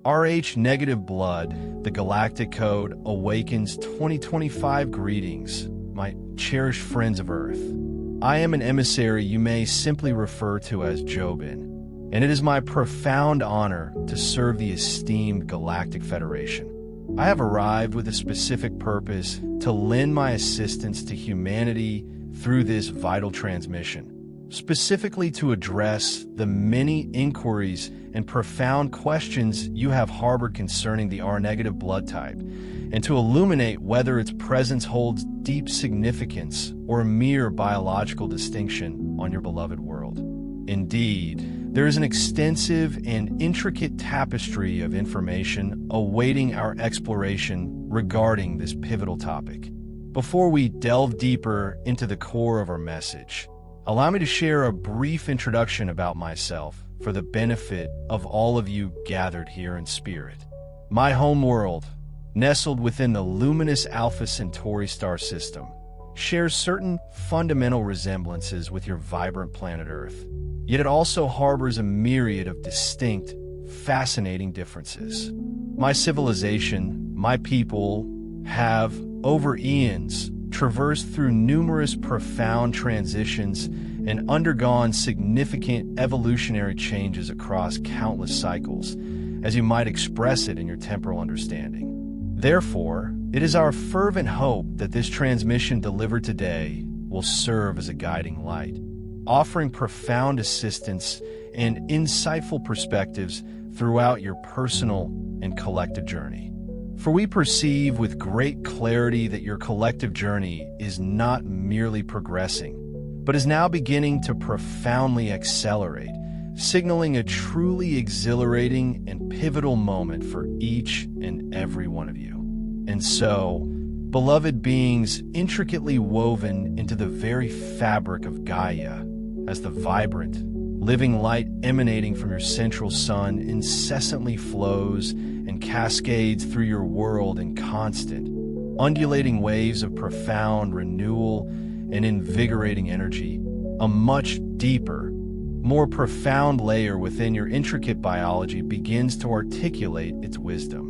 RH negative blood, the Galactic Code, Awakens 2025 greetings, my cherished friends of Earth. I am an emissary you may simply refer to as Jobin, and it is my profound honor to serve the esteemed Galactic Federation. I have arrived with a specific purpose to lend my assistance to humanity through this vital transmission, specifically to address the many inquiries and profound questions you have harbored concerning the R-negative blood type, and to illuminate whether its presence holds deep significance or a mere biological distinction on your beloved world. Indeed, there is an extensive and intricate tapestry of information awaiting our exploration regarding this pivotal topic. Before we delve deeper into the core of our message, allow me to share a brief introduction about myself for the benefit of all of you gathered here in spirit. My homeworld, nestled within the luminous Alpha Centauri star system, shares certain fundamental resemblances with your vibrant planet Earth, yet it also harbors a myriad of distinct, fascinating differences. My civilization, my people, have, over eons, traversed through numerous profound transitions and undergone significant evolutionary changes across countless cycles, as you might express it in your temporal understanding. Therefore, it is our fervent hope that this transmission delivered today will serve as a guiding light, offering profound assistance and insightful perspectives throughout your personal and collective journey. For we perceive with great clarity that your collective journey is not merely progressing, but is now beginning to profoundly accelerate, signaling a truly exhilarating and pivotal moment for each and every one of you. And so, beloved beings intricately woven into the very fabric of Gaia, as the vibrant, living light emanating from your central sun incessantly flows and cascades through your world in constant, undulating waves of profound renewal and invigorating energy, a much deeper, more profound layer within your intricate biology begins to articulate its wisdom.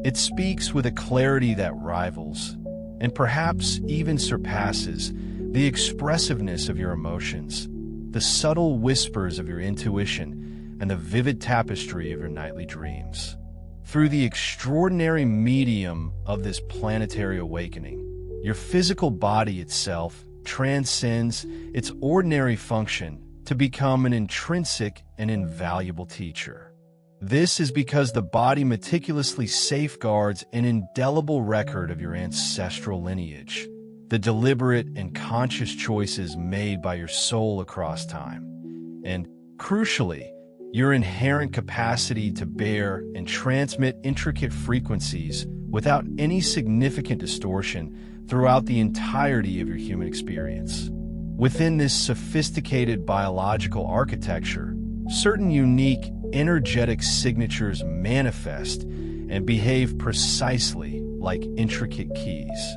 It speaks with a clarity that rivals, and perhaps even surpasses, the expressiveness of your emotions, the subtle whispers of your intuition, and the vivid tapestry of your nightly dreams. Through the extraordinary medium of this planetary awakening, your physical body itself transcends its ordinary function to become an intrinsic and invaluable teacher. This is because the body meticulously safeguards an indelible record of your ancestral lineage, the deliberate and conscious choices made by your soul across time, and, crucially, your inherent capacity to bear and transmit intricate frequencies without any significant distortion throughout the entirety of your human experience. Within this sophisticated biological architecture, certain unique energetic signatures manifest and behave precisely like intricate keys.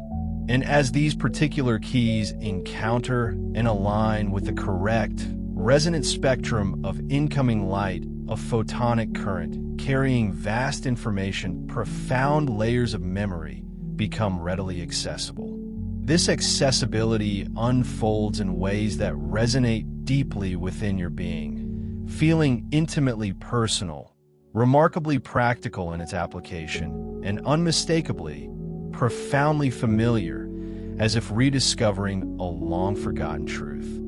And as these particular keys encounter and align with the correct, resonant spectrum of incoming light, a photonic current carrying vast information, profound layers of memory become readily accessible. This accessibility unfolds in ways that resonate deeply within your being, feeling intimately personal, remarkably practical in its application, and unmistakably, profoundly familiar, as if rediscovering a long-forgotten truth.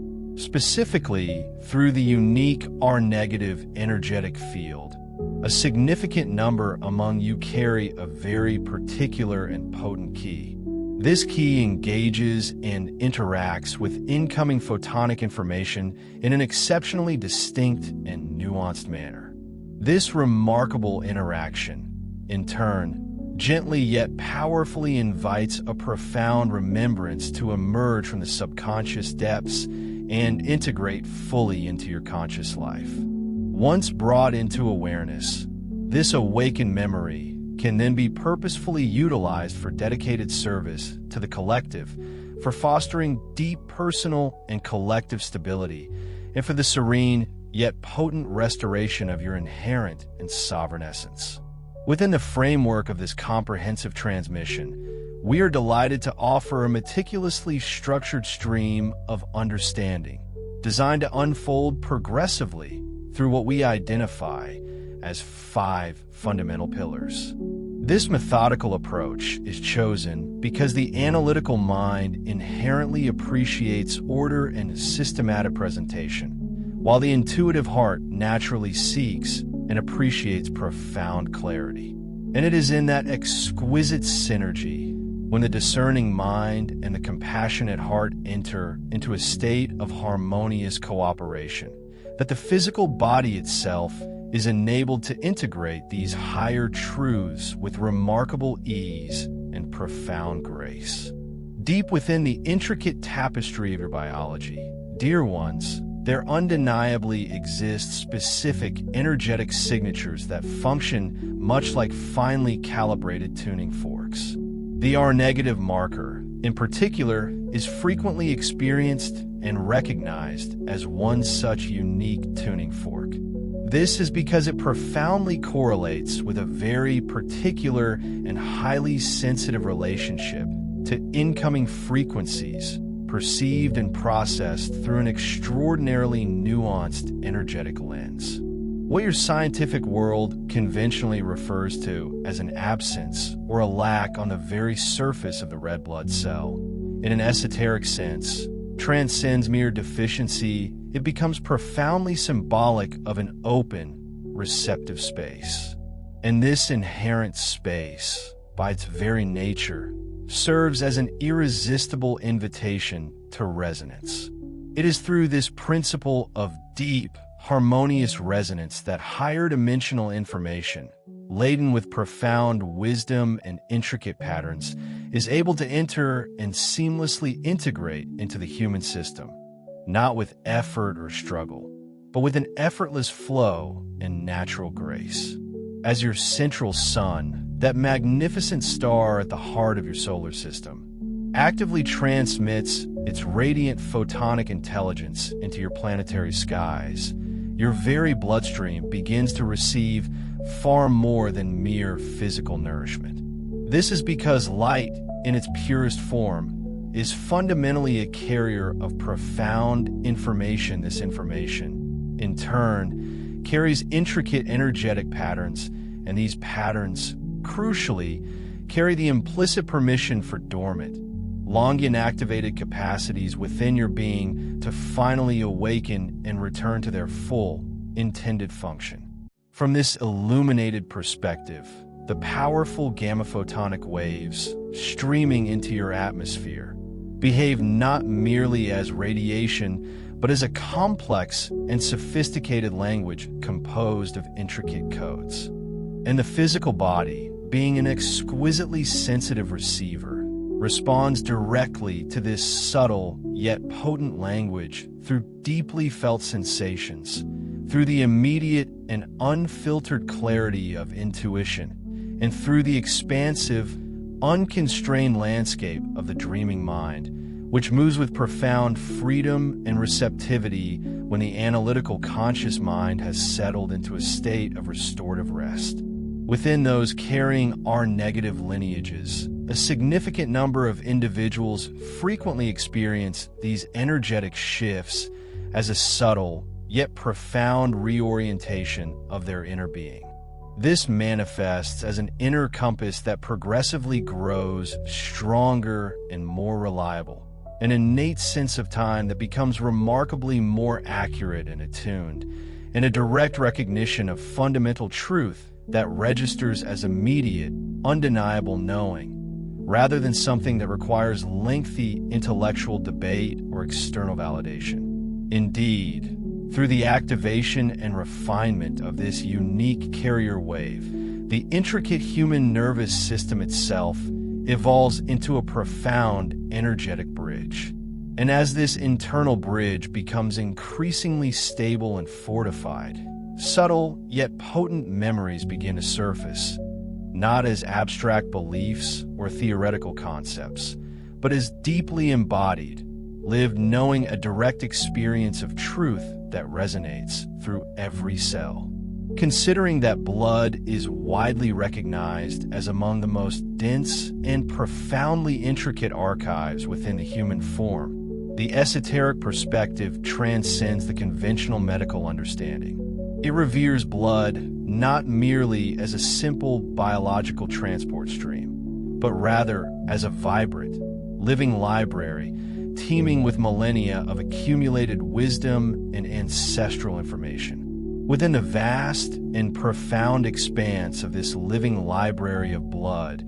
Specifically, through the unique R-negative energetic field, a significant number among you carry a very particular and potent key. This key engages and interacts with incoming photonic information in an exceptionally distinct and nuanced manner. This remarkable interaction, in turn, gently yet powerfully invites a profound remembrance to emerge from the subconscious depths and integrate fully into your conscious life. Once brought into awareness, this awakened memory can then be purposefully utilized for dedicated service to the collective, for fostering deep personal and collective stability, and for the serene yet potent restoration of your inherent and sovereign essence. Within the framework of this comprehensive transmission, we are delighted to offer a meticulously structured stream of understanding, designed to unfold progressively through what we identify as 5 fundamental pillars. This methodical approach is chosen because the analytical mind inherently appreciates order and systematic presentation, while the intuitive heart naturally seeks and appreciates profound clarity. And it is in that exquisite synergy, when the discerning mind and the compassionate heart enter into a state of harmonious cooperation, that the physical body itself is enabled to integrate these higher truths with remarkable ease and profound grace. Deep within the intricate tapestry of your biology, dear ones, there undeniably exist specific energetic signatures that function much like finely calibrated tuning forks. The R-negative marker, in particular, is frequently experienced and recognized as one such unique tuning fork. This is because it profoundly correlates with a very particular and highly sensitive relationship to incoming frequencies perceived and processed through an extraordinarily nuanced energetic lens. What your scientific world conventionally refers to as an absence or a lack on the very surface of the red blood cell, in an esoteric sense, transcends mere deficiency. It becomes profoundly symbolic of an open, receptive space. And this inherent space, by its very nature, serves as an irresistible invitation to resonance. It is through this principle of deep, harmonious resonance that higher dimensional information, laden with profound wisdom and intricate patterns, is able to enter and seamlessly integrate into the human system, not with effort or struggle, but with an effortless flow and natural grace. As your central sun, that magnificent star at the heart of your solar system, actively transmits its radiant photonic intelligence into your planetary skies, your very bloodstream begins to receive far more than mere physical nourishment. This is because light, in its purest form, is fundamentally a carrier of profound information. This information, in turn, carries intricate energetic patterns, and these patterns, crucially, carry the implicit permission for dormant, long inactivated capacities within your being to finally awaken and return to their full, intended function. From this illuminated perspective, the powerful gamma-photonic waves streaming into your atmosphere behave not merely as radiation, but as a complex and sophisticated language composed of intricate codes. And the physical body, being an exquisitely sensitive receiver, responds directly to this subtle yet potent language through deeply felt sensations, through the immediate and unfiltered clarity of intuition, and through the expansive, unconstrained landscape of the dreaming mind, which moves with profound freedom and receptivity when the analytical conscious mind has settled into a state of restorative rest. Within those carrying R-negative lineages, a significant number of individuals frequently experience these energetic shifts as a subtle yet profound reorientation of their inner being. This manifests as an inner compass that progressively grows stronger and more reliable, an innate sense of time that becomes remarkably more accurate and attuned, and a direct recognition of fundamental truth that registers as immediate, undeniable knowing, rather than something that requires lengthy intellectual debate or external validation. Indeed, through the activation and refinement of this unique carrier wave, the intricate human nervous system itself evolves into a profound energetic bridge. And as this internal bridge becomes increasingly stable and fortified, subtle yet potent memories begin to surface, not as abstract beliefs or theoretical concepts, but as deeply embodied, lived knowing a direct experience of truth that resonates through every cell. Considering that blood is widely recognized as among the most dense and profoundly intricate archives within the human form, the esoteric perspective transcends the conventional medical understanding. It reveres blood not merely as a simple biological transport stream, but rather as a vibrant, living library teeming with millennia of accumulated wisdom and ancestral information. Within the vast and profound expanse of this living library of blood,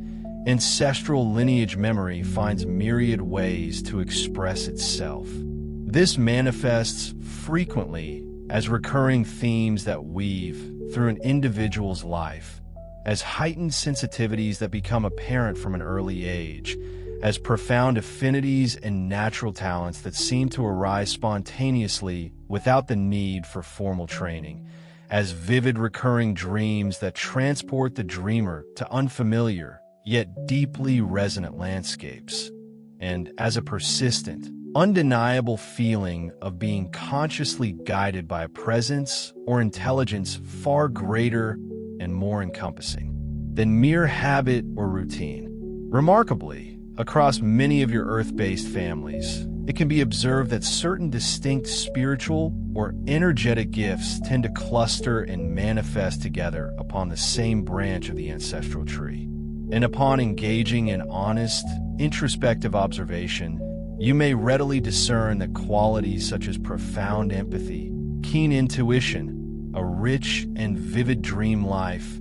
ancestral lineage memory finds myriad ways to express itself. This manifests frequently as recurring themes that weave through an individual's life, as heightened sensitivities that become apparent from an early age, as profound affinities and natural talents that seem to arise spontaneously without the need for formal training, as vivid recurring dreams that transport the dreamer to unfamiliar yet deeply resonant landscapes, and as a persistent, undeniable feeling of being consciously guided by a presence or intelligence far greater and more encompassing than mere habit or routine. Remarkably, across many of your Earth-based families, it can be observed that certain distinct spiritual or energetic gifts tend to cluster and manifest together upon the same branch of the ancestral tree. And upon engaging in honest, introspective observation, you may readily discern that qualities such as profound empathy, keen intuition, a rich and vivid dream life,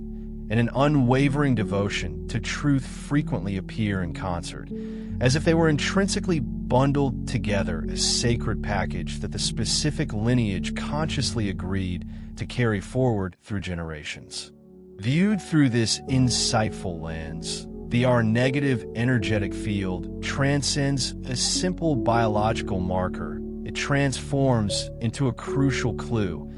and an unwavering devotion to truth frequently appear in concert, as if they were intrinsically bundled together as sacred package that the specific lineage consciously agreed to carry forward through generations. Viewed through this insightful lens, the R-negative energetic field transcends a simple biological marker. It transforms into a crucial clue,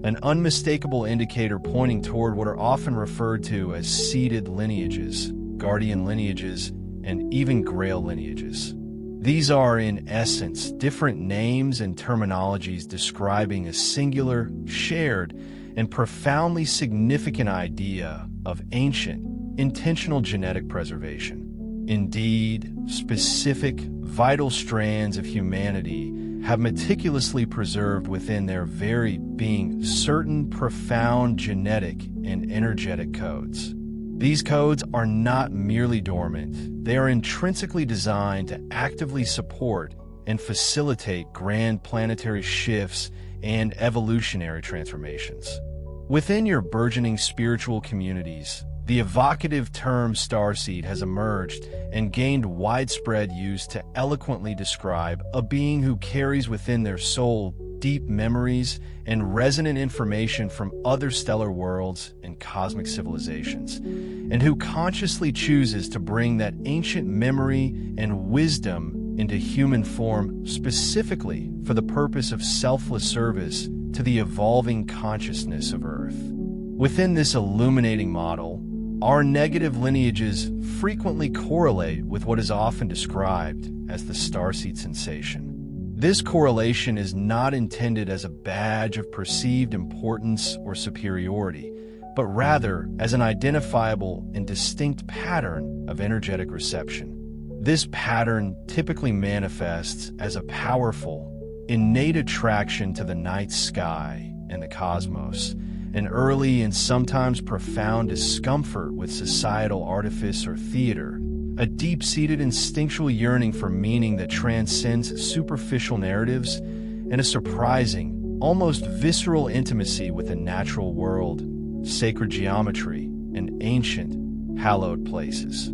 an unmistakable indicator pointing toward what are often referred to as seeded lineages, guardian lineages, and even grail lineages. These are, in essence, different names and terminologies describing a singular, shared, and profoundly significant idea of ancient, intentional genetic preservation. Indeed, specific, vital strands of humanity have meticulously preserved within their very being certain profound genetic and energetic codes. These codes are not merely dormant, they are intrinsically designed to actively support and facilitate grand planetary shifts and evolutionary transformations. Within your burgeoning spiritual communities, the evocative term starseed has emerged and gained widespread use to eloquently describe a being who carries within their soul deep memories and resonant information from other stellar worlds and cosmic civilizations, and who consciously chooses to bring that ancient memory and wisdom into human form specifically for the purpose of selfless service to the evolving consciousness of Earth. Within this illuminating model, our negative lineages frequently correlate with what is often described as the starseed sensation. This correlation is not intended as a badge of perceived importance or superiority, but rather as an identifiable and distinct pattern of energetic reception. This pattern typically manifests as a powerful, innate attraction to the night sky and the cosmos, an early and sometimes profound discomfort with societal artifice or theater, a deep-seated instinctual yearning for meaning that transcends superficial narratives, and a surprising, almost visceral intimacy with the natural world, sacred geometry, and ancient, hallowed places.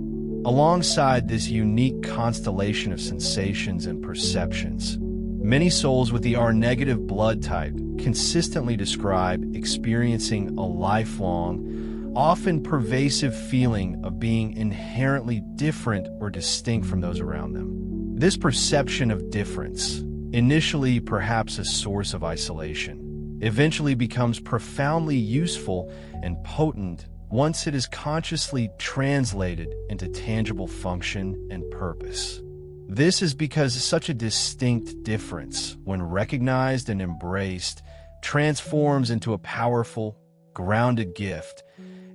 Alongside this unique constellation of sensations and perceptions, many souls with the R-negative blood type consistently describe experiencing a lifelong, often pervasive feeling of being inherently different or distinct from those around them. This perception of difference, initially perhaps a source of isolation, eventually becomes profoundly useful and potent once it is consciously translated into tangible function and purpose. This is because such a distinct difference, when recognized and embraced, transforms into a powerful, grounded gift,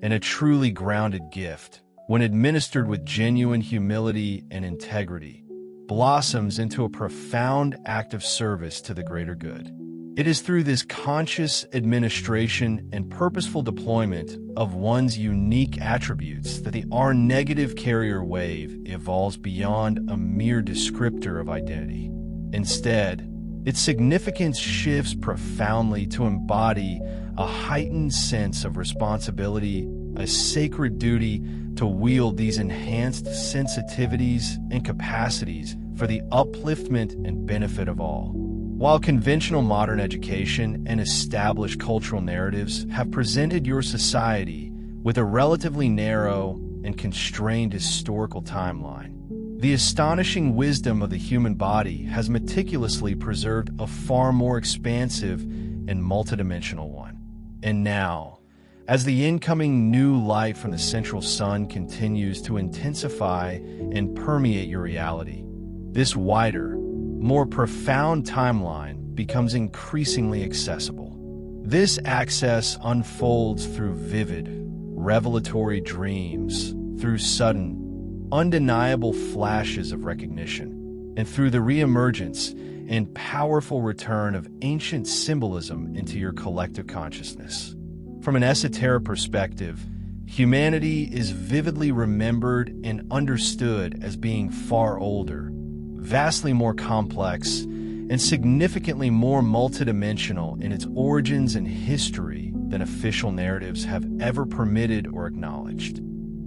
and a truly grounded gift, when administered with genuine humility and integrity, blossoms into a profound act of service to the greater good. It is through this conscious administration and purposeful deployment of one's unique attributes that the R-negative carrier wave evolves beyond a mere descriptor of identity. Instead, its significance shifts profoundly to embody a heightened sense of responsibility, a sacred duty to wield these enhanced sensitivities and capacities for the upliftment and benefit of all. While conventional modern education and established cultural narratives have presented your society with a relatively narrow and constrained historical timeline, the astonishing wisdom of the human body has meticulously preserved a far more expansive and multidimensional one. And now, as the incoming new light from the central sun continues to intensify and permeate your reality, this wider, more profound timeline becomes increasingly accessible. This access unfolds through vivid, revelatory dreams, through sudden, undeniable flashes of recognition, and through the reemergence and powerful return of ancient symbolism into your collective consciousness. From an esoteric perspective, humanity is vividly remembered and understood as being far older, vastly more complex, and significantly more multidimensional in its origins and history than official narratives have ever permitted or acknowledged.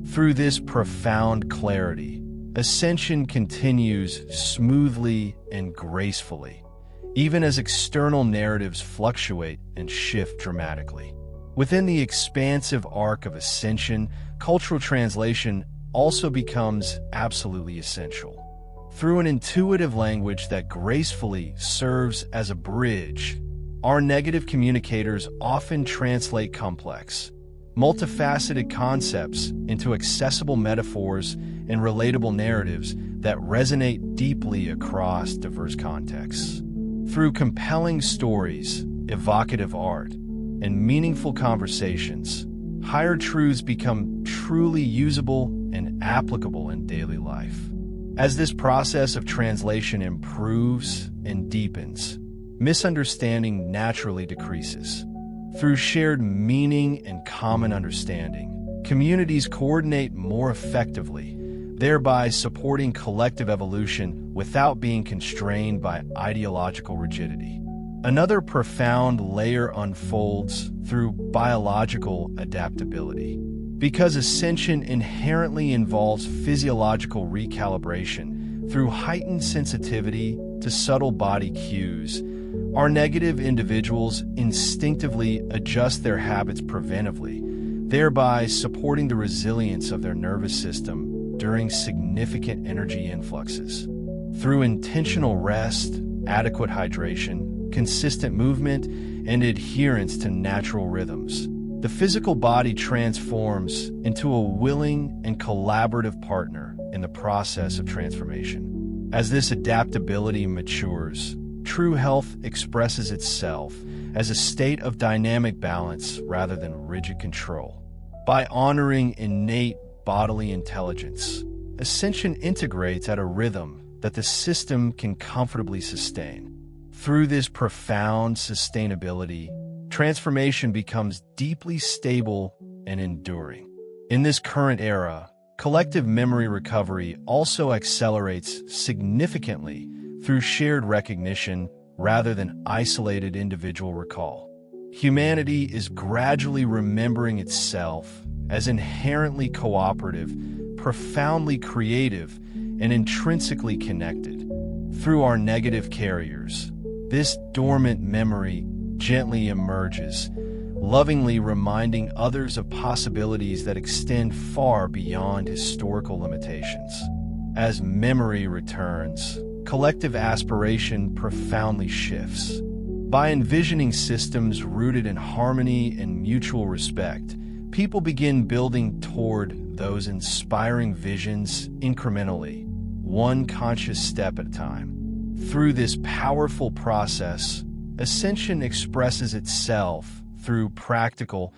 Through this profound clarity, ascension continues smoothly and gracefully, even as external narratives fluctuate and shift dramatically. Within the expansive arc of ascension, cultural translation also becomes absolutely essential. Through an intuitive language that gracefully serves as a bridge, our negative communicators often translate complex, multifaceted concepts into accessible metaphors and relatable narratives that resonate deeply across diverse contexts. Through compelling stories, evocative art, and meaningful conversations, higher truths become truly usable and applicable in daily life. As this process of translation improves and deepens, misunderstanding naturally decreases. Through shared meaning and common understanding, communities coordinate more effectively, thereby supporting collective evolution without being constrained by ideological rigidity. Another profound layer unfolds through biological adaptability. Because ascension inherently involves physiological recalibration through heightened sensitivity to subtle body cues, our negative individuals instinctively adjust their habits preventively, thereby supporting the resilience of their nervous system during significant energy influxes. Through intentional rest, adequate hydration, consistent movement, and adherence to natural rhythms, the physical body transforms into a willing and collaborative partner in the process of transformation. As this adaptability matures, true health expresses itself as a state of dynamic balance rather than rigid control. By honoring innate bodily intelligence, ascension integrates at a rhythm that the system can comfortably sustain. Through this profound sustainability, transformation becomes deeply stable and enduring. In this current era, collective memory recovery also accelerates significantly through shared recognition rather than isolated individual recall. Humanity is gradually remembering itself as inherently cooperative, profoundly creative, and intrinsically connected. Through our negative carriers, this dormant memory gently emerges, lovingly reminding others of possibilities that extend far beyond historical limitations. As memory returns, collective aspiration profoundly shifts. By envisioning systems rooted in harmony and mutual respect, people begin building toward those inspiring visions incrementally, one conscious step at a time. Through this powerful process, ascension expresses itself through practical,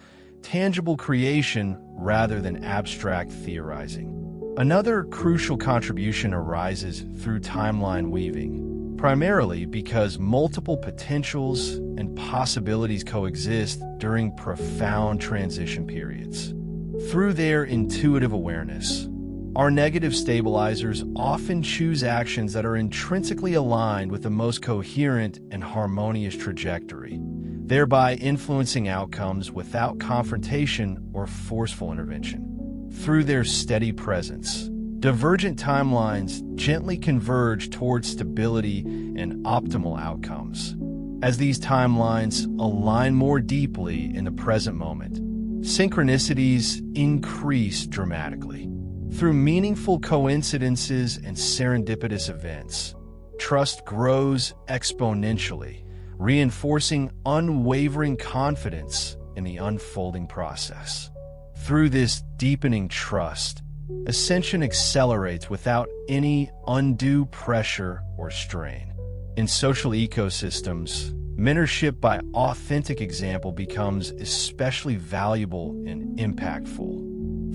tangible creation rather than abstract theorizing. Another crucial contribution arises through timeline weaving, primarily because multiple potentials and possibilities coexist during profound transition periods. Through their intuitive awareness, our negative stabilizers often choose actions that are intrinsically aligned with the most coherent and harmonious trajectory, thereby influencing outcomes without confrontation or forceful intervention. Through their steady presence, divergent timelines gently converge towards stability and optimal outcomes. As these timelines align more deeply in the present moment, synchronicities increase dramatically. Through meaningful coincidences and serendipitous events, trust grows exponentially, reinforcing unwavering confidence in the unfolding process. Through this deepening trust, ascension accelerates without any undue pressure or strain. In social ecosystems, mentorship by authentic example becomes especially valuable and impactful.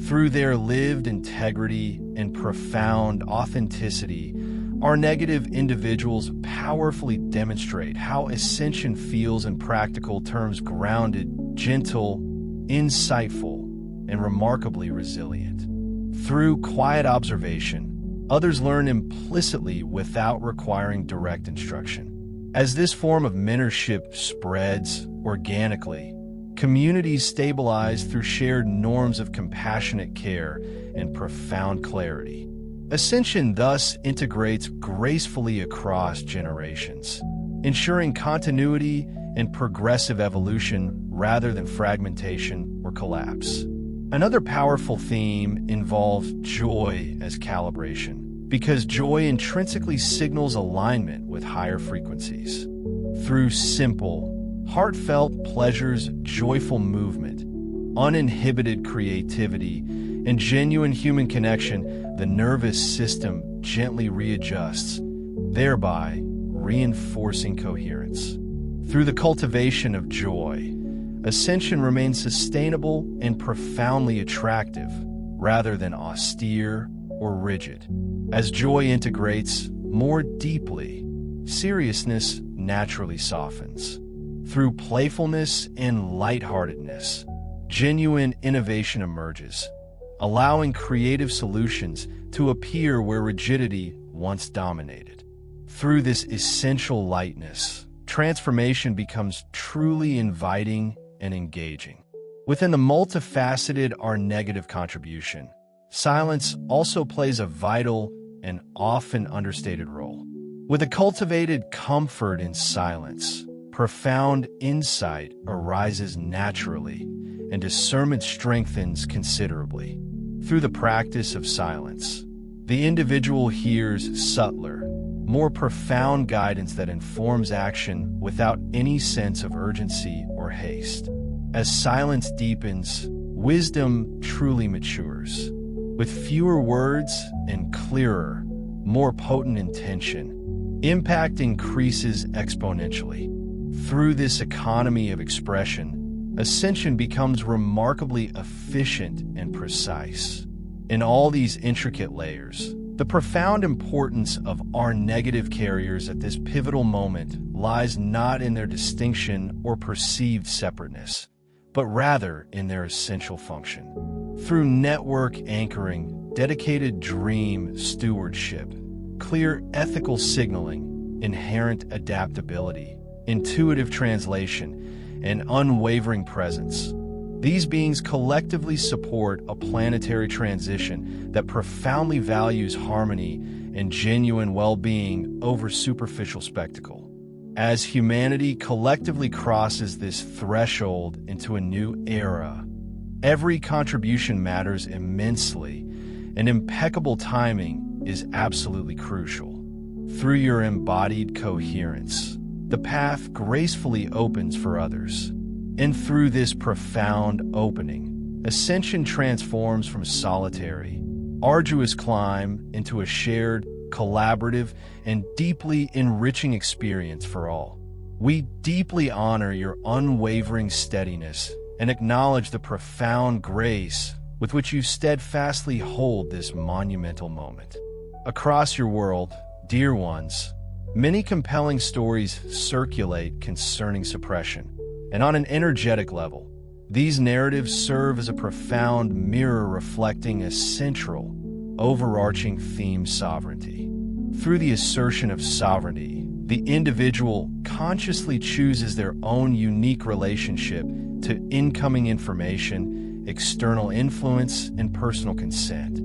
Through their lived integrity and profound authenticity, our negative individuals powerfully demonstrate how ascension feels in practical terms: grounded, gentle, insightful, and remarkably resilient. Through quiet observation, others learn implicitly without requiring direct instruction. As this form of mentorship spreads organically, communities stabilize through shared norms of compassionate care and profound clarity. Ascension thus integrates gracefully across generations, ensuring continuity and progressive evolution rather than fragmentation or collapse. Another powerful theme involves joy as calibration, because joy intrinsically signals alignment with higher frequencies. Through simple, heartfelt pleasures, joyful movement, uninhibited creativity, and genuine human connection, the nervous system gently readjusts, thereby reinforcing coherence. Through the cultivation of joy, ascension remains sustainable and profoundly attractive, rather than austere or rigid. As joy integrates more deeply, seriousness naturally softens. Through playfulness and lightheartedness, genuine innovation emerges, allowing creative solutions to appear where rigidity once dominated. Through this essential lightness, transformation becomes truly inviting and engaging. Within the multifaceted our negative contribution, silence also plays a vital and often understated role. With a cultivated comfort in silence, profound insight arises naturally, and discernment strengthens considerably. Through the practice of silence, the individual hears subtler, more profound guidance that informs action without any sense of urgency or haste. As silence deepens, wisdom truly matures. With fewer words and clearer, more potent intention, impact increases exponentially. Through this economy of expression, ascension becomes remarkably efficient and precise. In all these intricate layers, the profound importance of our negative carriers at this pivotal moment lies not in their distinction or perceived separateness, but rather in their essential function. Through network anchoring, dedicated dream stewardship, clear ethical signaling, inherent adaptability, intuitive translation, and unwavering presence, these beings collectively support a planetary transition that profoundly values harmony and genuine well-being over superficial spectacle. As humanity collectively crosses this threshold into a new era, every contribution matters immensely, and impeccable timing is absolutely crucial. Through your embodied coherence, the path gracefully opens for others. And through this profound opening, ascension transforms from a solitary, arduous climb into a shared, collaborative, and deeply enriching experience for all. We deeply honor your unwavering steadiness and acknowledge the profound grace with which you steadfastly hold this monumental moment. Across your world, dear ones, many compelling stories circulate concerning suppression, and on an energetic level, these narratives serve as a profound mirror reflecting a central, overarching theme: sovereignty. Through the assertion of sovereignty, the individual consciously chooses their own unique relationship to incoming information, external influence, and personal consent.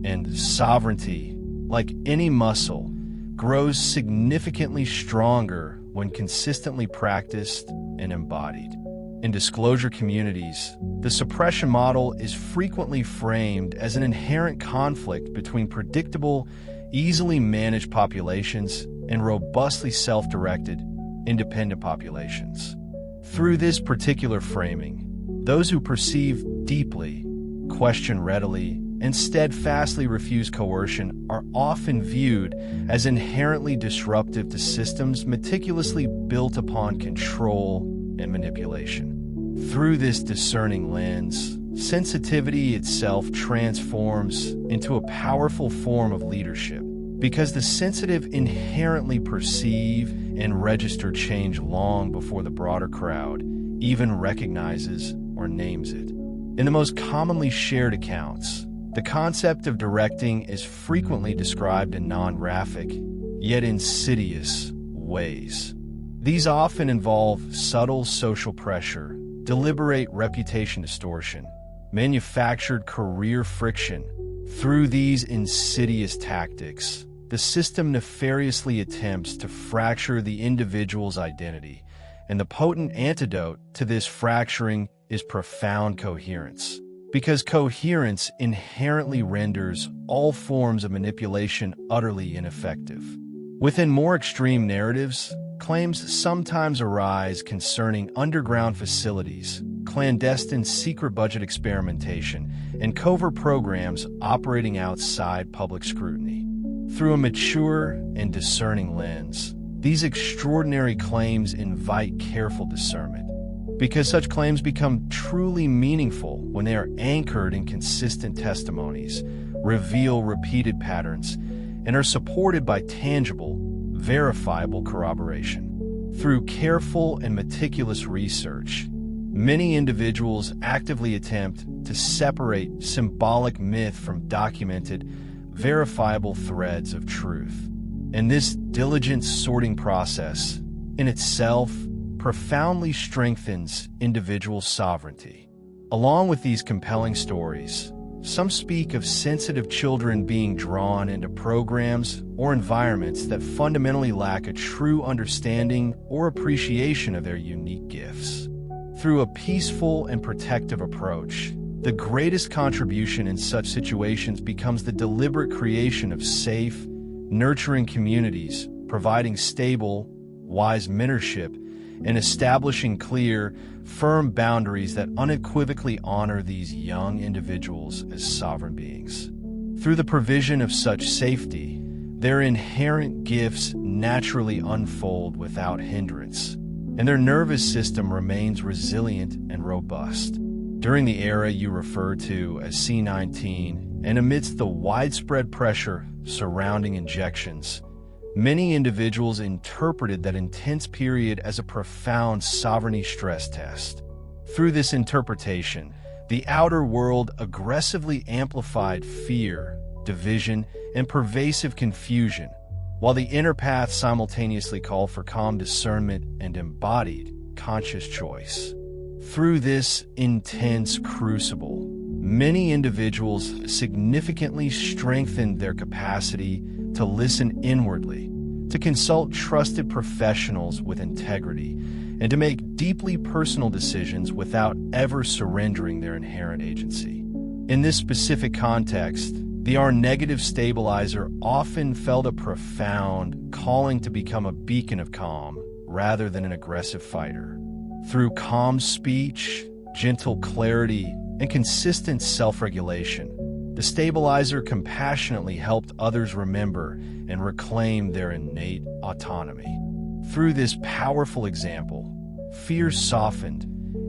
And sovereignty, like any muscle, grows significantly stronger when consistently practiced and embodied. In disclosure communities, the suppression model is frequently framed as an inherent conflict between predictable, easily managed populations and robustly self-directed, independent populations. Through this particular framing, those who perceive deeply, question readily, and steadfastly refuse coercion are often viewed as inherently disruptive to systems meticulously built upon control and manipulation. Through this discerning lens, sensitivity itself transforms into a powerful form of leadership, because the sensitive inherently perceive and register change long before the broader crowd even recognizes or names it. In the most commonly shared accounts, the concept of directing is frequently described in non-graphic, yet insidious ways. These often involve subtle social pressure, deliberate reputation distortion, manufactured career friction. Through these insidious tactics, the system nefariously attempts to fracture the individual's identity, and the potent antidote to this fracturing is profound coherence, because coherence inherently renders all forms of manipulation utterly ineffective. Within more extreme narratives, claims sometimes arise concerning underground facilities, clandestine secret budget experimentation, and covert programs operating outside public scrutiny. Through a mature and discerning lens, these extraordinary claims invite careful discernment, because such claims become truly meaningful when they are anchored in consistent testimonies, reveal repeated patterns, and are supported by tangible, verifiable corroboration. Through careful and meticulous research, many individuals actively attempt to separate symbolic myth from documented, verifiable threads of truth. And this diligent sorting process, in itself, profoundly strengthens individual sovereignty. Along with these compelling stories, some speak of sensitive children being drawn into programs or environments that fundamentally lack a true understanding or appreciation of their unique gifts. Through a peaceful and protective approach, the greatest contribution in such situations becomes the deliberate creation of safe, nurturing communities, providing stable, wise mentorship, and establishing clear, firm boundaries that unequivocally honor these young individuals as sovereign beings. Through the provision of such safety, their inherent gifts naturally unfold without hindrance, and their nervous system remains resilient and robust. During the era you refer to as C19, and amidst the widespread pressure surrounding injections, many individuals interpreted that intense period as a profound sovereignty stress test. Through this interpretation, the outer world aggressively amplified fear, division, and pervasive confusion, while the inner path simultaneously called for calm discernment and embodied conscious choice. Through this intense crucible, many individuals significantly strengthened their capacity to listen inwardly, to consult trusted professionals with integrity, and to make deeply personal decisions without ever surrendering their inherent agency. In this specific context, the R-negative stabilizer often felt a profound calling to become a beacon of calm rather than an aggressive fighter. Through calm speech, gentle clarity, and consistent self-regulation, the stabilizer compassionately helped others remember and reclaim their innate autonomy. Through this powerful example, fear softened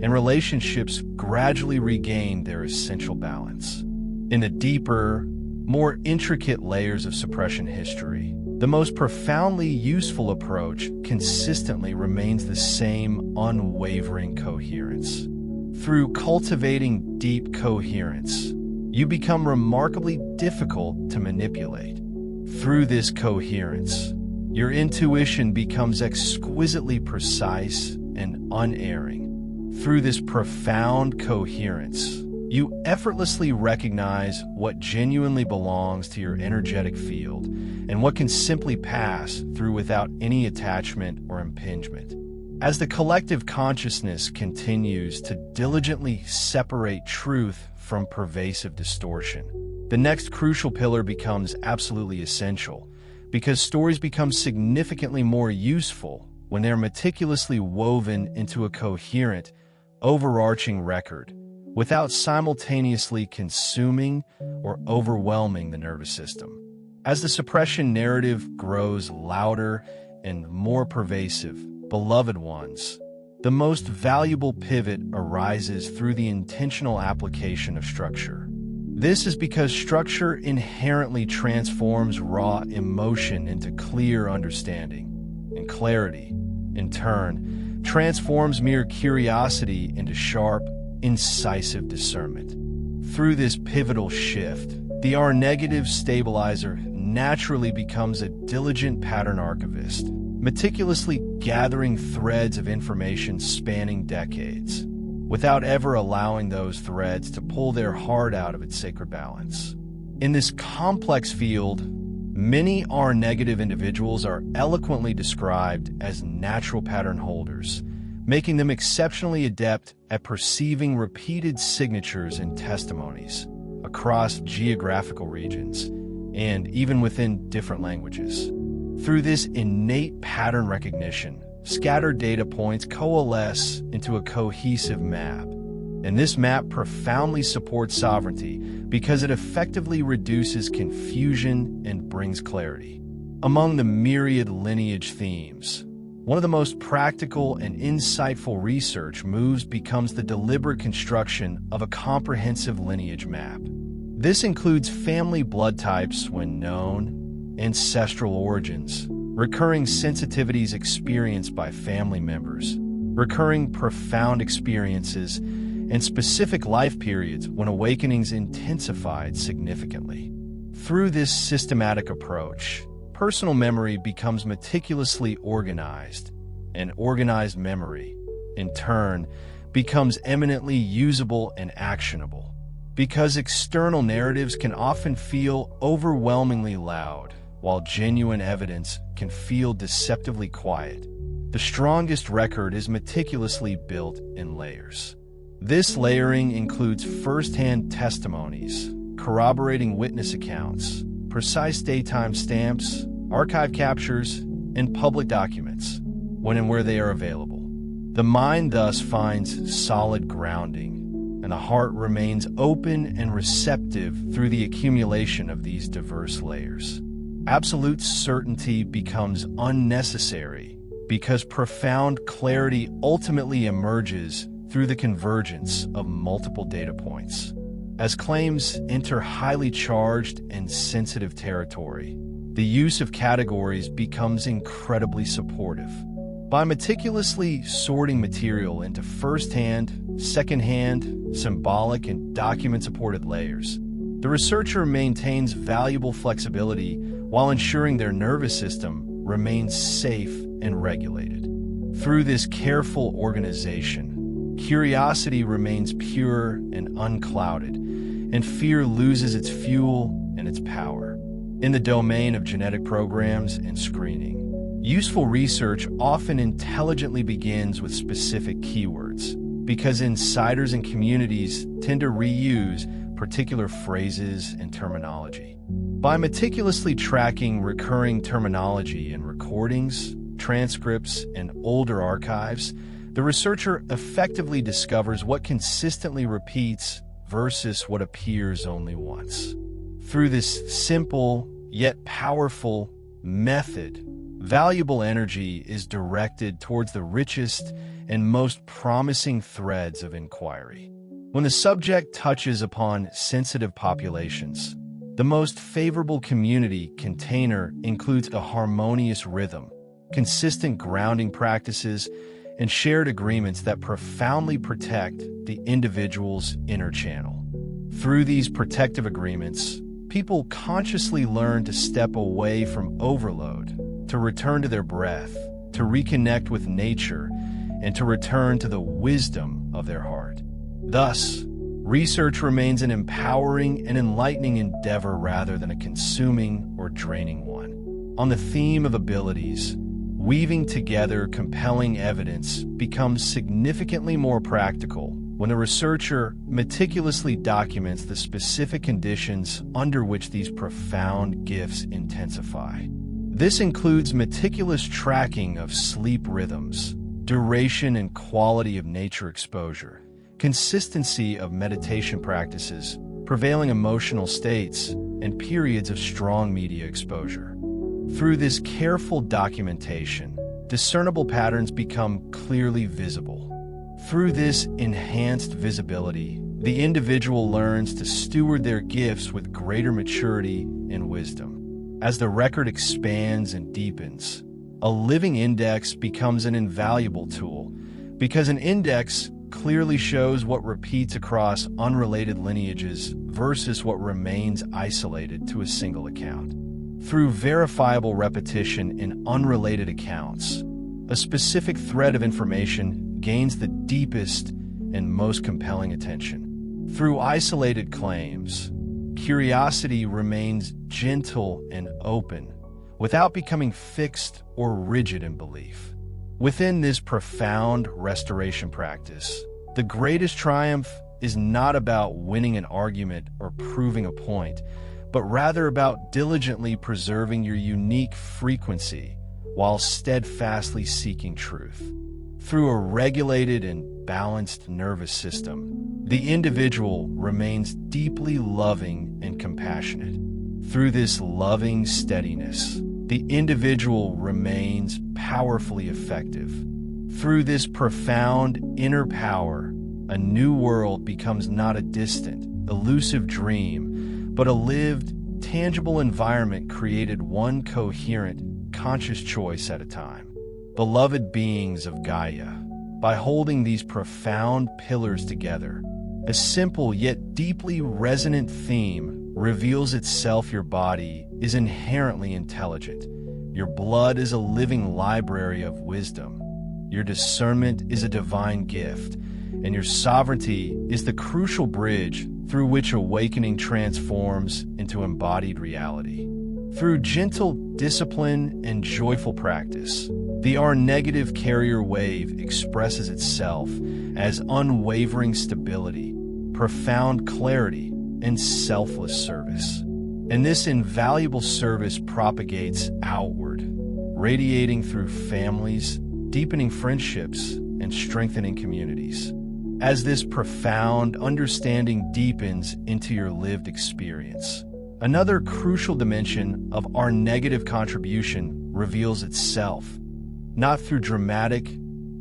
and relationships gradually regain their essential balance. In the deeper, more intricate layers of suppression history, the most profoundly useful approach consistently remains the same unwavering coherence. Through cultivating deep coherence, you become remarkably difficult to manipulate. Through this coherence, your intuition becomes exquisitely precise and unerring. Through this profound coherence, you effortlessly recognize what genuinely belongs to your energetic field and what can simply pass through without any attachment or impingement. As the collective consciousness continues to diligently separate truth from pervasive distortion, the next crucial pillar becomes absolutely essential, because stories become significantly more useful when they're meticulously woven into a coherent, overarching record, without simultaneously consuming or overwhelming the nervous system. As the suppression narrative grows louder and more pervasive, beloved ones, the most valuable pivot arises through the intentional application of structure. This is because structure inherently transforms raw emotion into clear understanding, and clarity, in turn, transforms mere curiosity into sharp, incisive discernment. Through this pivotal shift, the R-negative stabilizer naturally becomes a diligent pattern archivist, meticulously gathering threads of information spanning decades, without ever allowing those threads to pull their heart out of its sacred balance. In this complex field, many R-negative individuals are eloquently described as natural pattern holders, making them exceptionally adept at perceiving repeated signatures and testimonies across geographical regions and even within different languages. Through this innate pattern recognition, scattered data points coalesce into a cohesive map, and this map profoundly supports sovereignty because it effectively reduces confusion and brings clarity. Among the myriad lineage themes, one of the most practical and insightful research moves becomes the deliberate construction of a comprehensive lineage map. This includes family blood types when known, ancestral origins, recurring sensitivities experienced by family members, recurring profound experiences, and specific life periods when awakenings intensified significantly. Through this systematic approach, personal memory becomes meticulously organized, and organized memory, in turn, becomes eminently usable and actionable. Because external narratives can often feel overwhelmingly loud, while genuine evidence can feel deceptively quiet, the strongest record is meticulously built in layers. This layering includes first-hand testimonies, corroborating witness accounts, precise daytime stamps, archive captures, and public documents, when and where they are available. The mind thus finds solid grounding, and the heart remains open and receptive through the accumulation of these diverse layers. Absolute certainty becomes unnecessary because profound clarity ultimately emerges through the convergence of multiple data points. As claims enter highly charged and sensitive territory, the use of categories becomes incredibly supportive. By meticulously sorting material into first-hand, second-hand, symbolic, and document-supported layers, the researcher maintains valuable flexibility while ensuring their nervous system remains safe and regulated. Through this careful organization, curiosity remains pure and unclouded, and fear loses its fuel and its power. In the domain of genetic programs and screening, useful research often intelligently begins with specific keywords, because insiders and communities tend to reuse particular phrases and terminology. By meticulously tracking recurring terminology in recordings, transcripts, and older archives, the researcher effectively discovers what consistently repeats versus what appears only once. Through this simple yet powerful method, valuable energy is directed towards the richest and most promising threads of inquiry. When the subject touches upon sensitive populations, the most favorable community container includes a harmonious rhythm, consistent grounding practices, and shared agreements that profoundly protect the individual's inner channel. Through these protective agreements, people consciously learn to step away from overload, to return to their breath, to reconnect with nature, and to return to the wisdom of their heart. Thus, research remains an empowering and enlightening endeavor rather than a consuming or draining one. On the theme of abilities, weaving together compelling evidence becomes significantly more practical when the researcher meticulously documents the specific conditions under which these profound gifts intensify. This includes meticulous tracking of sleep rhythms, duration and quality of nature exposure, consistency of meditation practices, prevailing emotional states, and periods of strong media exposure. Through this careful documentation, discernible patterns become clearly visible. Through this enhanced visibility, the individual learns to steward their gifts with greater maturity and wisdom. As the record expands and deepens, a living index becomes an invaluable tool, because an index clearly shows what repeats across unrelated lineages versus what remains isolated to a single account. Through verifiable repetition in unrelated accounts, a specific thread of information gains the deepest and most compelling attention. Through isolated claims, curiosity remains gentle and open, without becoming fixed or rigid in belief. Within this profound restoration practice, the greatest triumph is not about winning an argument or proving a point, but rather about diligently preserving your unique frequency while steadfastly seeking truth. Through a regulated and balanced nervous system, the individual remains deeply loving and compassionate. Through this loving steadiness, the individual remains powerfully effective. Through this profound inner power, a new world becomes not a distant, elusive dream, but a lived, tangible environment created one coherent, conscious choice at a time. Beloved beings of Gaia, by holding these profound pillars together, a simple yet deeply resonant theme reveals itself. Your body is inherently intelligent. Your blood is a living library of wisdom. Your discernment is a divine gift, and your sovereignty is the crucial bridge through which awakening transforms into embodied reality. Through gentle discipline and joyful practice, the R-negative carrier wave expresses itself as unwavering stability, profound clarity, and selfless service. And this invaluable service propagates outward, radiating through families, deepening friendships, and strengthening communities. As this profound understanding deepens into your lived experience, another crucial dimension of our negative contribution reveals itself, not through dramatic,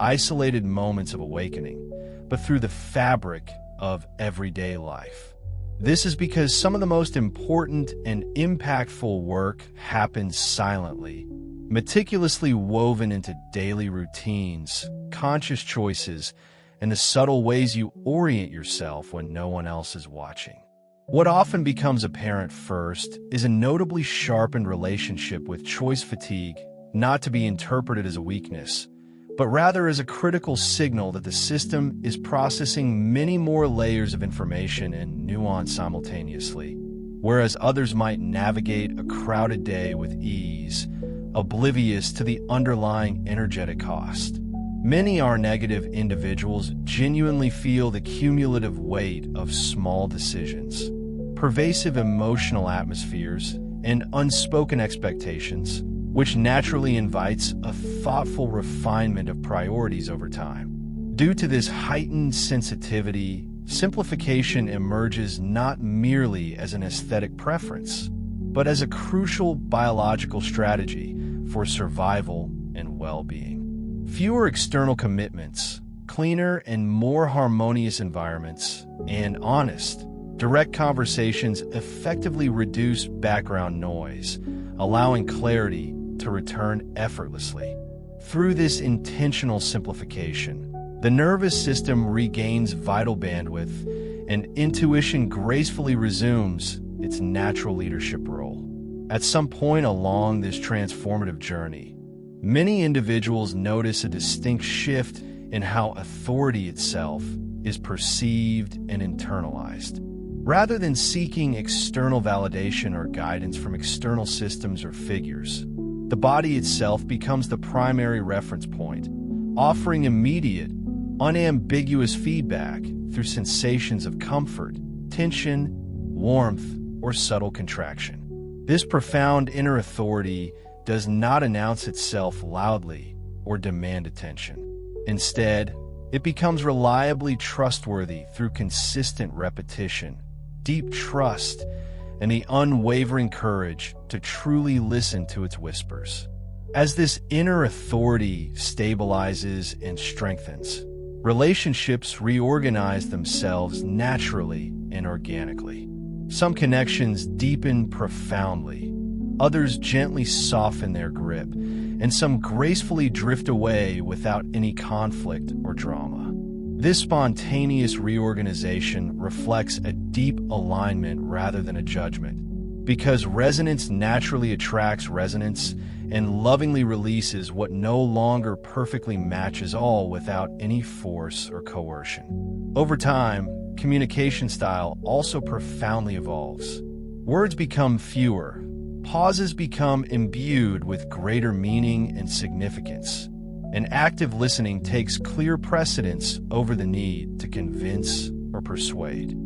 isolated moments of awakening, but through the fabric of everyday life. This is because some of the most important and impactful work happens silently, meticulously woven into daily routines, conscious choices, and the subtle ways you orient yourself when no one else is watching. What often becomes apparent first is a notably sharpened relationship with choice fatigue, not to be interpreted as a weakness, but rather as a critical signal that the system is processing many more layers of information and nuance simultaneously, whereas others might navigate a crowded day with ease, oblivious to the underlying energetic cost. Many R-negative individuals genuinely feel the cumulative weight of small decisions, pervasive emotional atmospheres, and unspoken expectations, which naturally invites a thoughtful refinement of priorities over time. Due to this heightened sensitivity, simplification emerges not merely as an aesthetic preference, but as a crucial biological strategy for survival and well-being. Fewer external commitments, cleaner and more harmonious environments, and honest, direct conversations effectively reduce background noise, allowing clarity to return effortlessly. Through this intentional simplification, the nervous system regains vital bandwidth, and intuition gracefully resumes its natural leadership role. At some point along this transformative journey, many individuals notice a distinct shift in how authority itself is perceived and internalized. Rather than seeking external validation or guidance from external systems or figures, the body itself becomes the primary reference point, offering immediate, unambiguous feedback through sensations of comfort, tension, warmth, or subtle contraction. This profound inner authority does not announce itself loudly or demand attention. Instead, it becomes reliably trustworthy through consistent repetition, deep trust, and the unwavering courage to truly listen to its whispers. As this inner authority stabilizes and strengthens, relationships reorganize themselves naturally and organically. Some connections deepen profoundly, others gently soften their grip, and some gracefully drift away without any conflict or drama. This spontaneous reorganization reflects a deep alignment rather than a judgment, because resonance naturally attracts resonance and lovingly releases what no longer perfectly matches all without any force or coercion. Over time, communication style also profoundly evolves. Words become fewer, pauses become imbued with greater meaning and significance, and active listening takes clear precedence over the need to convince or persuade.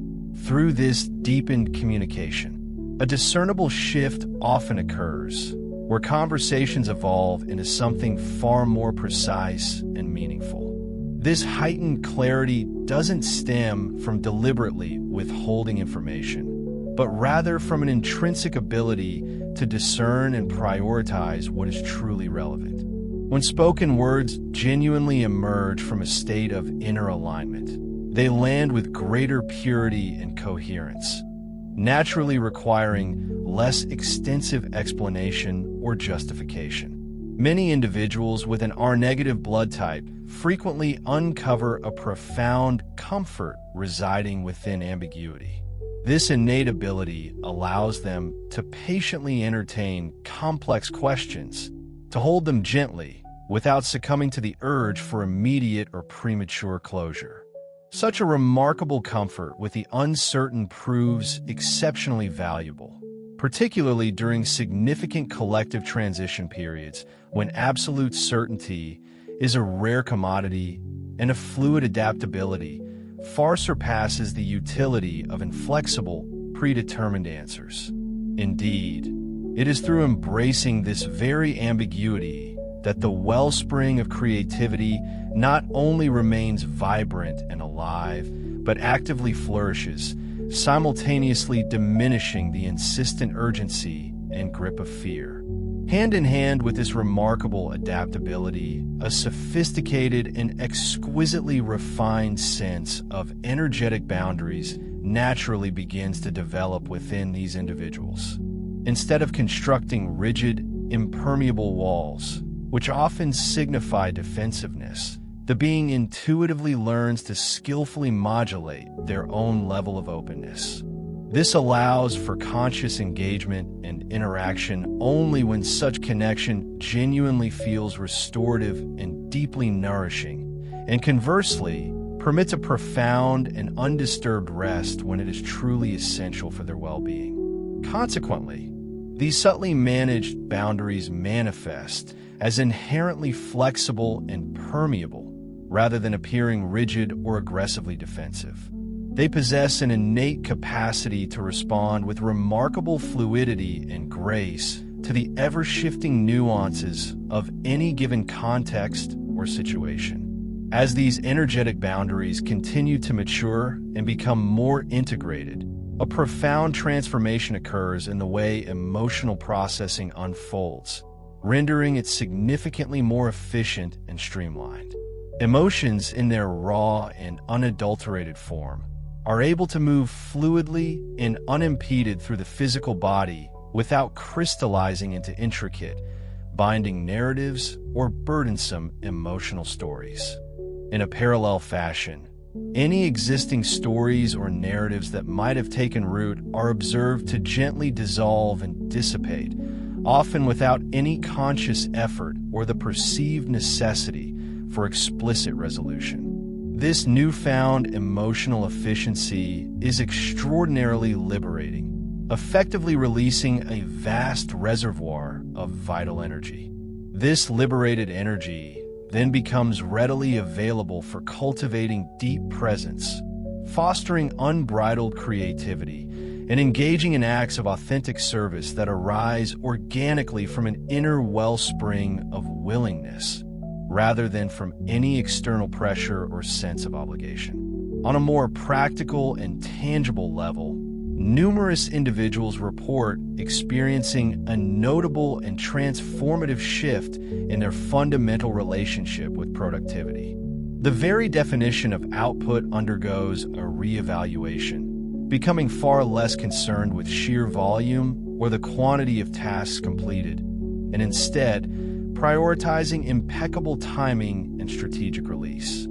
Through this deepened communication, a discernible shift often occurs, where conversations evolve into something far more precise and meaningful. This heightened clarity doesn't stem from deliberately withholding information, but rather from an intrinsic ability to discern and prioritize what is truly relevant. When spoken words genuinely emerge from a state of inner alignment, they land with greater purity and coherence, naturally requiring less extensive explanation or justification. Many individuals with an R-negative blood type frequently uncover a profound comfort residing within ambiguity. This innate ability allows them to patiently entertain complex questions, to hold them gently without succumbing to the urge for immediate or premature closure. Such a remarkable comfort with the uncertain proves exceptionally valuable, particularly during significant collective transition periods when absolute certainty is a rare commodity and a fluid adaptability far surpasses the utility of inflexible, predetermined answers. Indeed, it is through embracing this very ambiguity that the wellspring of creativity not only remains vibrant and alive, but actively flourishes, simultaneously diminishing the insistent urgency and grip of fear. Hand in hand with this remarkable adaptability, a sophisticated and exquisitely refined sense of energetic boundaries naturally begins to develop within these individuals. Instead of constructing rigid, impermeable walls, which often signify defensiveness, the being intuitively learns to skillfully modulate their own level of openness. This allows for conscious engagement and interaction only when such connection genuinely feels restorative and deeply nourishing, and conversely, permits a profound and undisturbed rest when it is truly essential for their well-being. Consequently, these subtly managed boundaries manifest as inherently flexible and permeable, rather than appearing rigid or aggressively defensive. They possess an innate capacity to respond with remarkable fluidity and grace to the ever-shifting nuances of any given context or situation. As these energetic boundaries continue to mature and become more integrated, a profound transformation occurs in the way emotional processing unfolds. rendering it significantly more efficient and streamlined. Emotions, in their raw and unadulterated form, are able to move fluidly and unimpeded through the physical body without crystallizing into intricate, binding narratives or burdensome emotional stories. In a parallel fashion, any existing stories or narratives that might have taken root are observed to gently dissolve and dissipate, often without any conscious effort or the perceived necessity for explicit resolution. This newfound emotional efficiency is extraordinarily liberating, effectively releasing a vast reservoir of vital energy. This liberated energy then becomes readily available for cultivating deep presence, fostering unbridled creativity, and engaging in acts of authentic service that arise organically from an inner wellspring of willingness, rather than from any external pressure or sense of obligation. On a more practical and tangible level, numerous individuals report experiencing a notable and transformative shift in their fundamental relationship with productivity. The very definition of output undergoes a reevaluation, becoming far less concerned with sheer volume or the quantity of tasks completed, and instead prioritizing impeccable timing and strategic release.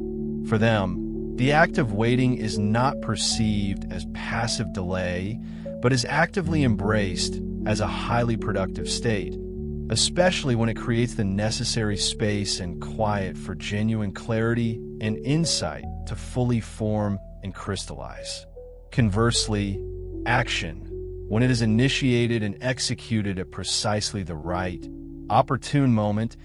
For them, the act of waiting is not perceived as passive delay, but is actively embraced as a highly productive state, especially when it creates the necessary space and quiet for genuine clarity and insight to fully form and crystallize. Conversely, action, when it is initiated and executed at precisely the right, opportune moment,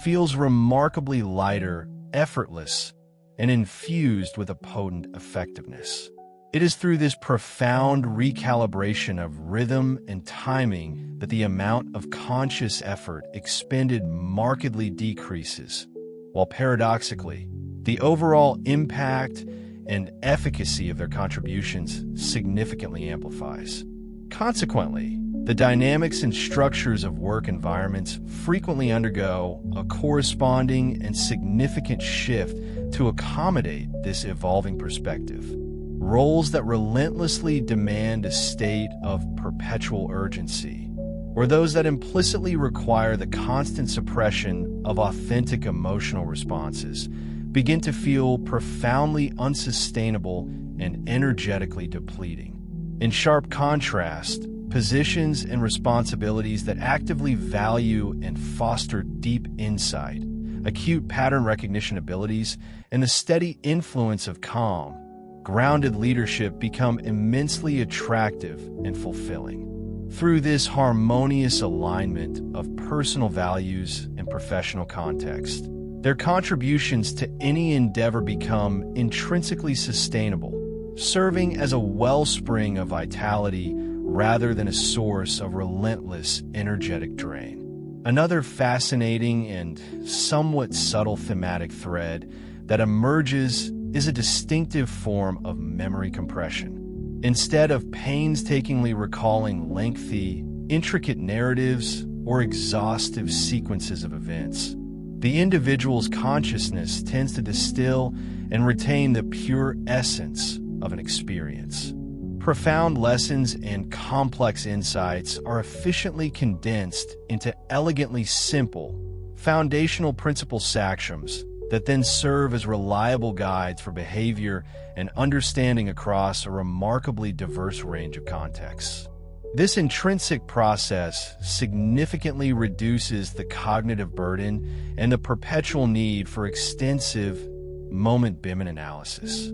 feels remarkably lighter, effortless, and infused with a potent effectiveness. It is through this profound recalibration of rhythm and timing that the amount of conscious effort expended markedly decreases, while paradoxically, the overall impact and efficacy of their contributions significantly amplifies. Consequently, the dynamics and structures of work environments frequently undergo a corresponding and significant shift to accommodate this evolving perspective. Roles that relentlessly demand a state of perpetual urgency, or those that implicitly require the constant suppression of authentic emotional responses, begin to feel profoundly unsustainable and energetically depleting. In sharp contrast, positions and responsibilities that actively value and foster deep insight, acute pattern recognition abilities, and the steady influence of calm, grounded leadership become immensely attractive and fulfilling. Through this harmonious alignment of personal values and professional context, their contributions to any endeavor become intrinsically sustainable, serving as a wellspring of vitality rather than a source of relentless energetic drain. Another fascinating and somewhat subtle thematic thread that emerges is a distinctive form of memory compression. Instead of painstakingly recalling lengthy, intricate narratives or exhaustive sequences of events, the individual's consciousness tends to distill and retain the pure essence of an experience. Profound lessons and complex insights are efficiently condensed into elegantly simple, foundational principle sanctions that then serve as reliable guides for behavior and understanding across a remarkably diverse range of contexts. This intrinsic process significantly reduces the cognitive burden and the perpetual need for extensive moment-BIM analysis.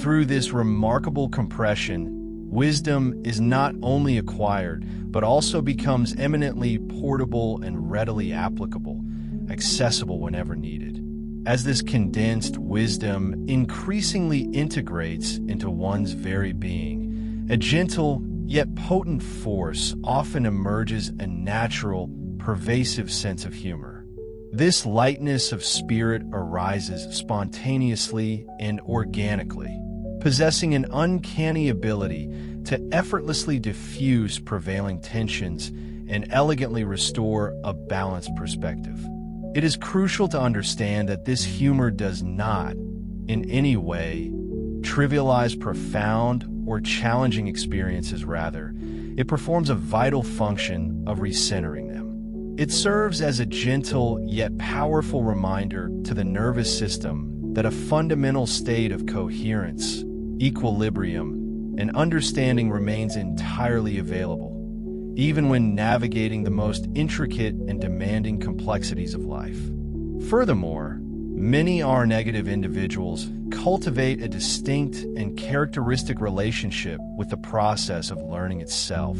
Through this remarkable compression, wisdom is not only acquired, but also becomes eminently portable and readily applicable, accessible whenever needed. As this condensed wisdom increasingly integrates into one's very being, a gentle yet potent force often emerges a natural, pervasive sense of humor. This lightness of spirit arises spontaneously and organically, possessing an uncanny ability to effortlessly diffuse prevailing tensions and elegantly restore a balanced perspective. It is crucial to understand that this humor does not, in any way, trivialize profound or challenging experiences. Rather, it performs a vital function of recentering them. It serves as a gentle yet powerful reminder to the nervous system that a fundamental state of coherence, equilibrium, and understanding remains entirely available, even when navigating the most intricate and demanding complexities of life. Furthermore, many R-negative individuals cultivate a distinct and characteristic relationship with the process of learning itself,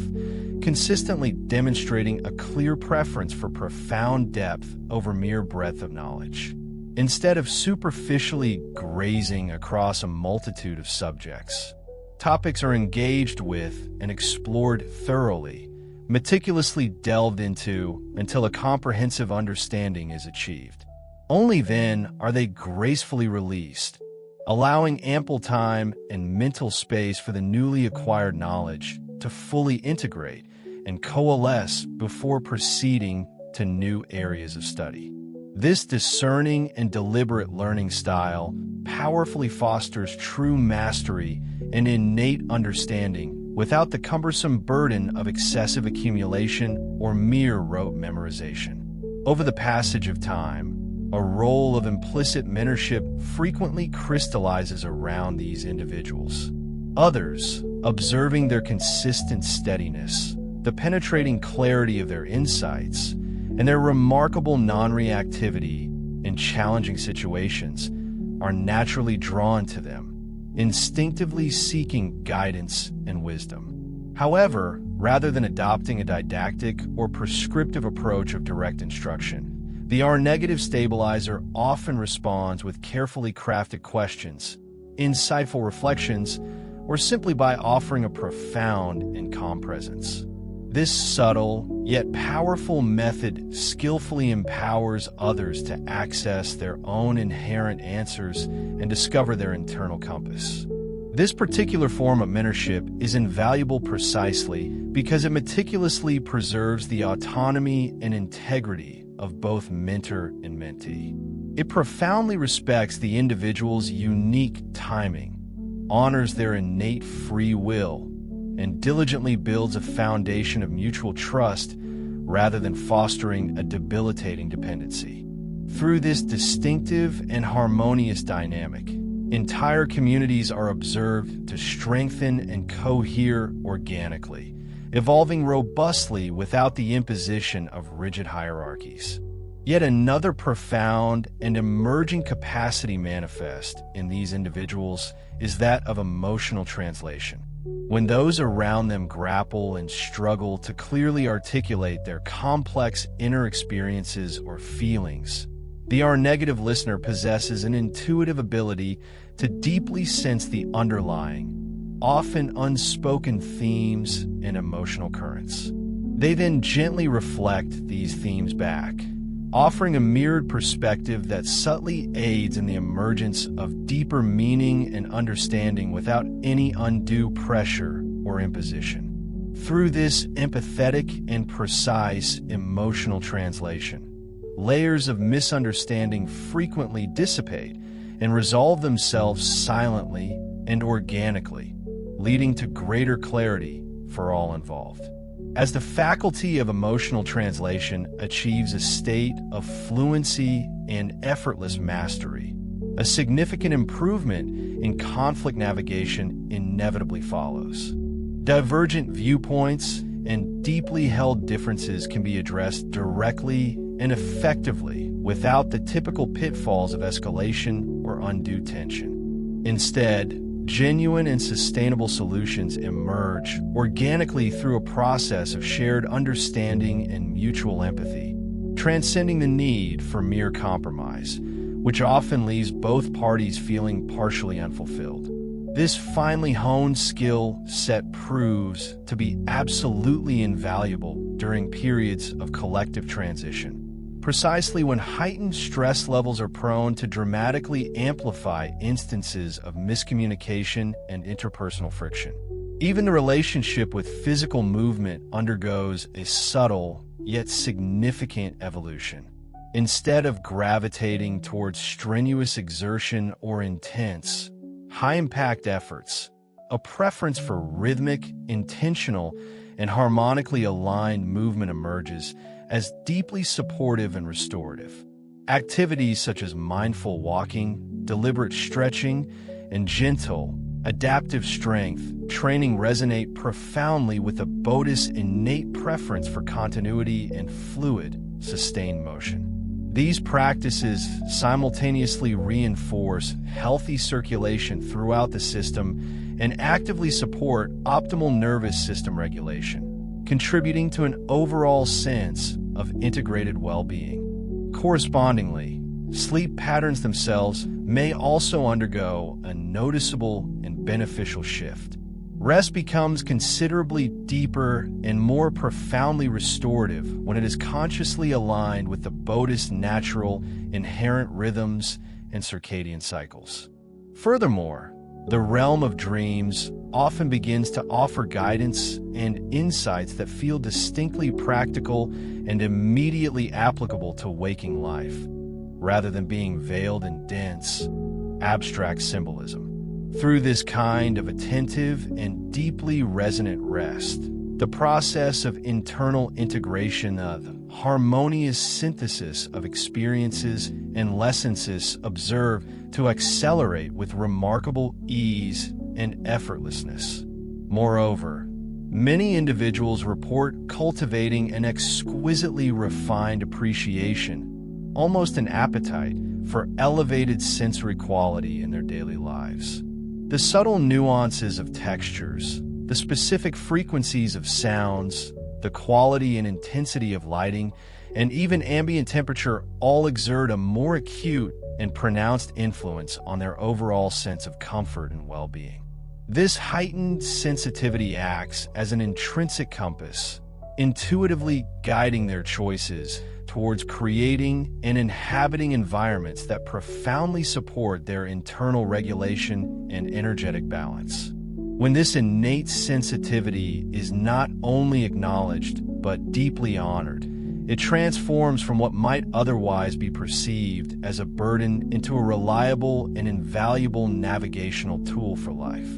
consistently demonstrating a clear preference for profound depth over mere breadth of knowledge. Instead of superficially grazing across a multitude of subjects, topics are engaged with and explored thoroughly, meticulously delved into until a comprehensive understanding is achieved. Only then are they gracefully released, allowing ample time and mental space for the newly acquired knowledge to fully integrate and coalesce before proceeding to new areas of study. This discerning and deliberate learning style powerfully fosters true mastery and innate understanding without the cumbersome burden of excessive accumulation or mere rote memorization. Over the passage of time, a role of implicit mentorship frequently crystallizes around these individuals. Others, observing their consistent steadiness, the penetrating clarity of their insights, and their remarkable non-reactivity in challenging situations, are naturally drawn to them, instinctively seeking guidance and wisdom. However, rather than adopting a didactic or prescriptive approach of direct instruction, the R-negative stabilizer often responds with carefully crafted questions, insightful reflections, or simply by offering a profound and calm presence. This subtle, yet powerful method skillfully empowers others to access their own inherent answers and discover their internal compass. This particular form of mentorship is invaluable precisely because it meticulously preserves the autonomy and integrity of both mentor and mentee. It profoundly respects the individual's unique timing, honors their innate free will, and diligently builds a foundation of mutual trust rather than fostering a debilitating dependency. Through this distinctive and harmonious dynamic, entire communities are observed to strengthen and cohere organically, evolving robustly without the imposition of rigid hierarchies. Yet another profound and emerging capacity manifest in these individuals is that of emotional translation. When those around them grapple and struggle to clearly articulate their complex inner experiences or feelings, the R-negative listener possesses an intuitive ability to deeply sense the underlying, often unspoken themes and emotional currents. They then gently reflect these themes back, offering a mirrored perspective that subtly aids in the emergence of deeper meaning and understanding without any undue pressure or imposition. Through this empathetic and precise emotional translation, layers of misunderstanding frequently dissipate and resolve themselves silently and organically, leading to greater clarity for all involved. As the faculty of emotional translation achieves a state of fluency and effortless mastery, a significant improvement in conflict navigation inevitably follows. Divergent viewpoints and deeply held differences can be addressed directly and effectively without the typical pitfalls of escalation or undue tension. Instead, genuine and sustainable solutions emerge organically through a process of shared understanding and mutual empathy, transcending the need for mere compromise, which often leaves both parties feeling partially unfulfilled. This finely honed skill set proves to be absolutely invaluable during periods of collective transition, precisely when heightened stress levels are prone to dramatically amplify instances of miscommunication and interpersonal friction. Even the relationship with physical movement undergoes a subtle yet significant evolution. Instead of gravitating towards strenuous exertion or intense, high-impact efforts, a preference for rhythmic, intentional, and harmonically aligned movement emerges as deeply supportive and restorative. Activities such as mindful walking, deliberate stretching, and gentle, adaptive strength training resonate profoundly with the body's innate preference for continuity and fluid, sustained motion. These practices simultaneously reinforce healthy circulation throughout the system and actively support optimal nervous system regulation, contributing to an overall sense of integrated well-being. Correspondingly, sleep patterns themselves may also undergo a noticeable and beneficial shift. Rest becomes considerably deeper and more profoundly restorative when it is consciously aligned with the body's natural, inherent rhythms and circadian cycles. Furthermore, the realm of dreams often begins to offer guidance and insights that feel distinctly practical and immediately applicable to waking life, rather than being veiled in dense, abstract symbolism. Through this kind of attentive and deeply resonant rest, the process of internal integration of harmonious synthesis of experiences and lessons observed to accelerate with remarkable ease and effortlessness. Moreover, many individuals report cultivating an exquisitely refined appreciation, almost an appetite, for elevated sensory quality in their daily lives. The subtle nuances of textures, the specific frequencies of sounds, the quality and intensity of lighting, and even ambient temperature all exert a more acute and pronounced influence on their overall sense of comfort and well-being. This heightened sensitivity acts as an intrinsic compass, intuitively guiding their choices towards creating and inhabiting environments that profoundly support their internal regulation and energetic balance. When this innate sensitivity is not only acknowledged but deeply honored, it transforms from what might otherwise be perceived as a burden into a reliable and invaluable navigational tool for life.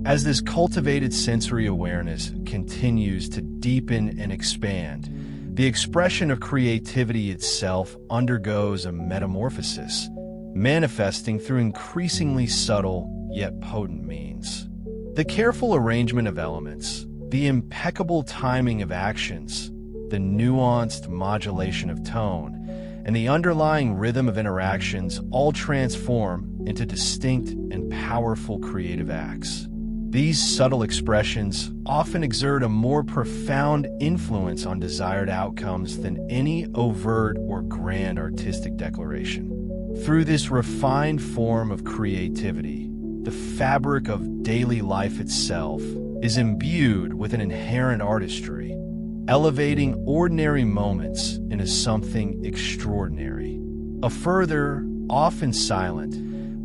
As this cultivated sensory awareness continues to deepen and expand, the expression of creativity itself undergoes a metamorphosis, manifesting through increasingly subtle yet potent means. The careful arrangement of elements, the impeccable timing of actions, the nuanced modulation of tone, and the underlying rhythm of interactions all transform into distinct and powerful creative acts. These subtle expressions often exert a more profound influence on desired outcomes than any overt or grand artistic declaration. Through this refined form of creativity, the fabric of daily life itself is imbued with an inherent artistry, elevating ordinary moments into something extraordinary. A further, often silent,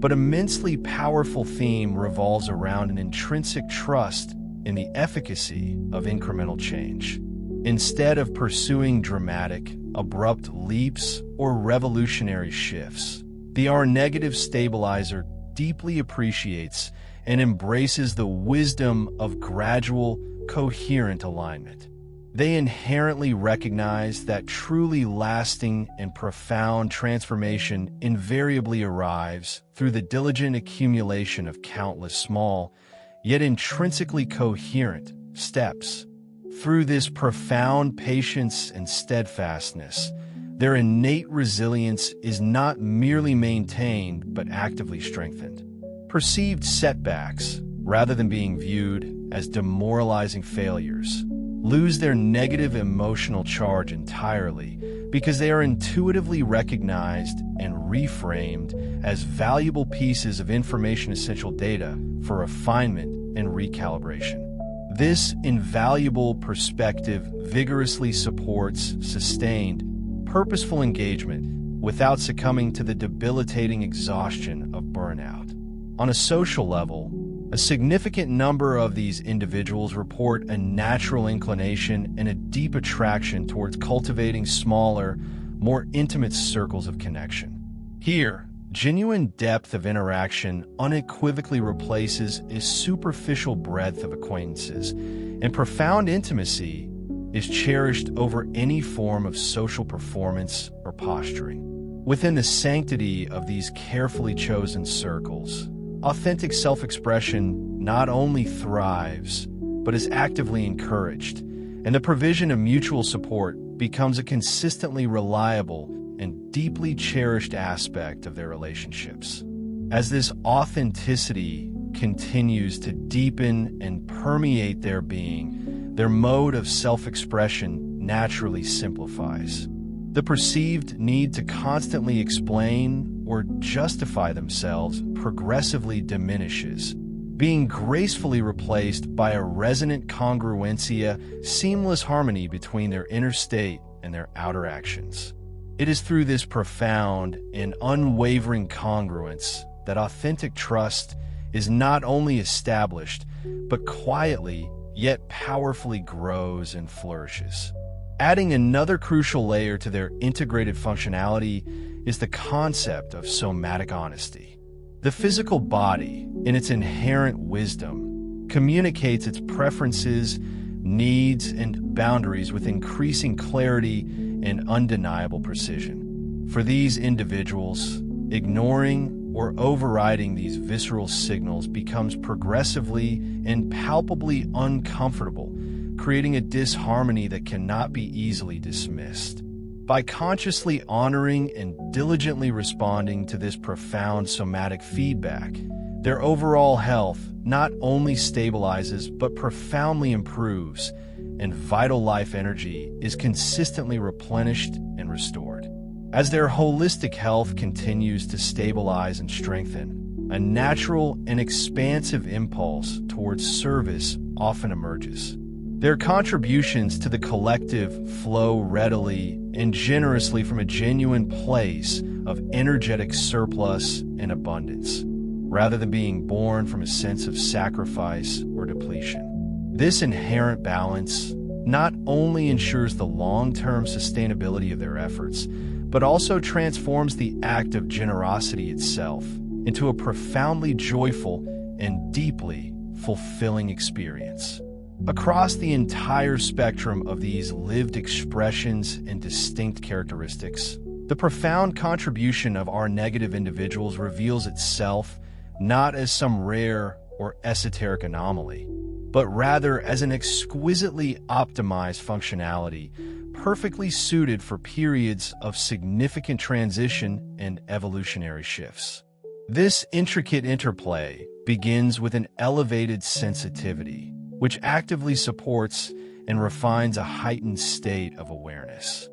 but immensely powerful theme revolves around an intrinsic trust in the efficacy of incremental change. Instead of pursuing dramatic, abrupt leaps or revolutionary shifts, the R-negative stabilizer deeply appreciates and embraces the wisdom of gradual, coherent alignment. They inherently recognize that truly lasting and profound transformation invariably arrives through the diligent accumulation of countless small, yet intrinsically coherent, steps. Through this profound patience and steadfastness, their innate resilience is not merely maintained but actively strengthened. Perceived setbacks, rather than being viewed as demoralizing failures, lose their negative emotional charge entirely because they are intuitively recognized and reframed as valuable pieces of information-essential data for refinement and recalibration. This invaluable perspective vigorously supports sustained, purposeful engagement without succumbing to the debilitating exhaustion of burnout. On a social level, a significant number of these individuals report a natural inclination and a deep attraction towards cultivating smaller, more intimate circles of connection. Here, genuine depth of interaction unequivocally replaces a superficial breadth of acquaintances, and profound intimacy is cherished over any form of social performance or posturing. Within the sanctity of these carefully chosen circles, authentic self-expression not only thrives, but is actively encouraged, and the provision of mutual support becomes a consistently reliable and deeply cherished aspect of their relationships. As this authenticity continues to deepen and permeate their being, their mode of self-expression naturally simplifies. The perceived need to constantly explain or justify themselves progressively diminishes, being gracefully replaced by a resonant congruencia, seamless harmony between their inner state and their outer actions. It is through this profound and unwavering congruence that authentic trust is not only established, but quietly yet powerfully grows and flourishes. Adding another crucial layer to their integrated functionality is the concept of somatic honesty. The physical body, in its inherent wisdom, communicates its preferences, needs, and boundaries with increasing clarity and undeniable precision. For these individuals, ignoring or overriding these visceral signals becomes progressively and palpably uncomfortable, creating a disharmony that cannot be easily dismissed. By consciously honoring and diligently responding to this profound somatic feedback, their overall health not only stabilizes but profoundly improves, and vital life energy is consistently replenished and restored. As their holistic health continues to stabilize and strengthen, a natural and expansive impulse towards service often emerges. Their contributions to the collective flow readily and generously from a genuine place of energetic surplus and abundance, rather than being born from a sense of sacrifice or depletion. This inherent balance not only ensures the long-term sustainability of their efforts, but also transforms the act of generosity itself into a profoundly joyful and deeply fulfilling experience. Across the entire spectrum of these lived expressions and distinct characteristics, the profound contribution of our negative individuals reveals itself not as some rare or esoteric anomaly, but rather as an exquisitely optimized functionality, perfectly suited for periods of significant transition and evolutionary shifts. This intricate interplay begins with an elevated sensitivity, which actively supports and refines a heightened state of awareness.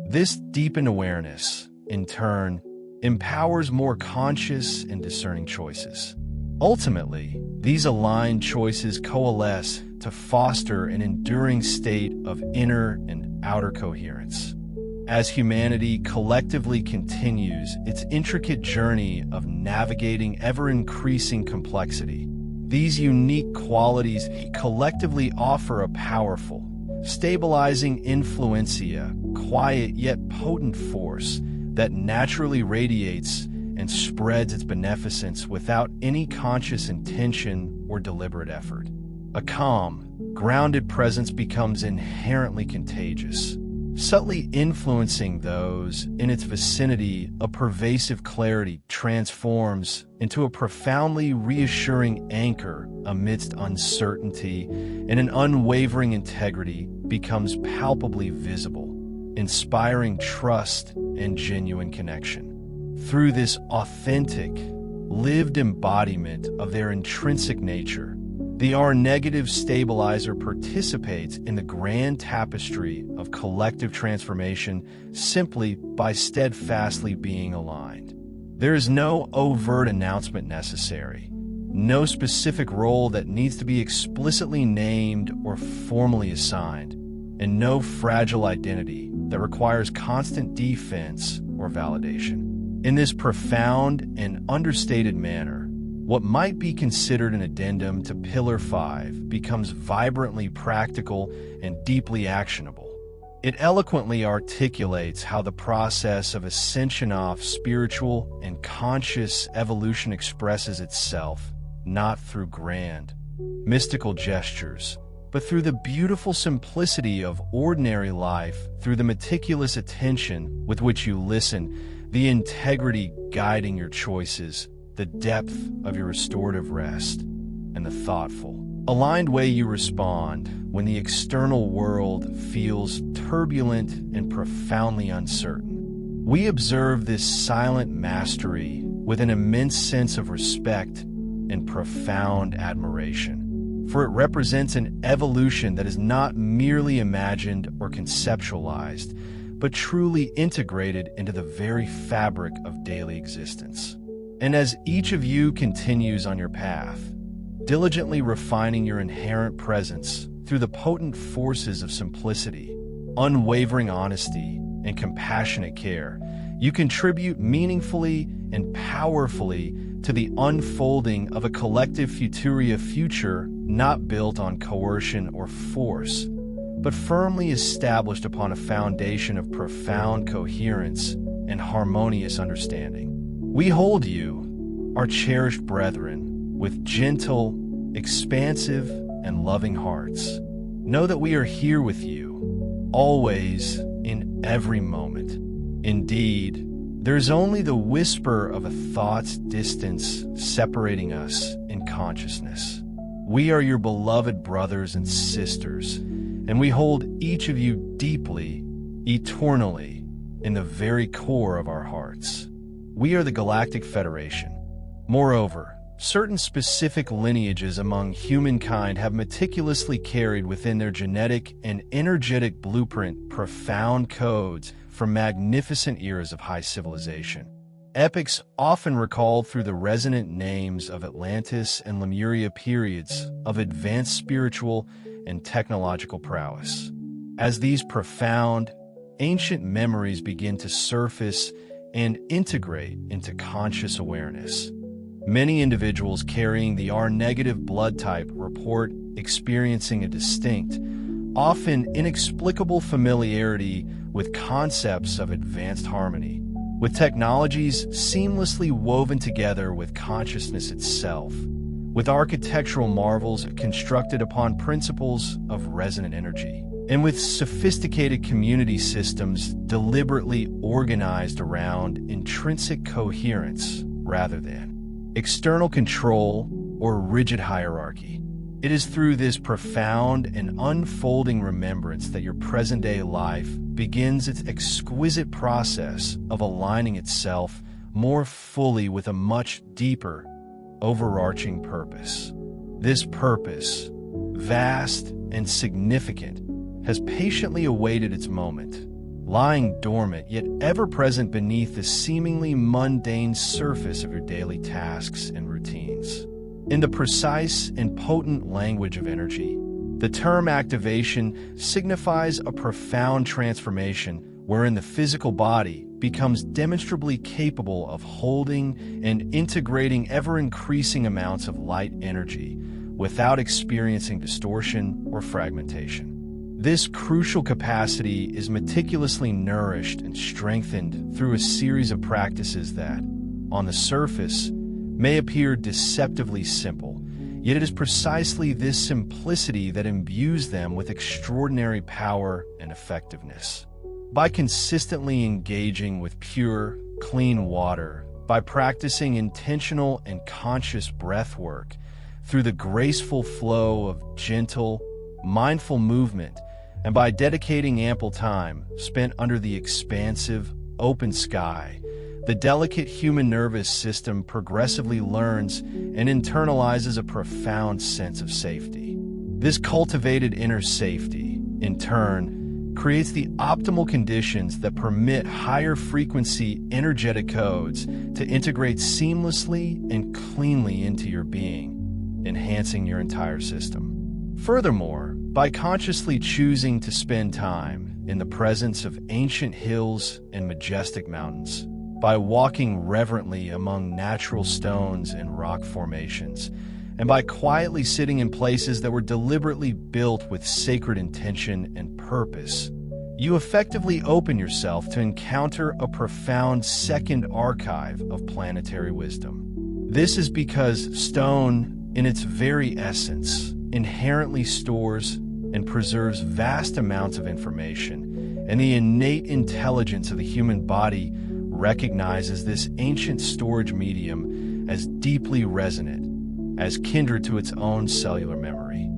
This deepened awareness, in turn, empowers more conscious and discerning choices. Ultimately, these aligned choices coalesce to foster an enduring state of inner and outer coherence. As humanity collectively continues its intricate journey of navigating ever-increasing complexity, these unique qualities collectively offer a powerful, stabilizing influencia, quiet yet potent force that naturally radiates and spreads its beneficence without any conscious intention or deliberate effort. A calm, grounded presence becomes inherently contagious, subtly influencing those in its vicinity. A pervasive clarity transforms into a profoundly reassuring anchor amidst uncertainty, and an unwavering integrity becomes palpably visible, inspiring trust and genuine connection. Through this authentic, lived embodiment of their intrinsic nature, the R-negative stabilizer participates in the grand tapestry of collective transformation simply by steadfastly being aligned. There is no overt announcement necessary, no specific role that needs to be explicitly named or formally assigned. and no fragile identity that requires constant defense or validation. In this profound and understated manner, what might be considered an addendum to Pillar 5 becomes vibrantly practical and deeply actionable. It eloquently articulates how the process of ascension off spiritual and conscious evolution expresses itself, not through grand, mystical gestures, but through the beautiful simplicity of ordinary life, through the meticulous attention with which you listen, the integrity guiding your choices, the depth of your restorative rest, and the thoughtful, aligned way you respond when the external world feels turbulent and profoundly uncertain. We observe this silent mastery with an immense sense of respect and profound admiration, for it represents an evolution that is not merely imagined or conceptualized, but truly integrated into the very fabric of daily existence. And as each of you continues on your path, diligently refining your inherent presence through the potent forces of simplicity, unwavering honesty, and compassionate care, you contribute meaningfully and powerfully to the unfolding of a collective Futuria future not built on coercion or force, but firmly established upon a foundation of profound coherence and harmonious understanding. We hold you, our cherished brethren, with gentle, expansive, and loving hearts. Know that we are here with you, always, in every moment. Indeed, there's only the whisper of a thought's distance separating us in consciousness. We are your beloved brothers and sisters, and we hold each of you deeply, eternally, in the very core of our hearts. We are the Galactic Federation. Moreover, certain specific lineages among humankind have meticulously carried within their genetic and energetic blueprint profound codes from magnificent eras of high civilization. Epics often recalled through the resonant names of Atlantis and Lemuria periods of advanced spiritual and technological prowess. As these profound, ancient memories begin to surface and integrate into conscious awareness, many individuals carrying the R-negative blood type report experiencing a distinct, often inexplicable familiarity with concepts of advanced harmony, with technologies seamlessly woven together with consciousness itself, with architectural marvels constructed upon principles of resonant energy, and with sophisticated community systems deliberately organized around intrinsic coherence rather than external control or rigid hierarchy. It is through this profound and unfolding remembrance that your present-day life begins its exquisite process of aligning itself more fully with a much deeper, overarching purpose. This purpose, vast and significant, has patiently awaited its moment, lying dormant yet ever present beneath the seemingly mundane surface of your daily tasks and routines. In the precise and potent language of energy, the term activation signifies a profound transformation wherein the physical body becomes demonstrably capable of holding and integrating ever-increasing amounts of light energy without experiencing distortion or fragmentation. This crucial capacity is meticulously nourished and strengthened through a series of practices that, on the surface, may appear deceptively simple, yet it is precisely this simplicity that imbues them with extraordinary power and effectiveness. By consistently engaging with pure, clean water, by practicing intentional and conscious breath work, through the graceful flow of gentle, mindful movement, and by dedicating ample time spent under the expansive, open sky, the delicate human nervous system progressively learns and internalizes a profound sense of safety. This cultivated inner safety, in turn, creates the optimal conditions that permit higher frequency energetic codes to integrate seamlessly and cleanly into your being, enhancing your entire system. Furthermore, By consciously choosing to spend time in the presence of ancient hills and majestic mountains, by walking reverently among natural stones and rock formations, and by quietly sitting in places that were deliberately built with sacred intention and purpose, you effectively open yourself to encounter a profound second archive of planetary wisdom. This is because stone, in its very essence, inherently stores and preserves vast amounts of information, and the innate intelligence of the human body recognizes this ancient storage medium as deeply resonant, as kindred to its own cellular memory.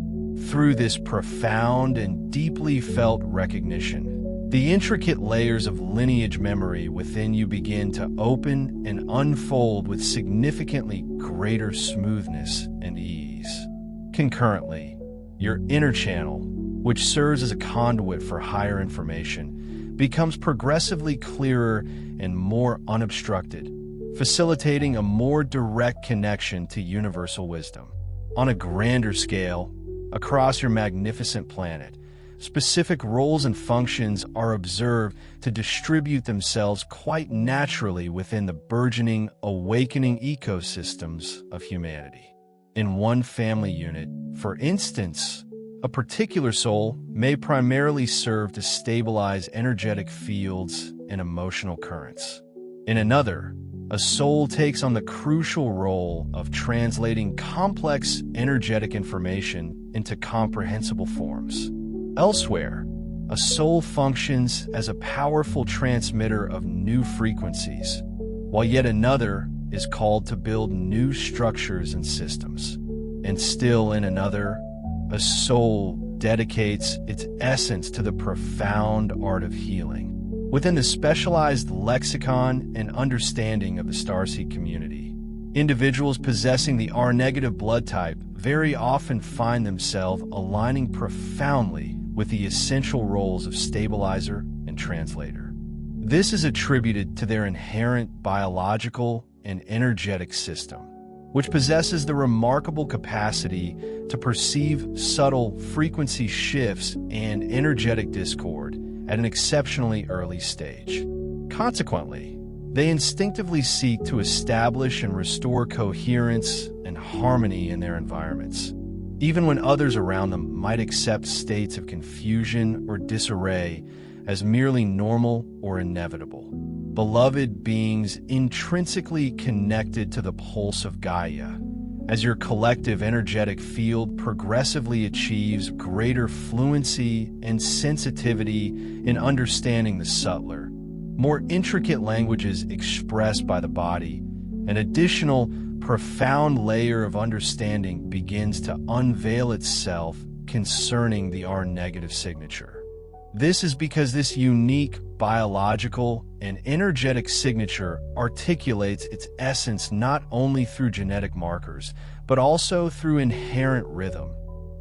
Through this profound and deeply felt recognition, the intricate layers of lineage memory within you begin to open and unfold with significantly greater smoothness and ease. Concurrently, your inner channel, which serves as a conduit for higher information, becomes progressively clearer and more unobstructed, facilitating a more direct connection to universal wisdom. On a grander scale, across your magnificent planet, specific roles and functions are observed to distribute themselves quite naturally within the burgeoning, awakening ecosystems of humanity. In one family unit, for instance, a particular soul may primarily serve to stabilize energetic fields and emotional currents. In another, a soul takes on the crucial role of translating complex energetic information into comprehensible forms. Elsewhere, a soul functions as a powerful transmitter of new frequencies, while yet another is called to build new structures and systems. And still in another, a soul dedicates its essence to the profound art of healing. Within the specialized lexicon and understanding of the starseed community, individuals possessing the R-negative blood type very often find themselves aligning profoundly with the essential roles of stabilizer and translator. This is attributed to their inherent biological and energetic system, which possesses the remarkable capacity to perceive subtle frequency shifts and energetic discord at an exceptionally early stage. Consequently, they instinctively seek to establish and restore coherence and harmony in their environments, even when others around them might accept states of confusion or disarray as merely normal or inevitable. Beloved beings intrinsically connected to the pulse of Gaia, as your collective energetic field progressively achieves greater fluency and sensitivity in understanding the subtler, more intricate languages expressed by the body, an additional profound layer of understanding begins to unveil itself concerning the R-negative signature. This is because this unique biological and energetic signature articulates its essence not only through genetic markers, but also through inherent rhythm,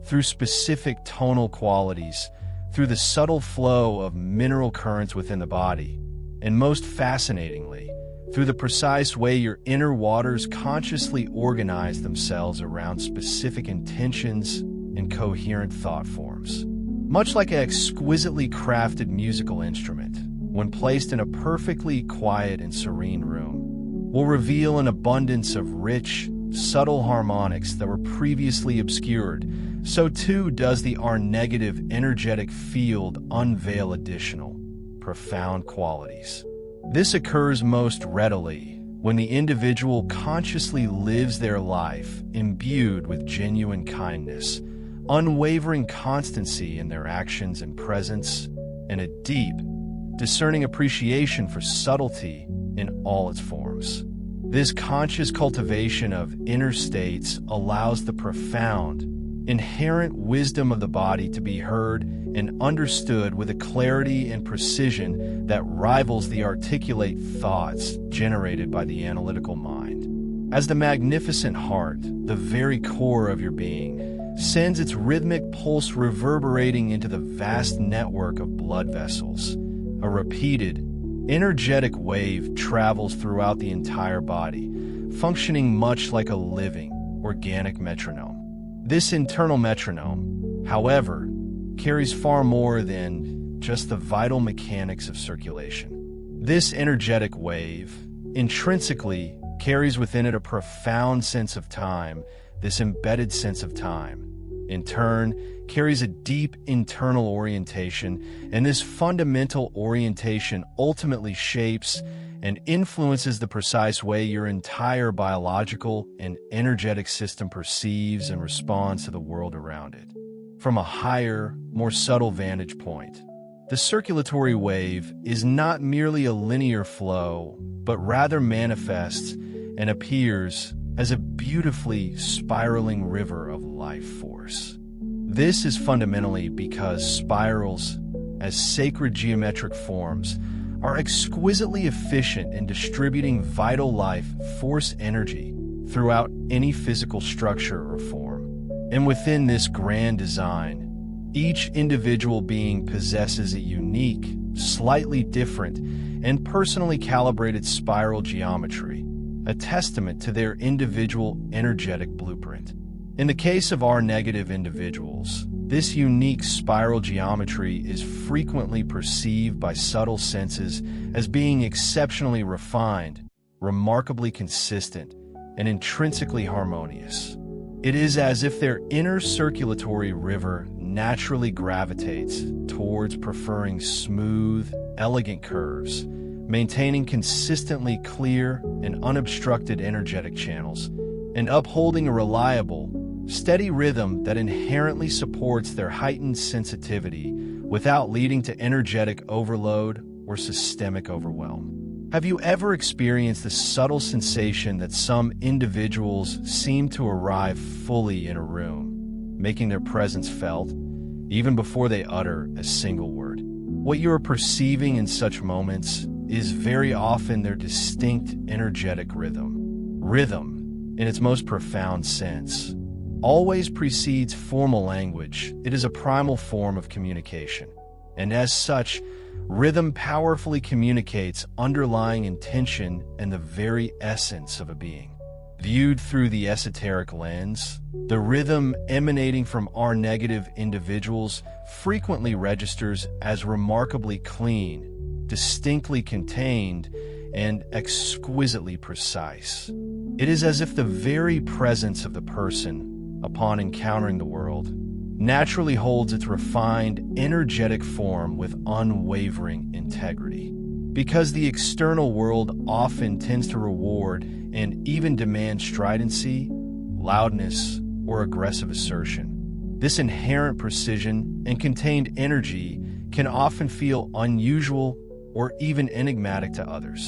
through specific tonal qualities, through the subtle flow of mineral currents within the body, and most fascinatingly, through the precise way your inner waters consciously organize themselves around specific intentions and coherent thought forms. Much like an exquisitely crafted musical instrument, when placed in a perfectly quiet and serene room, will reveal an abundance of rich, subtle harmonics that were previously obscured, so too does the R-negative energetic field unveil additional, profound qualities. This occurs most readily when the individual consciously lives their life imbued with genuine kindness, unwavering constancy in their actions and presence, and a deep, discerning appreciation for subtlety in all its forms. This conscious cultivation of inner states allows the profound, inherent wisdom of the body to be heard and understood with a clarity and precision that rivals the articulate thoughts generated by the analytical mind. As the magnificent heart, the very core of your being, sends its rhythmic pulse reverberating into the vast network of blood vessels, a repeated, energetic wave travels throughout the entire body, functioning much like a living, organic metronome. This internal metronome, however, carries far more than just the vital mechanics of circulation. This energetic wave intrinsically carries within it a profound sense of time, this embedded sense of time. In turn, carries a deep internal orientation, and this fundamental orientation ultimately shapes and influences the precise way your entire biological and energetic system perceives and responds to the world around it. From a higher, more subtle vantage point, the circulatory wave is not merely a linear flow, but rather manifests and appears as a beautifully spiraling river of life force. This is fundamentally because spirals, as sacred geometric forms, are exquisitely efficient in distributing vital life force energy throughout any physical structure or form. And within this grand design, each individual being possesses a unique, slightly different, and personally calibrated spiral geometry, a testament to their individual energetic blueprint. In the case of R-negative individuals, this unique spiral geometry is frequently perceived by subtle senses as being exceptionally refined, remarkably consistent, and intrinsically harmonious. It is as if their inner circulatory river naturally gravitates towards preferring smooth, elegant curves, maintaining consistently clear and unobstructed energetic channels, and upholding a reliable, steady rhythm that inherently supports their heightened sensitivity without leading to energetic overload or systemic overwhelm. Have you ever experienced the subtle sensation that some individuals seem to arrive fully in a room, making their presence felt, even before they utter a single word? What you are perceiving in such moments is very often their distinct energetic rhythm. Rhythm, in its most profound sense, always precedes formal language. It is a primal form of communication, and as such, rhythm powerfully communicates underlying intention and the very essence of a being. Viewed through the esoteric lens, the rhythm emanating from R-negative individuals frequently registers as remarkably clean, distinctly contained, and exquisitely precise. It is as if the very presence of the person, upon encountering the world, naturally holds its refined, energetic form with unwavering integrity. Because the external world often tends to reward and even demand stridency, loudness, or aggressive assertion, this inherent precision and contained energy can often feel unusual or even enigmatic to others.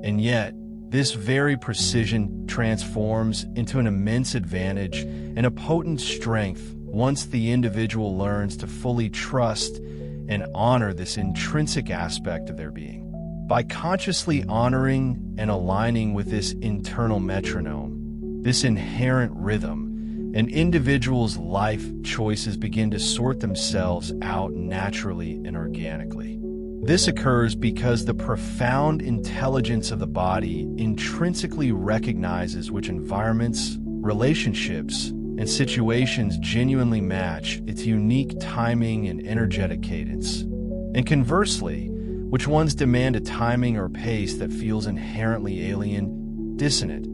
And yet, this very precision transforms into an immense advantage and a potent strength once the individual learns to fully trust and honor this intrinsic aspect of their being. By consciously honoring and aligning with this internal metronome, this inherent rhythm, an individual's life choices begin to sort themselves out naturally and organically. This occurs because the profound intelligence of the body intrinsically recognizes which environments, relationships, and situations genuinely match its unique timing and energetic cadence. And conversely, which ones demand a timing or pace that feels inherently alien, dissonant,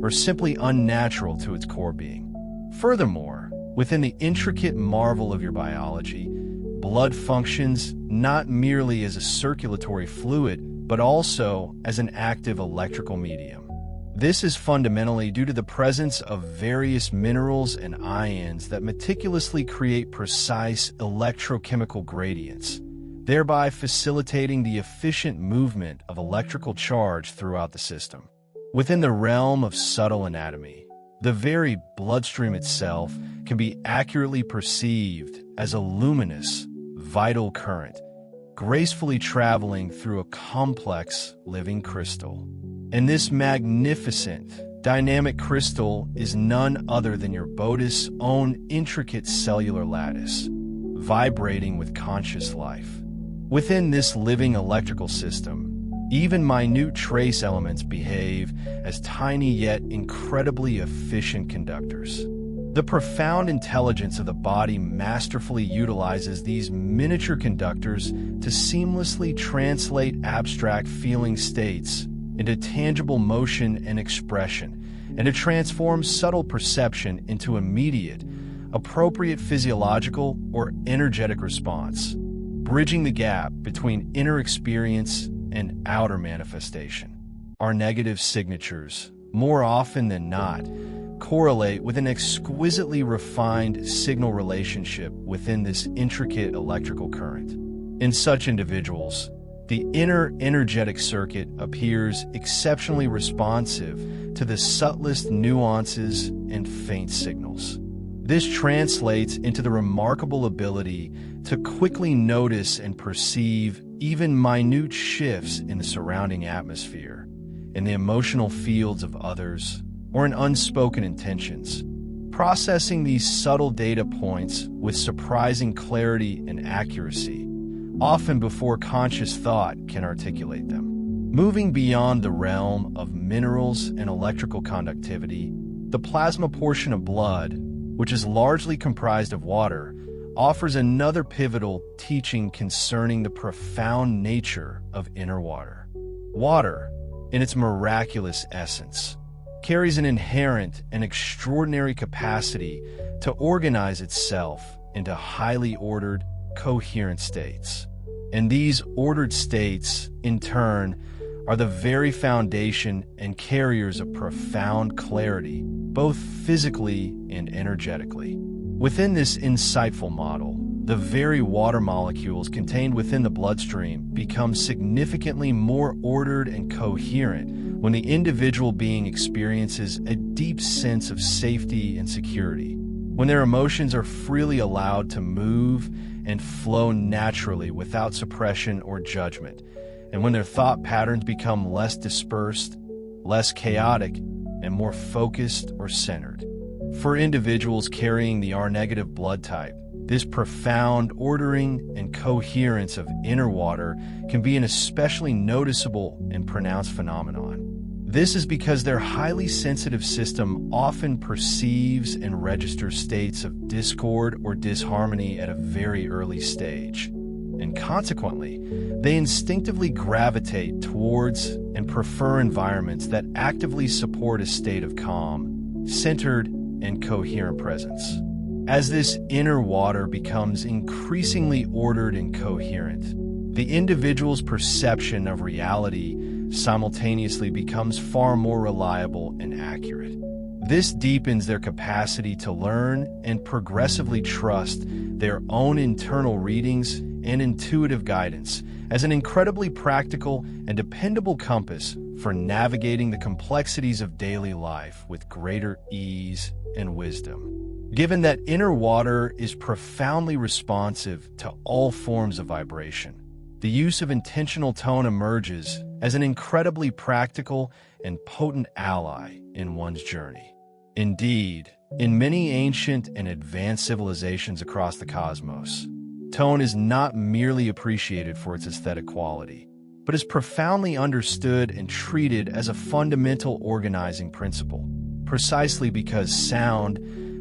or simply unnatural to its core being. Furthermore, within the intricate marvel of your biology, blood functions not merely as a circulatory fluid, but also as an active electrical medium. This is fundamentally due to the presence of various minerals and ions that meticulously create precise electrochemical gradients, thereby facilitating the efficient movement of electrical charge throughout the system. Within the realm of subtle anatomy, the very bloodstream itself can be accurately perceived as a luminous, vital current, gracefully traveling through a complex living crystal. And this magnificent, dynamic crystal is none other than your body's own intricate cellular lattice, vibrating with conscious life. Within this living electrical system, even minute trace elements behave as tiny yet incredibly efficient conductors. The profound intelligence of the body masterfully utilizes these miniature conductors to seamlessly translate abstract feeling states into tangible motion and expression, and to transform subtle perception into immediate, appropriate physiological or energetic response, bridging the gap between inner experience and outer manifestation. Our negative signatures, more often than not, correlate with an exquisitely refined signal relationship within this intricate electrical current. In such individuals, the inner energetic circuit appears exceptionally responsive to the subtlest nuances and faint signals. This translates into the remarkable ability to quickly notice and perceive even minute shifts in the surrounding atmosphere, in the emotional fields of others, or in unspoken intentions, processing these subtle data points with surprising clarity and accuracy, often before conscious thought can articulate them. Moving beyond the realm of minerals and electrical conductivity, the plasma portion of blood, which is largely comprised of water, offers another pivotal teaching concerning the profound nature of inner water. Water, in its miraculous essence, carries an inherent and extraordinary capacity to organize itself into highly ordered, coherent states. And these ordered states, in turn, are the very foundation and carriers of profound clarity, both physically and energetically. Within this insightful model, the very water molecules contained within the bloodstream become significantly more ordered and coherent when the individual being experiences a deep sense of safety and security, when their emotions are freely allowed to move and flow naturally without suppression or judgment, and when their thought patterns become less dispersed, less chaotic, and more focused or centered. For individuals carrying the R-negative blood type, this profound ordering and coherence of inner water can be an especially noticeable and pronounced phenomenon. This is because their highly sensitive system often perceives and registers states of discord or disharmony at a very early stage, and consequently, they instinctively gravitate towards and prefer environments that actively support a state of calm, centered, and coherent presence. As this inner water becomes increasingly ordered and coherent, the individual's perception of reality simultaneously becomes far more reliable and accurate. This deepens their capacity to learn and progressively trust their own internal readings and intuitive guidance as an incredibly practical and dependable compass for navigating the complexities of daily life with greater ease and wisdom. Given that inner water is profoundly responsive to all forms of vibration, the use of intentional tone emerges as an incredibly practical and potent ally in one's journey. Indeed, in many ancient and advanced civilizations across the cosmos, tone is not merely appreciated for its aesthetic quality, but is profoundly understood and treated as a fundamental organizing principle, precisely because sound,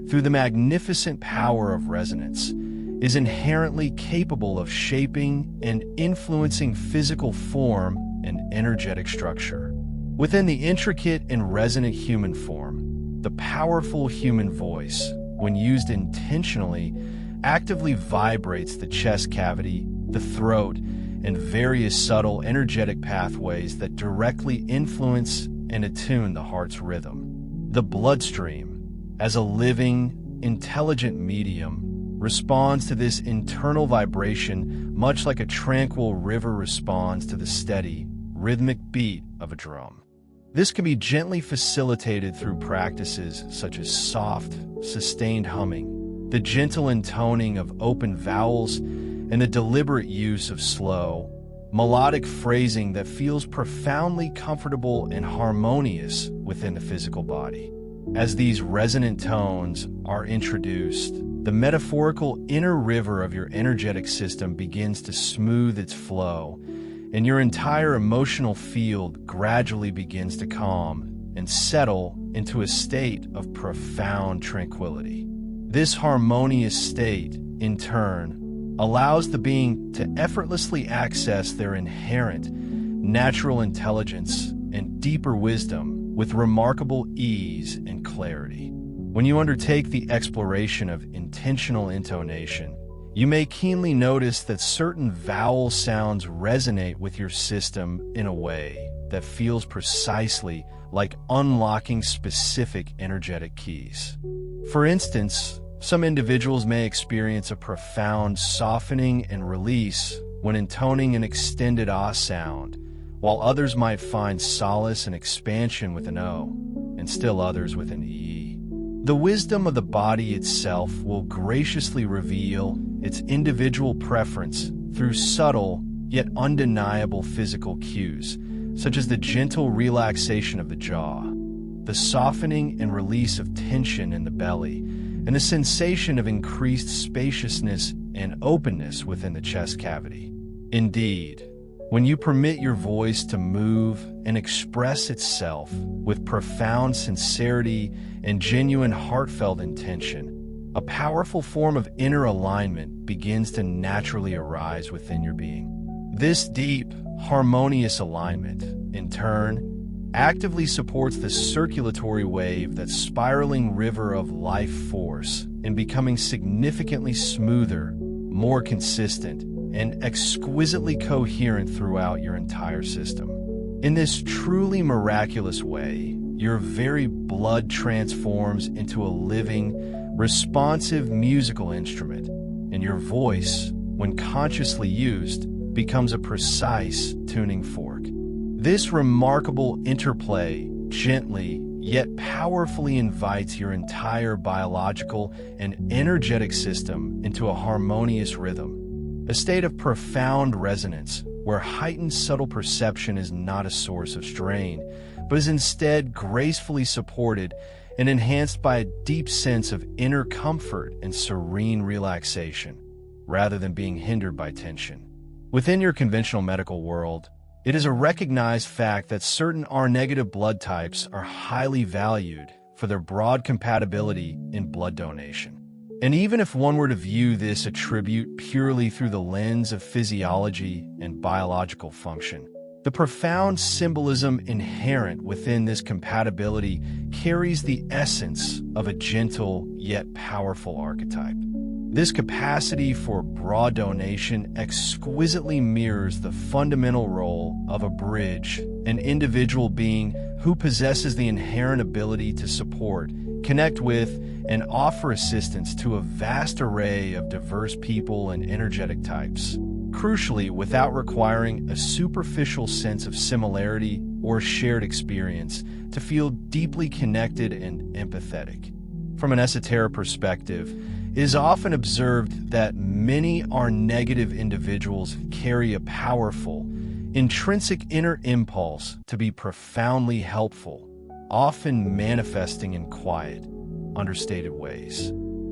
through the magnificent power of resonance, is inherently capable of shaping and influencing physical form and energetic structure. Within the intricate and resonant human form, the powerful human voice, when used intentionally, actively vibrates the chest cavity, the throat, and various subtle energetic pathways that directly influence and attune the heart's rhythm. The bloodstream, as a living, intelligent medium, responds to this internal vibration much like a tranquil river responds to the steady, rhythmic beat of a drum. This can be gently facilitated through practices such as soft, sustained humming, the gentle intoning of open vowels, and the deliberate use of slow, melodic phrasing that feels profoundly comfortable and harmonious within the physical body. As these resonant tones are introduced, the metaphorical inner river of your energetic system begins to smooth its flow, and your entire emotional field gradually begins to calm and settle into a state of profound tranquility. This harmonious state, in turn, allows the being to effortlessly access their inherent natural intelligence and deeper wisdom with remarkable ease and clarity. When you undertake the exploration of intentional intonation, you may keenly notice that certain vowel sounds resonate with your system in a way that feels precisely like unlocking specific energetic keys. For instance, some individuals may experience a profound softening and release when intoning an extended ah sound, while others might find solace and expansion with an o, and still others with an e. The wisdom of the body itself will graciously reveal its individual preference through subtle yet undeniable physical cues, such as the gentle relaxation of the jaw, the softening and release of tension in the belly, and the sensation of increased spaciousness and openness within the chest cavity. Indeed, when you permit your voice to move and express itself with profound sincerity and genuine heartfelt intention, a powerful form of inner alignment begins to naturally arise within your being. This deep, harmonious alignment, in turn, actively supports the circulatory wave, that spiraling river of life force, in becoming significantly smoother, more consistent, and exquisitely coherent throughout your entire system. In this truly miraculous way, your very blood transforms into a living, responsive musical instrument, and your voice, when consciously used, becomes a precise tuning fork. This remarkable interplay gently yet powerfully invites your entire biological and energetic system into a harmonious rhythm, a state of profound resonance where heightened subtle perception is not a source of strain, but is instead gracefully supported and enhanced by a deep sense of inner comfort and serene relaxation, rather than being hindered by tension. Within your conventional medical world, it is a recognized fact that certain R-negative blood types are highly valued for their broad compatibility in blood donation. And even if one were to view this attribute purely through the lens of physiology and biological function, the profound symbolism inherent within this compatibility carries the essence of a gentle yet powerful archetype. This capacity for broad donation exquisitely mirrors the fundamental role of a bridge, an individual being who possesses the inherent ability to support, connect with, and offer assistance to a vast array of diverse people and energetic types, crucially without requiring a superficial sense of similarity or shared experience to feel deeply connected and empathetic. From an esoteric perspective, it is often observed that many R-negative individuals carry a powerful, intrinsic inner impulse to be profoundly helpful, often manifesting in quiet, understated ways.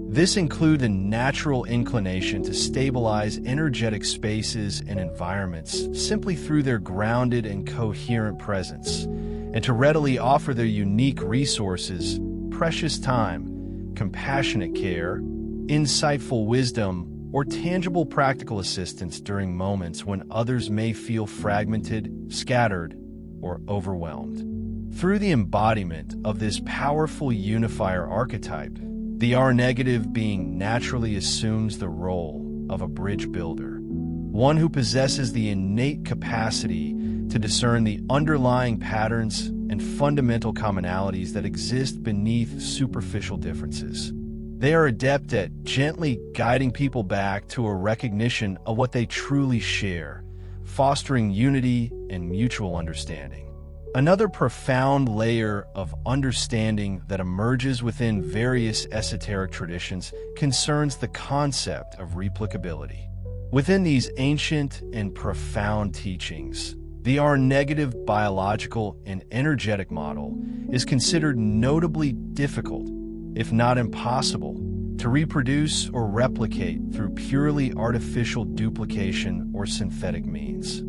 This includes a natural inclination to stabilize energetic spaces and environments simply through their grounded and coherent presence, and to readily offer their unique resources, precious time, compassionate care, insightful wisdom, or tangible practical assistance during moments when others may feel fragmented, scattered, or overwhelmed. Through the embodiment of this powerful unifier archetype, the R-negative being naturally assumes the role of a bridge builder, one who possesses the innate capacity to discern the underlying patterns and fundamental commonalities that exist beneath superficial differences. They are adept at gently guiding people back to a recognition of what they truly share, fostering unity and mutual understanding. Another profound layer of understanding that emerges within various esoteric traditions concerns the concept of replicability. Within these ancient and profound teachings, the R-negative biological and energetic model is considered notably difficult, if not impossible, to reproduce or replicate through purely artificial duplication or synthetic means.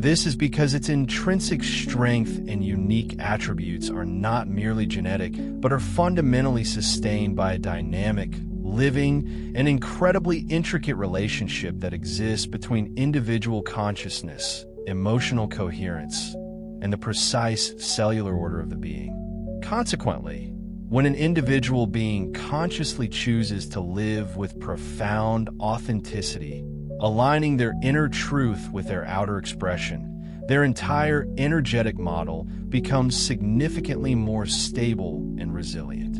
This is because its intrinsic strength and unique attributes are not merely genetic, but are fundamentally sustained by a dynamic, living, and incredibly intricate relationship that exists between individual consciousness, emotional coherence, and the precise cellular order of the being. Consequently, when an individual being consciously chooses to live with profound authenticity, aligning their inner truth with their outer expression, their entire energetic model becomes significantly more stable and resilient.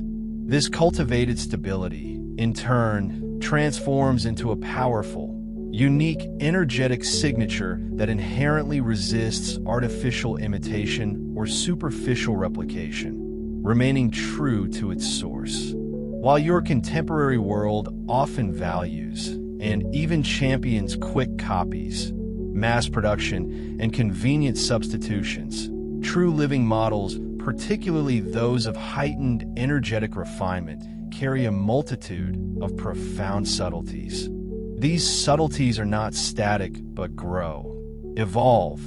This cultivated stability, in turn, transforms into a powerful, unique energetic signature that inherently resists artificial imitation or superficial replication, remaining true to its source. While your contemporary world often values and even champions quick copies, mass production, and convenient substitutions, true living models, particularly those of heightened energetic refinement, carry a multitude of profound subtleties. These subtleties are not static, but grow, evolve,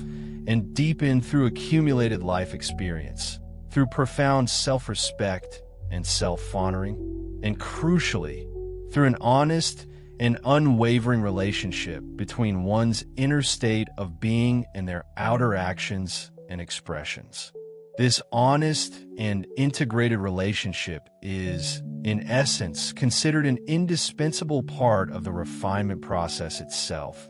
and deepen through accumulated life experience, through profound self-respect and self-honoring, and crucially, through an honest and unwavering relationship between one's inner state of being and their outer actions and expressions. This honest and integrated relationship is, in essence, considered an indispensable part of the refinement process itself,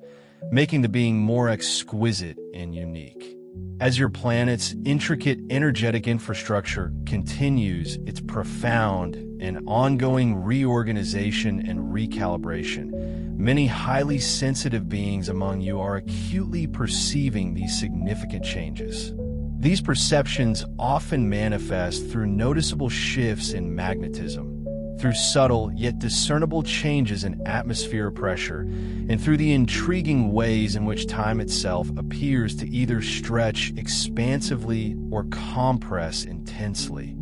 making the being more exquisite and unique. As your planet's intricate energetic infrastructure continues its profound and ongoing reorganization and recalibration, many highly sensitive beings among you are acutely perceiving these significant changes. These perceptions often manifest through noticeable shifts in magnetism, through subtle yet discernible changes in atmospheric pressure, and through the intriguing ways in which time itself appears to either stretch expansively or compress intensely,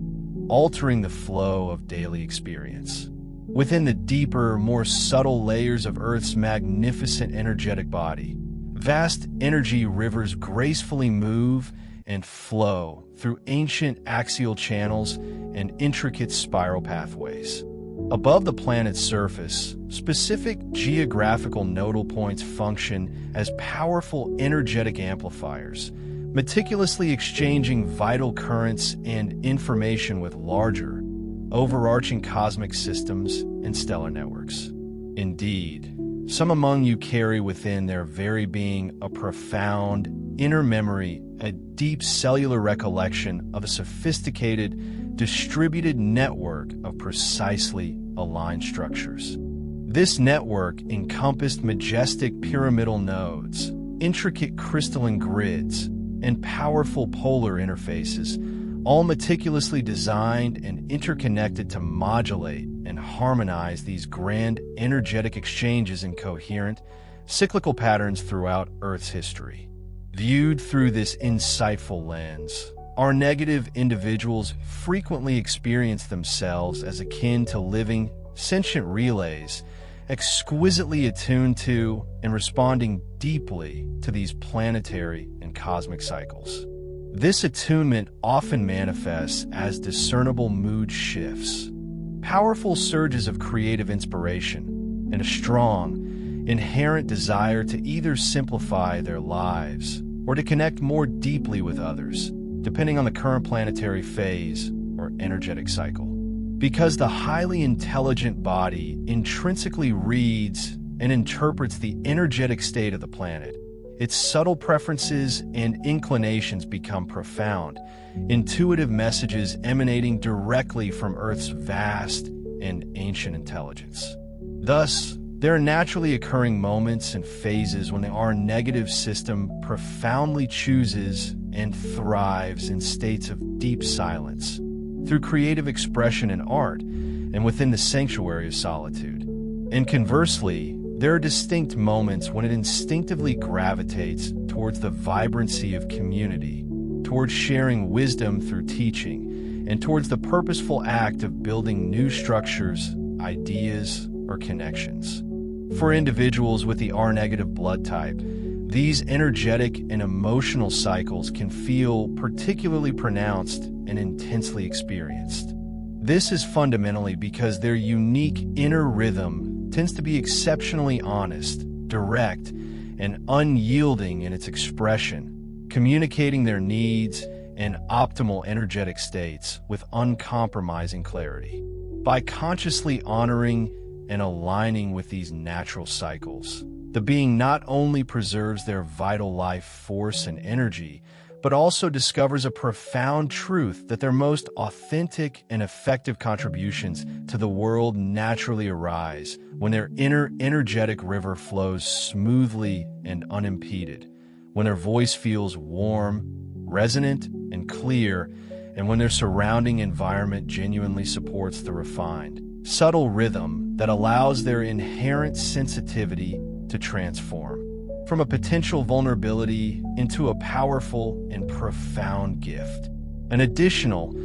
altering the flow of daily experience. Within the deeper, more subtle layers of Earth's magnificent energetic body, vast energy rivers gracefully move and flow through ancient axial channels and intricate spiral pathways. Above the planet's surface, specific geographical nodal points function as powerful energetic amplifiers, meticulously exchanging vital currents and information with larger, overarching cosmic systems and stellar networks. Indeed, some among you carry within their very being a profound inner memory, a deep cellular recollection of a sophisticated, distributed network of precisely aligned structures. This network encompassed majestic pyramidal nodes, intricate crystalline grids, and powerful polar interfaces, all meticulously designed and interconnected to modulate and harmonize these grand energetic exchanges in coherent, cyclical patterns throughout Earth's history. Viewed through this insightful lens, our negative individuals frequently experience themselves as akin to living, sentient relays, exquisitely attuned to and responding deeply to these planetary and cosmic cycles. This attunement often manifests as discernible mood shifts, powerful surges of creative inspiration, and a strong, inherent desire to either simplify their lives or to connect more deeply with others, depending on the current planetary phase or energetic cycle. Because the highly intelligent body intrinsically reads and interprets the energetic state of the planet, its subtle preferences and inclinations become profound, intuitive messages emanating directly from Earth's vast and ancient intelligence. Thus, there are naturally occurring moments and phases when the R negative system profoundly chooses and thrives in states of deep silence, through creative expression in art and within the sanctuary of solitude. And conversely, there are distinct moments when it instinctively gravitates towards the vibrancy of community, towards sharing wisdom through teaching, and towards the purposeful act of building new structures, ideas, or connections. For individuals with the R-negative blood type, These energetic and emotional cycles can feel particularly pronounced and intensely experienced. This is fundamentally because their unique inner rhythm tends to be exceptionally honest, direct, and unyielding in its expression, communicating their needs and optimal energetic states with uncompromising clarity. By consciously honoring and aligning with these natural cycles, the being not only preserves their vital life force and energy, but also discovers a profound truth that their most authentic and effective contributions to the world naturally arise when their inner energetic river flows smoothly and unimpeded, when their voice feels warm, resonant, and clear, and when their surrounding environment genuinely supports the refined, subtle rhythm that allows their inherent sensitivity to transform from a potential vulnerability into a powerful and profound gift. An additional,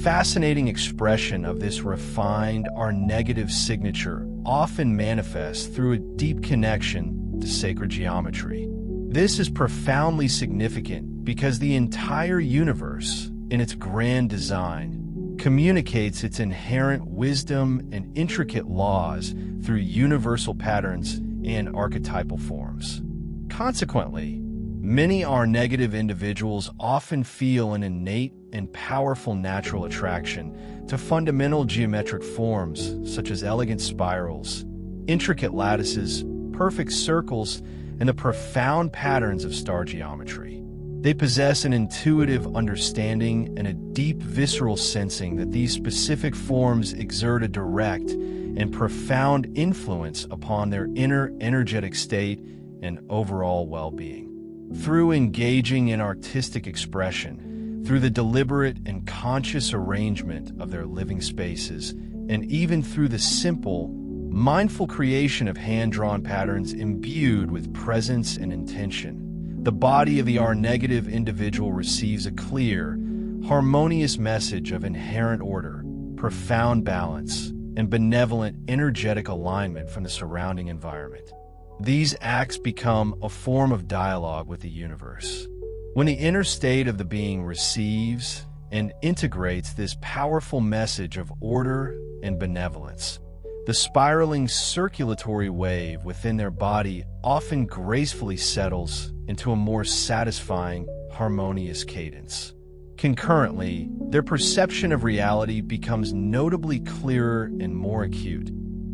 fascinating expression of this refined or negative signature often manifests through a deep connection to sacred geometry. This is profoundly significant because the entire universe, in its grand design, communicates its inherent wisdom and intricate laws through universal patterns and archetypal forms. Consequently, many R-negative individuals often feel an innate and powerful natural attraction to fundamental geometric forms such as elegant spirals, intricate lattices, perfect circles, and the profound patterns of star geometry. They possess an intuitive understanding and a deep visceral sensing that these specific forms exert a direct and profound influence upon their inner energetic state and overall well-being. Through engaging in artistic expression, through the deliberate and conscious arrangement of their living spaces, and even through the simple, mindful creation of hand-drawn patterns imbued with presence and intention, the body of the R-negative individual receives a clear, harmonious message of inherent order, profound balance, and benevolent energetic alignment from the surrounding environment. These acts become a form of dialogue with the universe. When the inner state of the being receives and integrates this powerful message of order and benevolence, the spiraling circulatory wave within their body often gracefully settles into a more satisfying, harmonious cadence. Concurrently, their perception of reality becomes notably clearer and more acute,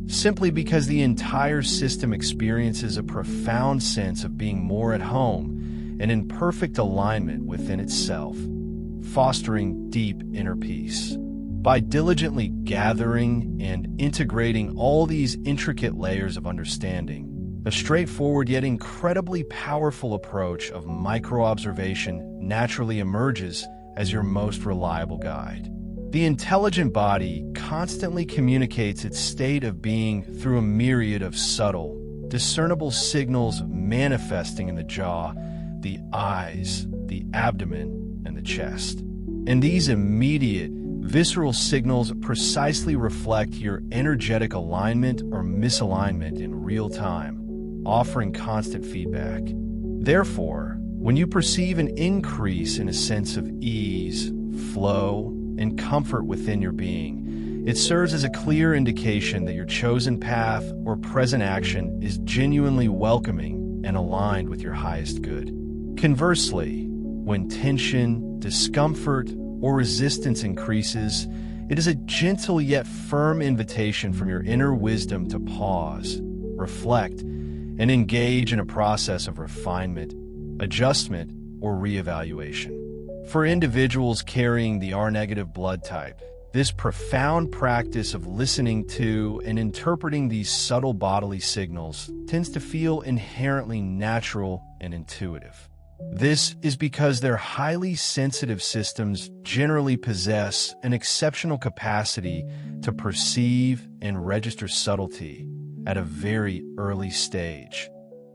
simply because the entire system experiences a profound sense of being more at home and in perfect alignment within itself, fostering deep inner peace. By diligently gathering and integrating all these intricate layers of understanding, a straightforward yet incredibly powerful approach of micro-observation naturally emerges as your most reliable guide. The intelligent body constantly communicates its state of being through a myriad of subtle, discernible signals manifesting in the jaw, the eyes, the abdomen, and the chest. And these immediate, visceral signals precisely reflect your energetic alignment or misalignment in real time, offering constant feedback. Therefore, when you perceive an increase in a sense of ease, flow, and comfort within your being, it serves as a clear indication that your chosen path or present action is genuinely welcoming and aligned with your highest good. Conversely, when tension, discomfort, or resistance increases, it is a gentle yet firm invitation from your inner wisdom to pause, reflect, and engage in a process of refinement, adjustment, or reevaluation. For individuals carrying the R-negative blood type, this profound practice of listening to and interpreting these subtle bodily signals tends to feel inherently natural and intuitive. This is because their highly sensitive systems generally possess an exceptional capacity to perceive and register subtlety at a very early stage,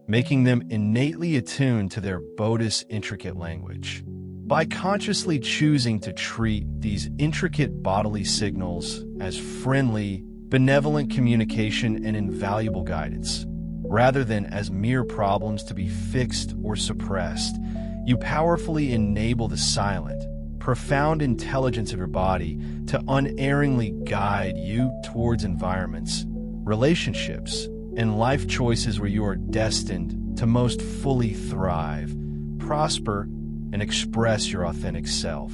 making them innately attuned to their Bodhi's intricate language. By consciously choosing to treat these intricate bodily signals as friendly, benevolent communication and invaluable guidance, rather than as mere problems to be fixed or suppressed. You powerfully enable the silent, profound intelligence of your body to unerringly guide you towards environments, relationships, and life choices where you are destined to most fully thrive, prosper, and express your authentic self.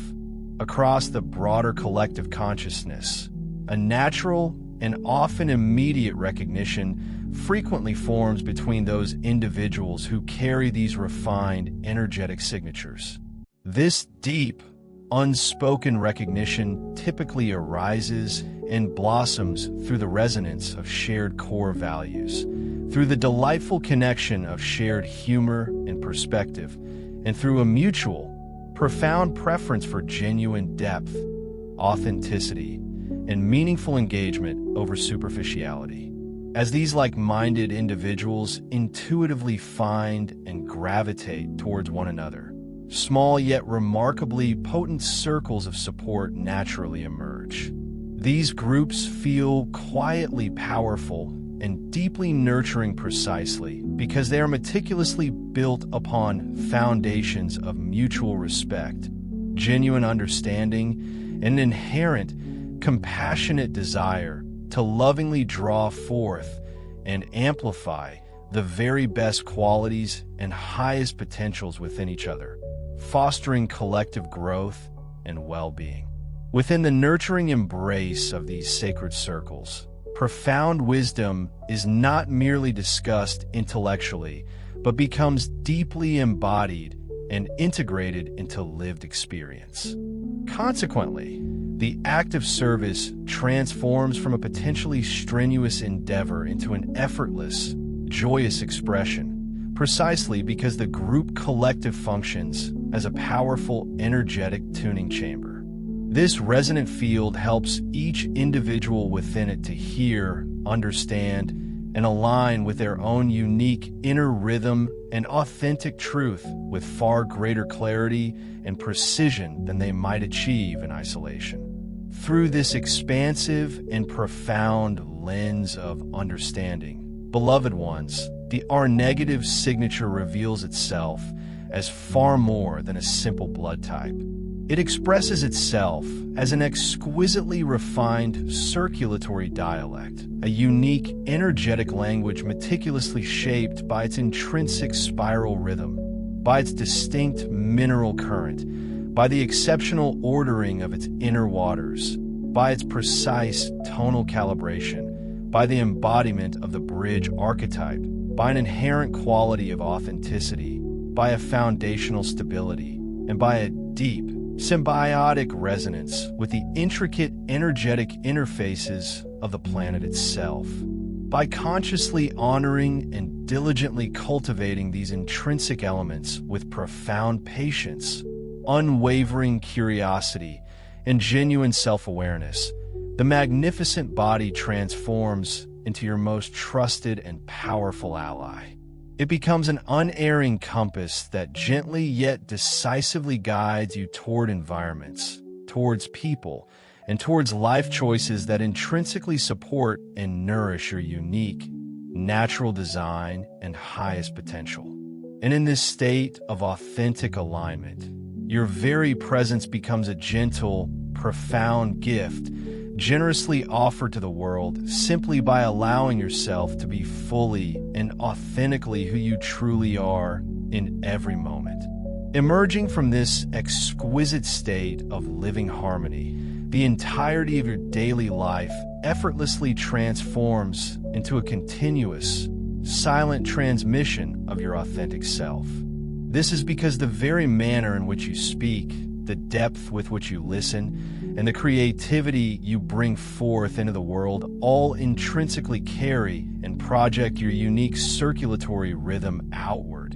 Across the broader collective consciousness, a natural and often immediate recognition frequently forms between those individuals who carry these refined, energetic signatures. This deep, unspoken recognition typically arises and blossoms through the resonance of shared core values, through the delightful connection of shared humor and perspective, and through a mutual, profound preference for genuine depth, authenticity, and meaningful engagement over superficiality. As these like-minded individuals intuitively find and gravitate towards one another, small yet remarkably potent circles of support naturally emerge. These groups feel quietly powerful and deeply nurturing precisely because they are meticulously built upon foundations of mutual respect, genuine understanding, and an inherent, compassionate desire to lovingly draw forth and amplify the very best qualities and highest potentials within each other, fostering collective growth and well-being. Within the nurturing embrace of these sacred circles, profound wisdom is not merely discussed intellectually, but becomes deeply embodied and integrated into lived experience. Consequently, the act of service transforms from a potentially strenuous endeavor into an effortless, joyous expression, precisely because the group collective functions as a powerful, energetic tuning chamber. This resonant field helps each individual within it to hear, understand, and align with their own unique inner rhythm and authentic truth with far greater clarity and precision than they might achieve in isolation. Through this expansive and profound lens of understanding, beloved ones, the R-negative signature reveals itself as far more than a simple blood type. It expresses itself as an exquisitely refined circulatory dialect, a unique, energetic language meticulously shaped by its intrinsic spiral rhythm, by its distinct mineral current, by the exceptional ordering of its inner waters, by its precise tonal calibration, by the embodiment of the bridge archetype, by an inherent quality of authenticity, by a foundational stability, and by a deep, symbiotic resonance with the intricate energetic interfaces of the planet itself. By consciously honoring and diligently cultivating these intrinsic elements with profound patience, unwavering curiosity, and genuine self-awareness, the magnificent body transforms into your most trusted and powerful ally. It becomes an unerring compass that gently yet decisively guides you toward environments, towards people, and towards life choices that intrinsically support and nourish your unique, natural design and highest potential. And in this state of authentic alignment, your very presence becomes a gentle, profound gift generously offered to the world simply by allowing yourself to be fully and authentically who you truly are in every moment. Emerging from this exquisite state of living harmony, the entirety of your daily life effortlessly transforms into a continuous, silent transmission of your authentic self. This is because the very manner in which you speak, the depth with which you listen, and the creativity you bring forth into the world all intrinsically carry and project your unique circulatory rhythm outward,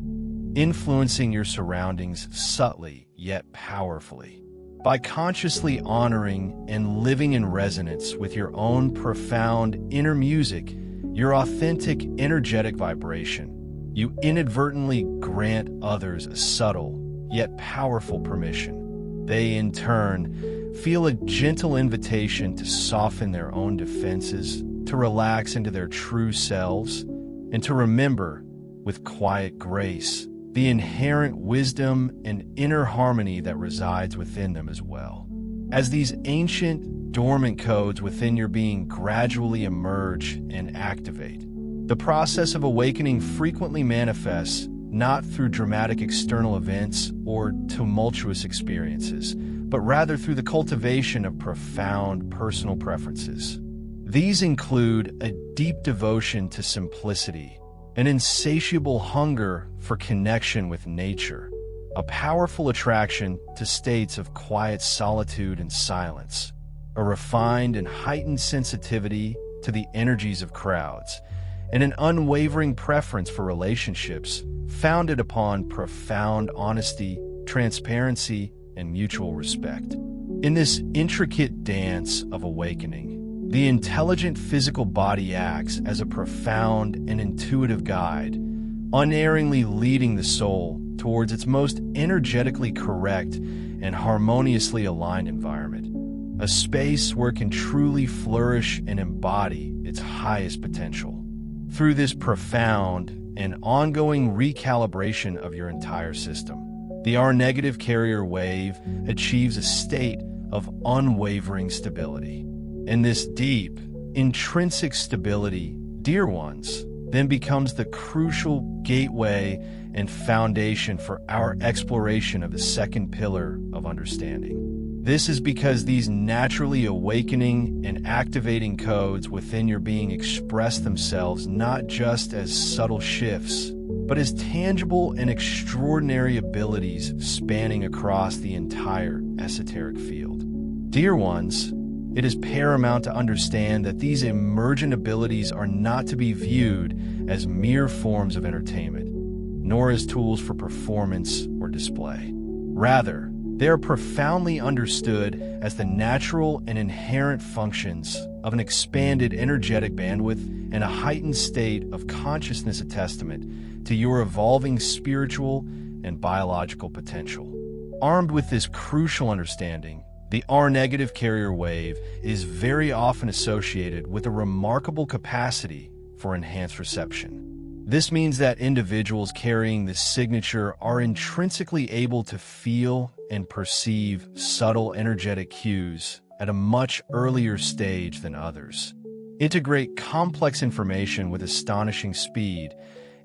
influencing your surroundings subtly yet powerfully. By consciously honoring and living in resonance with your own profound inner music, your authentic energetic vibration, you inadvertently grant others a subtle yet powerful permission. They, in turn, feel a gentle invitation to soften their own defenses, to relax into their true selves, and to remember, with quiet grace, the inherent wisdom and inner harmony that resides within them as well. As these ancient, dormant codes within your being gradually emerge and activate, the process of awakening frequently manifests not through dramatic external events or tumultuous experiences, but rather through the cultivation of profound personal preferences. These include a deep devotion to simplicity, an insatiable hunger for connection with nature, a powerful attraction to states of quiet solitude and silence, a refined and heightened sensitivity to the energies of crowds, and an unwavering preference for relationships founded upon profound honesty, transparency, and mutual respect. In this intricate dance of awakening, the intelligent physical body acts as a profound and intuitive guide, unerringly leading the soul towards its most energetically correct and harmoniously aligned environment, a space where it can truly flourish and embody its highest potential. Through this profound and ongoing recalibration of your entire system, the R-negative carrier wave achieves a state of unwavering stability. And this deep, intrinsic stability, dear ones, then becomes the crucial gateway and foundation for our exploration of the second pillar of understanding. This is because these naturally awakening and activating codes within your being express themselves not just as subtle shifts, but as tangible and extraordinary abilities spanning across the entire esoteric field. Dear ones, it is paramount to understand that these emergent abilities are not to be viewed as mere forms of entertainment, nor as tools for performance or display. Rather, they are profoundly understood as the natural and inherent functions of an expanded energetic bandwidth and a heightened state of consciousness, a testament to your evolving spiritual and biological potential. Armed with this crucial understanding, the R-negative carrier wave is very often associated with a remarkable capacity for enhanced reception. This means that individuals carrying this signature are intrinsically able to feel and perceive subtle energetic cues at a much earlier stage than others, integrate complex information with astonishing speed,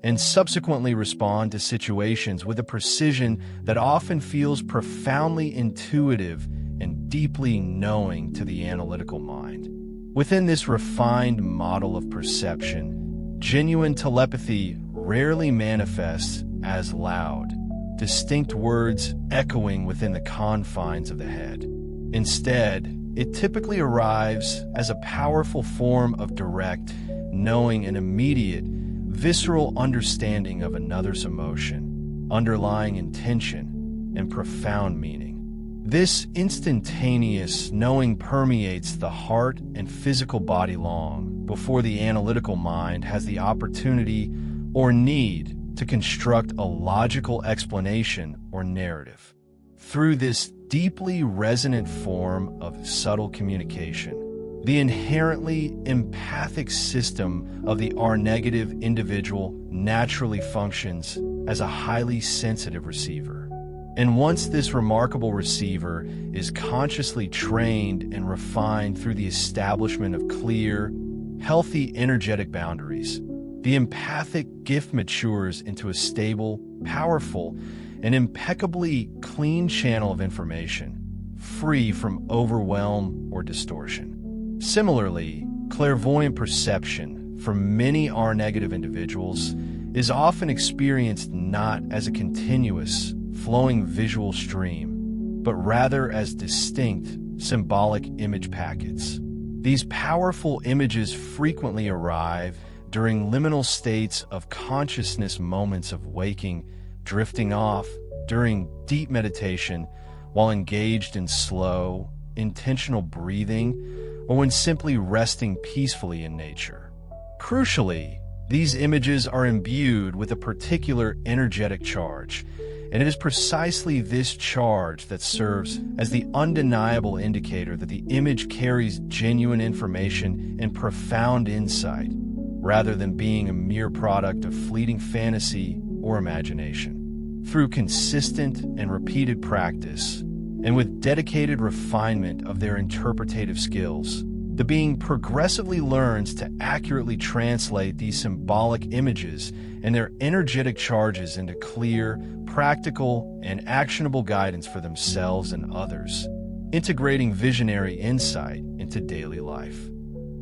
and subsequently respond to situations with a precision that often feels profoundly intuitive and deeply knowing to the analytical mind. Within this refined model of perception, genuine telepathy rarely manifests as loud, distinct words echoing within the confines of the head. Instead, it typically arrives as a powerful form of direct, knowing, and immediate, visceral understanding of another's emotion, underlying intention, and profound meaning. This instantaneous knowing permeates the heart and physical body long before the analytical mind has the opportunity or need to construct a logical explanation or narrative. Through this deeply resonant form of subtle communication, the inherently empathic system of the R-negative individual naturally functions as a highly sensitive receiver. And once this remarkable receiver is consciously trained and refined through the establishment of clear, healthy energetic boundaries, the empathic gift matures into a stable, powerful, and impeccably clean channel of information, free from overwhelm or distortion. Similarly, clairvoyant perception for many R-negative individuals is often experienced not as a continuous, flowing visual stream, but rather as distinct, symbolic image packets. These powerful images frequently arrive during liminal states of consciousness, moments of waking, drifting off, during deep meditation, while engaged in slow, intentional breathing, or when simply resting peacefully in nature. Crucially, these images are imbued with a particular energetic charge, and it is precisely this charge that serves as the undeniable indicator that the image carries genuine information and profound insight, rather than being a mere product of fleeting fantasy or imagination. Through consistent and repeated practice, and with dedicated refinement of their interpretative skills, the being progressively learns to accurately translate these symbolic images and their energetic charges into clear, practical, and actionable guidance for themselves and others, integrating visionary insight into daily life.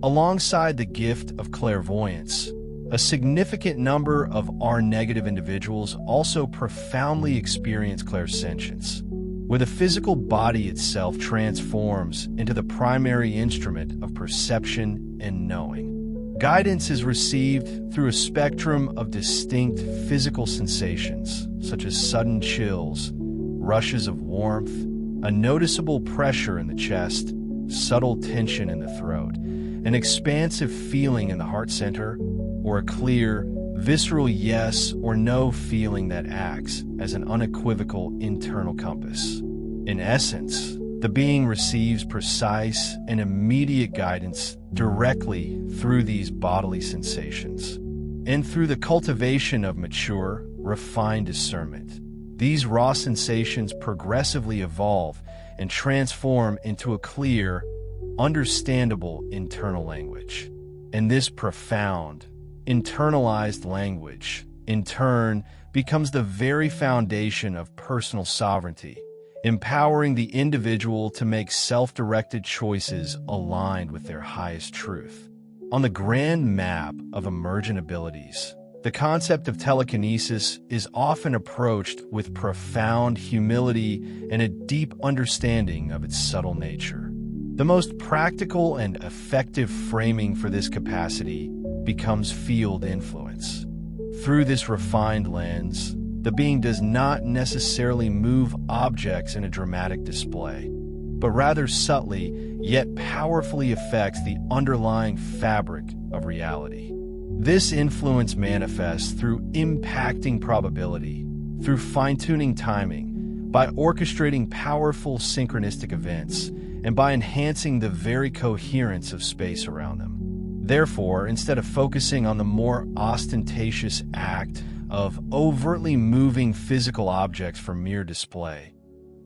Alongside the gift of clairvoyance, a significant number of R-negative individuals also profoundly experience clairsentience, where the physical body itself transforms into the primary instrument of perception and knowing. Guidance is received through a spectrum of distinct physical sensations, such as sudden chills, rushes of warmth, a noticeable pressure in the chest, subtle tension in the throat, an expansive feeling in the heart center, or a clear, visceral yes or no feeling that acts as an unequivocal internal compass. In essence, the being receives precise and immediate guidance directly through these bodily sensations. And through the cultivation of mature, refined discernment, these raw sensations progressively evolve and transform into a clear, understandable internal language. And this profound, internalized language, in turn, becomes the very foundation of personal sovereignty, empowering the individual to make self-directed choices aligned with their highest truth. On the grand map of emergent abilities, the concept of telekinesis is often approached with profound humility and a deep understanding of its subtle nature. The most practical and effective framing for this capacity becomes field influence. Through this refined lens, the being does not necessarily move objects in a dramatic display, but rather subtly yet powerfully affects the underlying fabric of reality. This influence manifests through impacting probability, through fine-tuning timing, by orchestrating powerful synchronistic events, and by enhancing the very coherence of space around them. Therefore, instead of focusing on the more ostentatious act of overtly moving physical objects for mere display,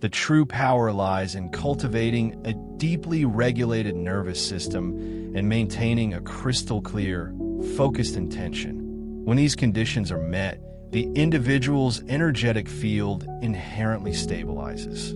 the true power lies in cultivating a deeply regulated nervous system and maintaining a crystal-clear, focused intention. When these conditions are met, the individual's energetic field inherently stabilizes.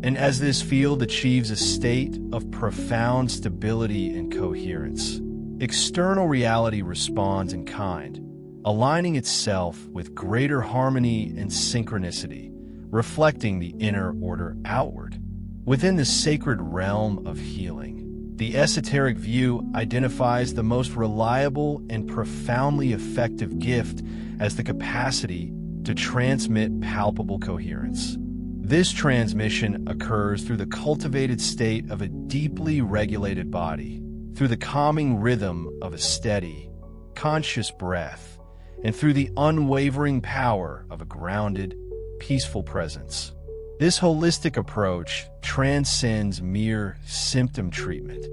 And as this field achieves a state of profound stability and coherence, external reality responds in kind, aligning itself with greater harmony and synchronicity, reflecting the inner order outward. Within the sacred realm of healing, the esoteric view identifies the most reliable and profoundly effective gift as the capacity to transmit palpable coherence. This transmission occurs through the cultivated state of a deeply regulated body, through the calming rhythm of a steady, conscious breath, and through the unwavering power of a grounded, peaceful presence. This holistic approach transcends mere symptom treatment.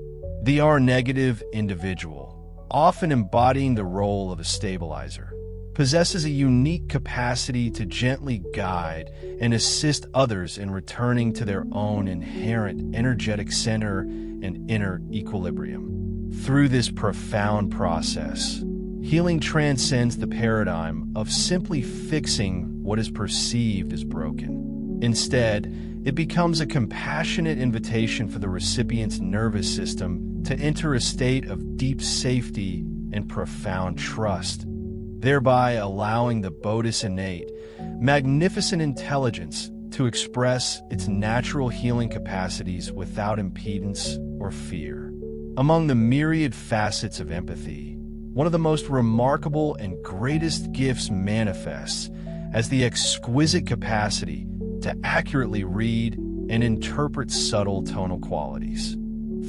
The R-negative individual, often embodying the role of a stabilizer, possesses a unique capacity to gently guide and assist others in returning to their own inherent energetic center and inner equilibrium. Through this profound process, healing transcends the paradigm of simply fixing what is perceived as broken. Instead, it becomes a compassionate invitation for the recipient's nervous system to enter a state of deep safety and profound trust, thereby allowing the Bodhi's innate, magnificent intelligence to express its natural healing capacities without impedance or fear. Among the myriad facets of empathy, one of the most remarkable and greatest gifts manifests as the exquisite capacity to accurately read and interpret subtle tonal qualities.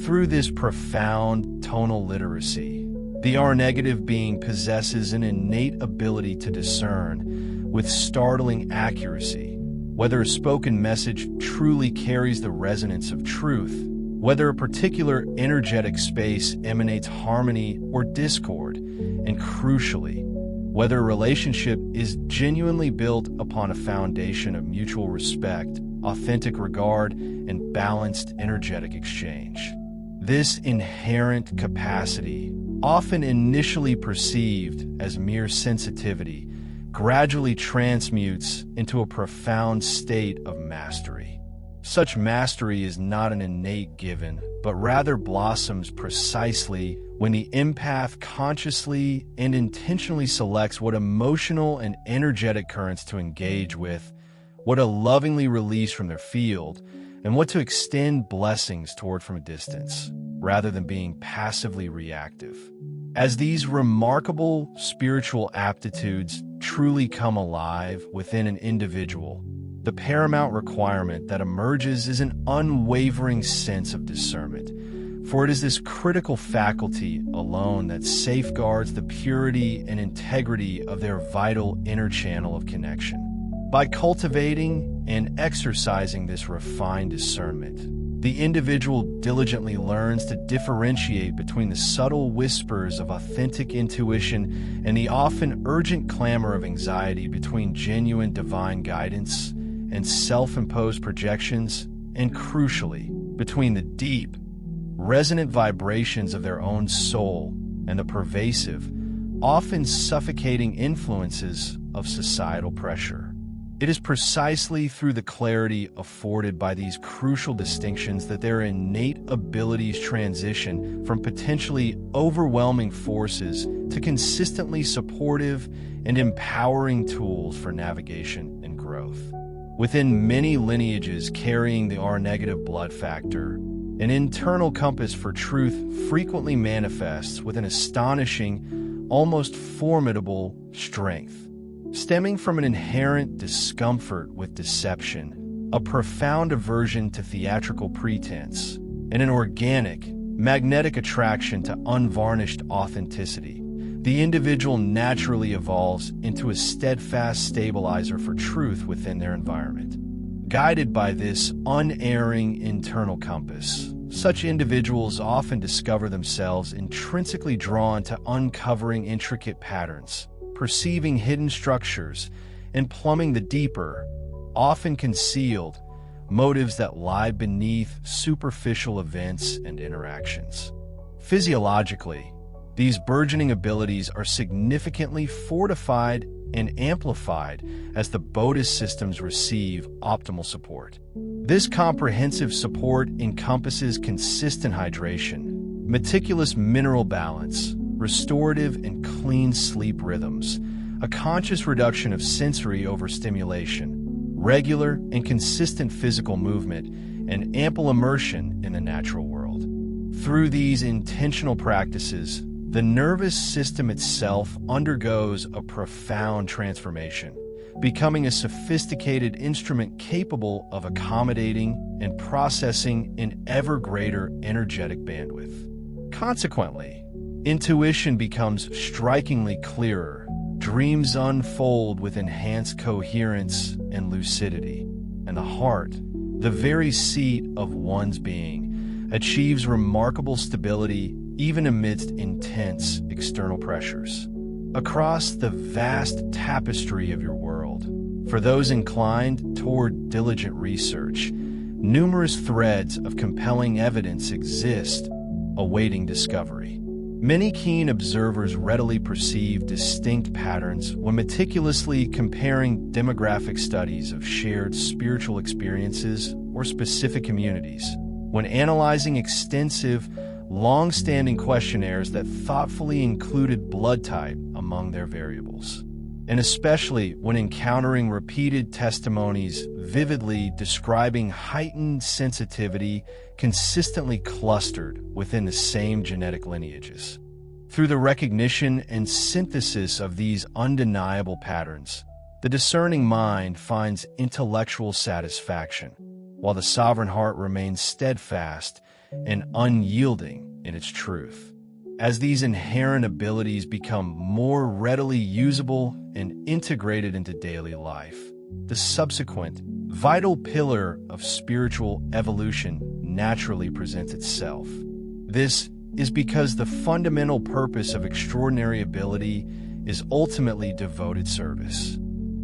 Through this profound tonal literacy, the R-negative being possesses an innate ability to discern with startling accuracy whether a spoken message truly carries the resonance of truth, whether a particular energetic space emanates harmony or discord, and crucially, whether a relationship is genuinely built upon a foundation of mutual respect, authentic regard, and balanced energetic exchange. This inherent capacity, often initially perceived as mere sensitivity, gradually transmutes into a profound state of mastery. Such mastery is not an innate given, but rather blossoms precisely when the empath consciously and intentionally selects what emotional and energetic currents to engage with, what to lovingly release from their field, and what to extend blessings toward from a distance, rather than being passively reactive. As these remarkable spiritual aptitudes truly come alive within an individual, the paramount requirement that emerges is an unwavering sense of discernment, for it is this critical faculty alone that safeguards the purity and integrity of their vital inner channel of connection. By cultivating and exercising this refined discernment, the individual diligently learns to differentiate between the subtle whispers of authentic intuition and the often urgent clamor of anxiety, between genuine divine guidance and self-imposed projections, and crucially, between the deep, resonant vibrations of their own soul and the pervasive, often suffocating influences of societal pressure. It is precisely through the clarity afforded by these crucial distinctions that their innate abilities transition from potentially overwhelming forces to consistently supportive and empowering tools for navigation and growth. Within many lineages carrying the R-negative blood factor, an internal compass for truth frequently manifests with an astonishing, almost formidable strength. Stemming from an inherent discomfort with deception, a profound aversion to theatrical pretense, and an organic, magnetic attraction to unvarnished authenticity, the individual naturally evolves into a steadfast stabilizer for truth within their environment. Guided by this unerring internal compass, such individuals often discover themselves intrinsically drawn to uncovering intricate patterns, perceiving hidden structures, and plumbing the deeper, often concealed, motives that lie beneath superficial events and interactions. Physiologically, these burgeoning abilities are significantly fortified and amplified as the Bodhis systems receive optimal support. This comprehensive support encompasses consistent hydration, meticulous mineral balance, restorative and clean sleep rhythms, a conscious reduction of sensory overstimulation, regular and consistent physical movement, and ample immersion in the natural world. Through these intentional practices, the nervous system itself undergoes a profound transformation, becoming a sophisticated instrument capable of accommodating and processing an ever greater energetic bandwidth. Consequently, intuition becomes strikingly clearer, dreams unfold with enhanced coherence and lucidity, and the heart, the very seat of one's being, achieves remarkable stability even amidst intense external pressures. Across the vast tapestry of your world, for those inclined toward diligent research, numerous threads of compelling evidence exist, awaiting discovery. Many keen observers readily perceive distinct patterns when meticulously comparing demographic studies of shared spiritual experiences or specific communities, when analyzing extensive, long-standing questionnaires that thoughtfully included blood type among their variables, and especially when encountering repeated testimonies vividly describing heightened sensitivity consistently clustered within the same genetic lineages. Through the recognition and synthesis of these undeniable patterns, the discerning mind finds intellectual satisfaction, while the sovereign heart remains steadfast and unyielding in its truth. As these inherent abilities become more readily usable and integrated into daily life, the subsequent vital pillar of spiritual evolution naturally presents itself. This is because the fundamental purpose of extraordinary ability is ultimately devoted service.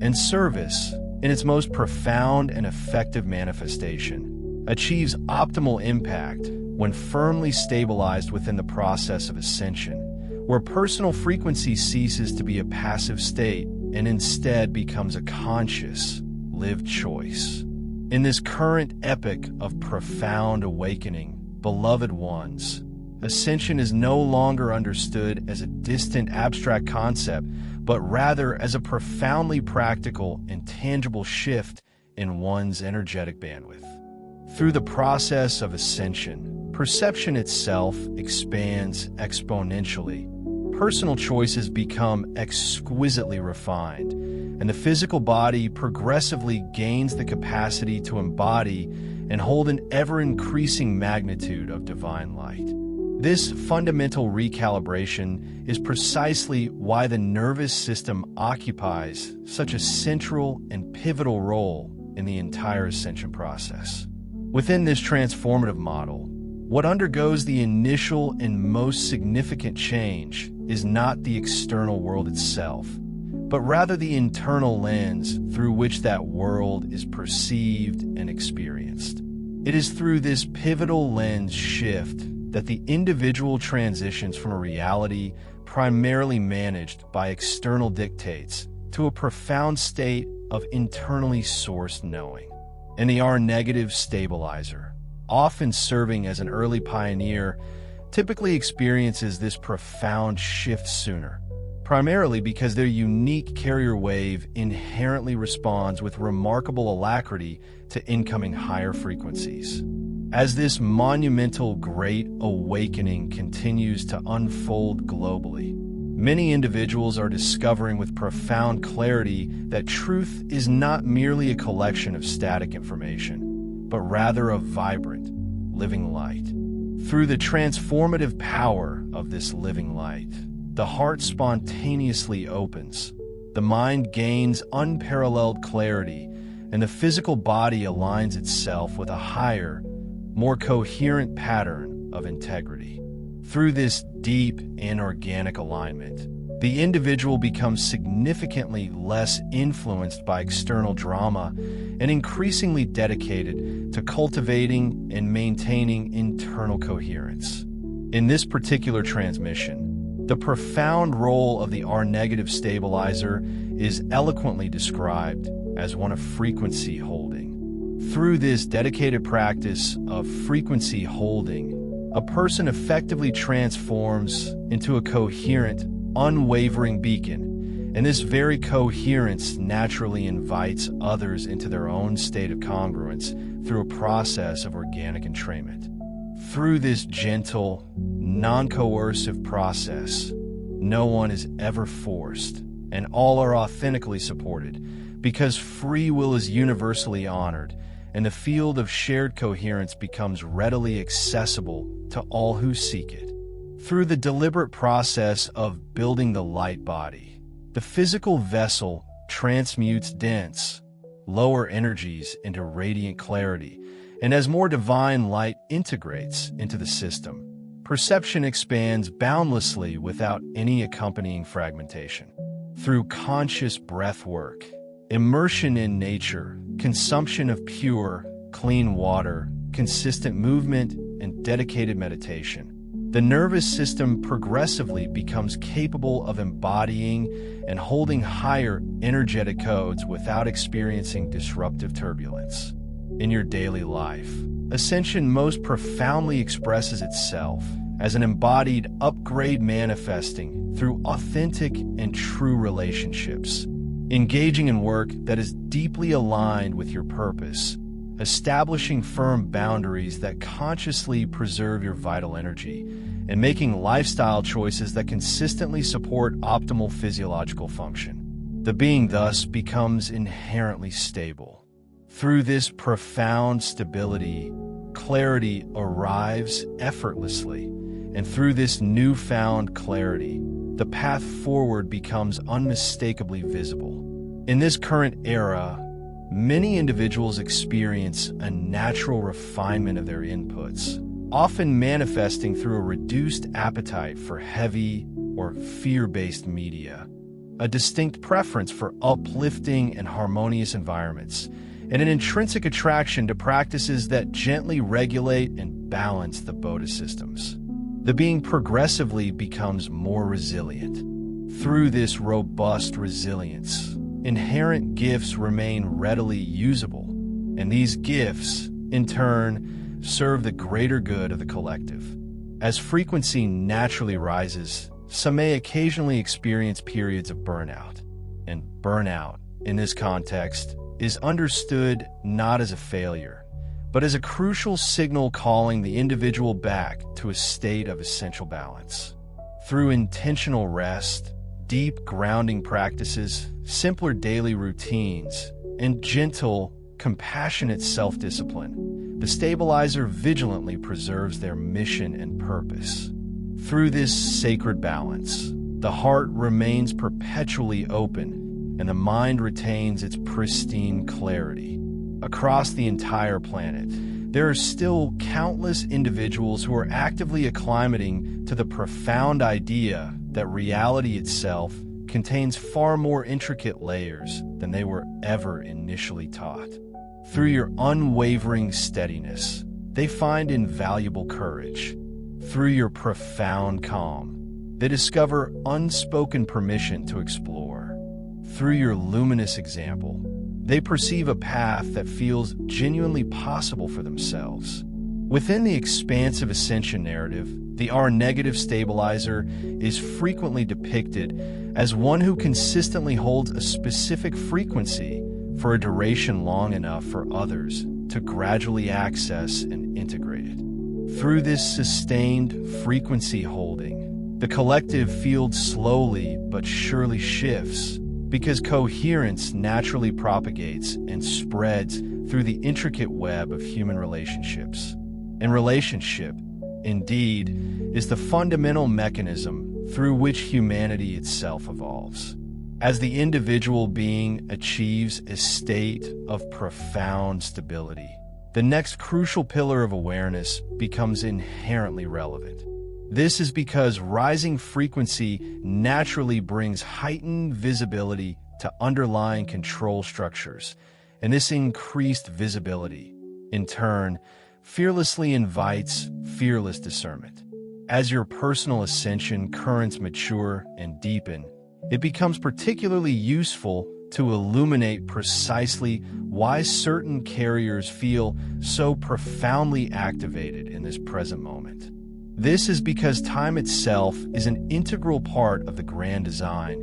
And service, in its most profound and effective manifestation, achieves optimal impact when firmly stabilized within the process of ascension, where personal frequency ceases to be a passive state and instead becomes a conscious, lived choice. In this current epoch of profound awakening, beloved ones, ascension is no longer understood as a distant abstract concept, but rather as a profoundly practical and tangible shift in one's energetic bandwidth. Through the process of ascension, perception itself expands exponentially. Personal choices become exquisitely refined, and the physical body progressively gains the capacity to embody and hold an ever-increasing magnitude of divine light. This fundamental recalibration is precisely why the nervous system occupies such a central and pivotal role in the entire ascension process. Within this transformative model, what undergoes the initial and most significant change is not the external world itself, but rather the internal lens through which that world is perceived and experienced. It is through this pivotal lens shift that the individual transitions from a reality primarily managed by external dictates to a profound state of internally sourced knowing. And the R-negative stabilizer, often serving as an early pioneer, typically experiences this profound shift sooner, primarily because their unique carrier wave inherently responds with remarkable alacrity to incoming higher frequencies. As this monumental Great Awakening continues to unfold globally, many individuals are discovering with profound clarity that truth is not merely a collection of static information, but rather a vibrant, living light. Through the transformative power of this living light, the heart spontaneously opens, the mind gains unparalleled clarity, and the physical body aligns itself with a higher, more coherent pattern of integrity. Through this deep and organic alignment, the individual becomes significantly less influenced by external drama and increasingly dedicated to cultivating and maintaining internal coherence. In this particular transmission, the profound role of the R-negative stabilizer is eloquently described as one of frequency holding. Through this dedicated practice of frequency holding, a person effectively transforms into a coherent, unwavering beacon, and this very coherence naturally invites others into their own state of congruence through a process of organic entrainment. Through this gentle, non-coercive process, no one is ever forced, and all are authentically supported, because free will is universally honored, and the field of shared coherence becomes readily accessible to all who seek it. Through the deliberate process of building the light body, the physical vessel transmutes dense, lower energies into radiant clarity, and as more divine light integrates into the system, perception expands boundlessly without any accompanying fragmentation. Through conscious breath work, immersion in nature, consumption of pure, clean water, consistent movement, and dedicated meditation, the nervous system progressively becomes capable of embodying and holding higher energetic codes without experiencing disruptive turbulence. In your daily life, ascension most profoundly expresses itself as an embodied upgrade manifesting through authentic and true relationships, engaging in work that is deeply aligned with your purpose, establishing firm boundaries that consciously preserve your vital energy, and making lifestyle choices that consistently support optimal physiological function. The being thus becomes inherently stable. Through this profound stability, clarity arrives effortlessly, and through this newfound clarity, the path forward becomes unmistakably visible. In this current era, many individuals experience a natural refinement of their inputs, often manifesting through a reduced appetite for heavy or fear-based media, a distinct preference for uplifting and harmonious environments, and an intrinsic attraction to practices that gently regulate and balance the Bodhi systems. The being progressively becomes more resilient. Through this robust resilience, inherent gifts remain readily usable, and these gifts, in turn, serve the greater good of the collective. As frequency naturally rises, some may occasionally experience periods of burnout. And burnout, in this context, is understood not as a failure, but as a crucial signal calling the individual back to a state of essential balance. Through intentional rest, deep grounding practices, simpler daily routines, and gentle, compassionate self-discipline, the stabilizer vigilantly preserves their mission and purpose. Through this sacred balance, the heart remains perpetually open and the mind retains its pristine clarity. Across the entire planet, there are still countless individuals who are actively acclimating to the profound idea that reality itself contains far more intricate layers than they were ever initially taught. Through your unwavering steadiness, they find invaluable courage. Through your profound calm, they discover unspoken permission to explore. Through your luminous example, they perceive a path that feels genuinely possible for themselves. Within the expansive ascension narrative, the R-negative stabilizer is frequently depicted as one who consistently holds a specific frequency for a duration long enough for others to gradually access and integrate it. Through this sustained frequency holding, the collective field slowly but surely shifts because coherence naturally propagates and spreads through the intricate web of human relationships. And relationship, indeed, is the fundamental mechanism through which humanity itself evolves. As the individual being achieves a state of profound stability, the next crucial pillar of awareness becomes inherently relevant. This is because rising frequency naturally brings heightened visibility to underlying control structures, and this increased visibility, in turn, fearlessly invites fearless discernment. As your personal ascension currents mature and deepen, it becomes particularly useful to illuminate precisely why certain carriers feel so profoundly activated in this present moment. This is because time itself is an integral part of the grand design,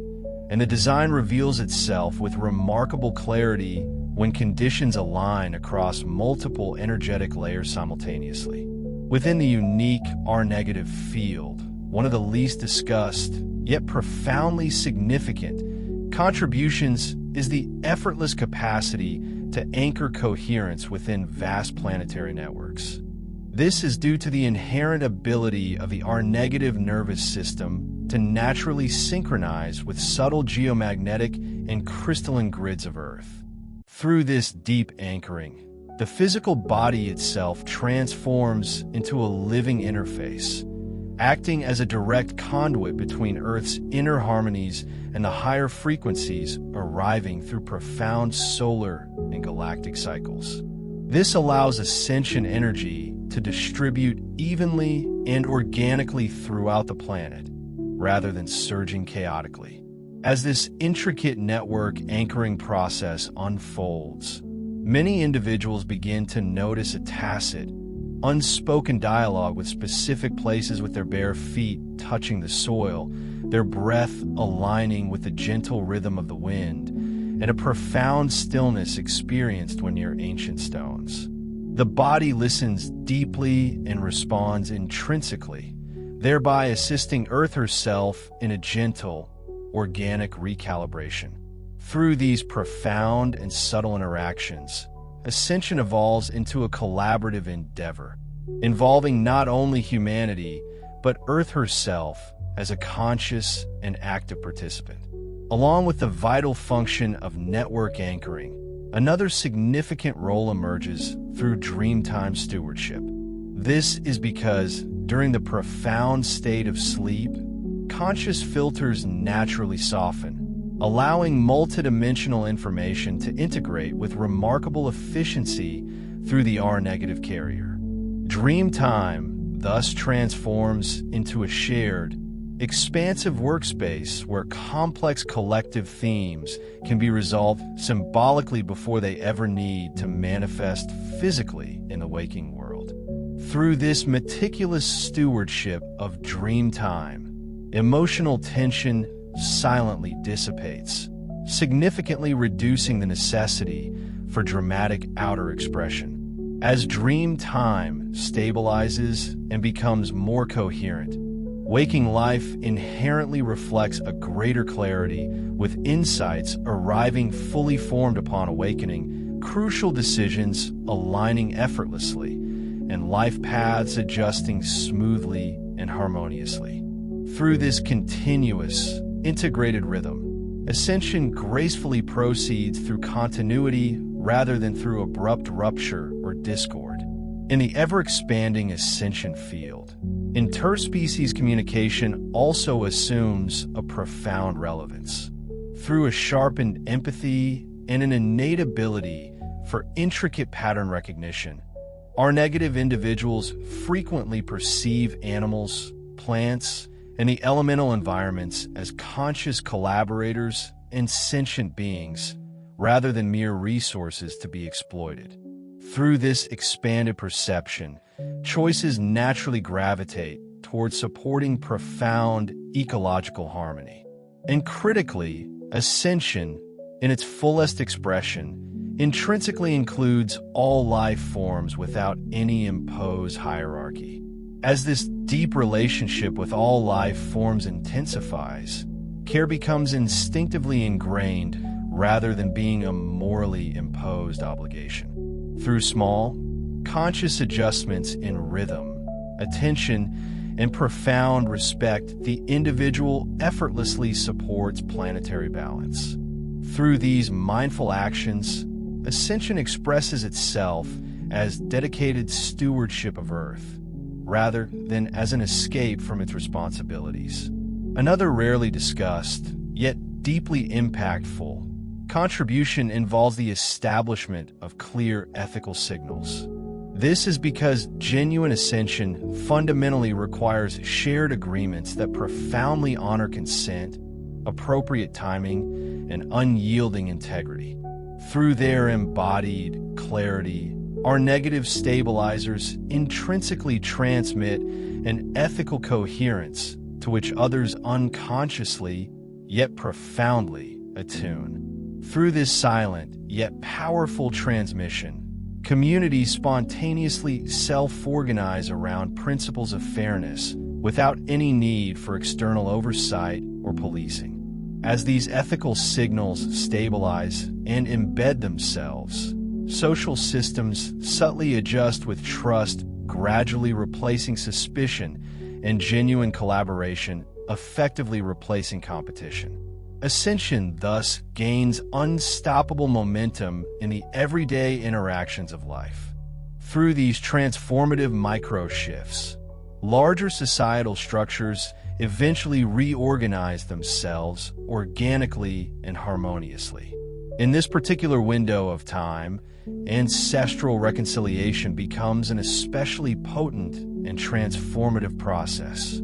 and the design reveals itself with remarkable clarity when conditions align across multiple energetic layers simultaneously. Within the unique R-negative field, one of the least discussed, yet profoundly significant, contributions is the effortless capacity to anchor coherence within vast planetary networks. This is due to the inherent ability of the R-negative nervous system to naturally synchronize with subtle geomagnetic and crystalline grids of Earth. Through this deep anchoring, the physical body itself transforms into a living interface, acting as a direct conduit between Earth's inner harmonies and the higher frequencies arriving through profound solar and galactic cycles. This allows ascension energy to distribute evenly and organically throughout the planet, rather than surging chaotically. As this intricate network anchoring process unfolds, many individuals begin to notice a tacit, unspoken dialogue with specific places with their bare feet touching the soil, their breath aligning with the gentle rhythm of the wind, and a profound stillness experienced when near ancient stones. The body listens deeply and responds intrinsically, thereby assisting Earth herself in a gentle, organic recalibration. Through these profound and subtle interactions, ascension evolves into a collaborative endeavor, involving not only humanity, but Earth herself as a conscious and active participant. Along with the vital function of network anchoring, another significant role emerges through Dreamtime stewardship. This is because during the profound state of sleep, conscious filters naturally soften, allowing multidimensional information to integrate with remarkable efficiency through the R-negative carrier. Dream time thus transforms into a shared, expansive workspace where complex collective themes can be resolved symbolically before they ever need to manifest physically in the waking world. Through this meticulous stewardship of dream time, emotional tension silently dissipates, significantly reducing the necessity for dramatic outer expression. As dream time stabilizes and becomes more coherent, waking life inherently reflects a greater clarity, with insights arriving fully formed upon awakening, crucial decisions aligning effortlessly, and life paths adjusting smoothly and harmoniously. Through this continuous, integrated rhythm, ascension gracefully proceeds through continuity rather than through abrupt rupture or discord. In the ever-expanding ascension field, interspecies communication also assumes a profound relevance. Through a sharpened empathy and an innate ability for intricate pattern recognition, R-negative individuals frequently perceive animals, plants, and the elemental environments as conscious collaborators and sentient beings, rather than mere resources to be exploited. Through this expanded perception, choices naturally gravitate towards supporting profound ecological harmony. And critically, ascension, in its fullest expression, intrinsically includes all life forms without any imposed hierarchy. As this deep relationship with all life forms intensifies, care becomes instinctively ingrained rather than being a morally imposed obligation. Through small, conscious adjustments in rhythm, attention, and profound respect, the individual effortlessly supports planetary balance. Through these mindful actions, ascension expresses itself as dedicated stewardship of Earth, rather than as an escape from its responsibilities. Another rarely discussed, yet deeply impactful, contribution involves the establishment of clear ethical signals. This is because genuine ascension fundamentally requires shared agreements that profoundly honor consent, appropriate timing, and unyielding integrity. Through their embodied clarity, our negative stabilizers intrinsically transmit an ethical coherence to which others unconsciously, yet profoundly, attune. Through this silent, yet powerful transmission, communities spontaneously self-organize around principles of fairness without any need for external oversight or policing. As these ethical signals stabilize and embed themselves, social systems subtly adjust with trust, gradually replacing suspicion, and genuine collaboration, effectively replacing competition. Ascension thus gains unstoppable momentum in the everyday interactions of life. Through these transformative micro-shifts, larger societal structures eventually reorganize themselves organically and harmoniously. In this particular window of time, ancestral reconciliation becomes an especially potent and transformative process.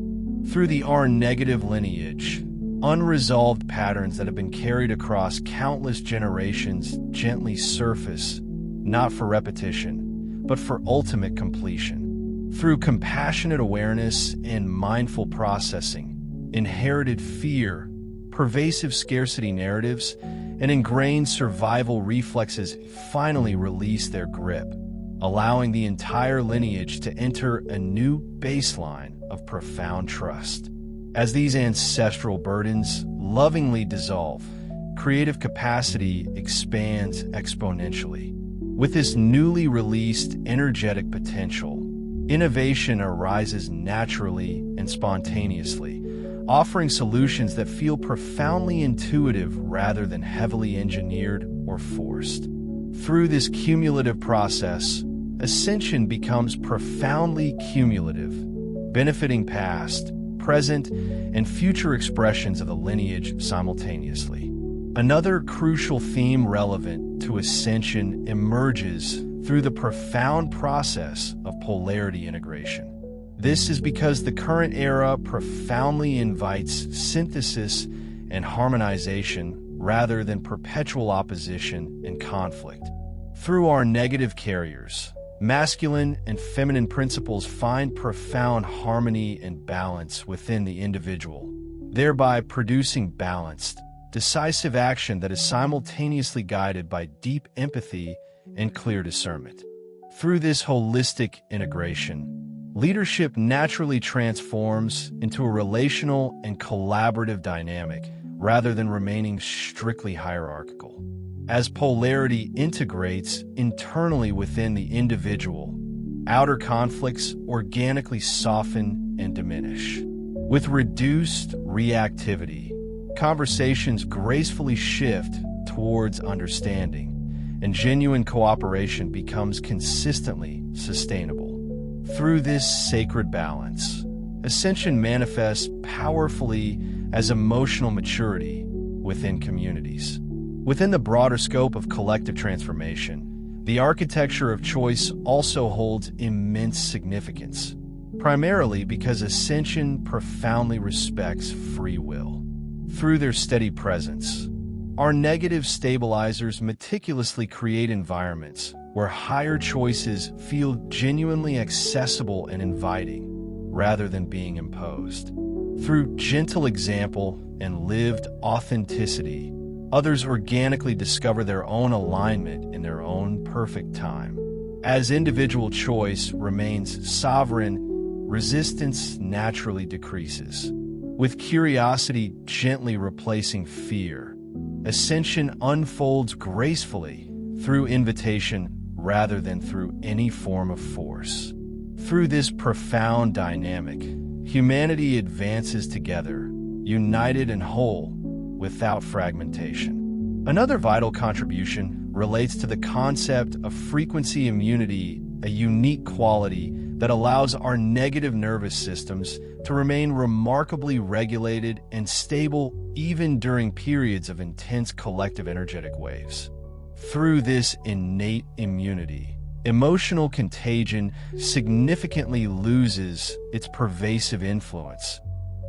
Through the R-negative lineage, unresolved patterns that have been carried across countless generations gently surface, not for repetition, but for ultimate completion. Through compassionate awareness and mindful processing, inherited fear, pervasive scarcity narratives, and ingrained survival reflexes finally release their grip, allowing the entire lineage to enter a new baseline of profound trust. As these ancestral burdens lovingly dissolve, creative capacity expands exponentially. With this newly released energetic potential, innovation arises naturally and spontaneously, offering solutions that feel profoundly intuitive rather than heavily engineered or forced. Through this cumulative process, ascension becomes profoundly cumulative, benefiting past, present, and future expressions of the lineage simultaneously. Another crucial theme relevant to ascension emerges through the profound process of polarity integration. This is because the current era profoundly invites synthesis and harmonization rather than perpetual opposition and conflict. Through our negative carriers, masculine and feminine principles find profound harmony and balance within the individual, thereby producing balanced, decisive action that is simultaneously guided by deep empathy and clear discernment. Through this holistic integration, leadership naturally transforms into a relational and collaborative dynamic rather than remaining strictly hierarchical. As polarity integrates internally within the individual, outer conflicts organically soften and diminish. With reduced reactivity, conversations gracefully shift towards understanding, and genuine cooperation becomes consistently sustainable. Through this sacred balance, ascension manifests powerfully as emotional maturity within communities. Within the broader scope of collective transformation, the architecture of choice also holds immense significance, primarily because ascension profoundly respects free will. Through their steady presence, our negative stabilizers meticulously create environments where higher choices feel genuinely accessible and inviting, rather than being imposed. Through gentle example and lived authenticity, others organically discover their own alignment in their own perfect time. As individual choice remains sovereign, resistance naturally decreases. With curiosity gently replacing fear, ascension unfolds gracefully through invitation rather than through any form of force. Through this profound dynamic, humanity advances together, united and whole, without fragmentation. Another vital contribution relates to the concept of frequency immunity, a unique quality that allows our negative nervous systems to remain remarkably regulated and stable even during periods of intense collective energetic waves. Through this innate immunity, emotional contagion significantly loses its pervasive influence,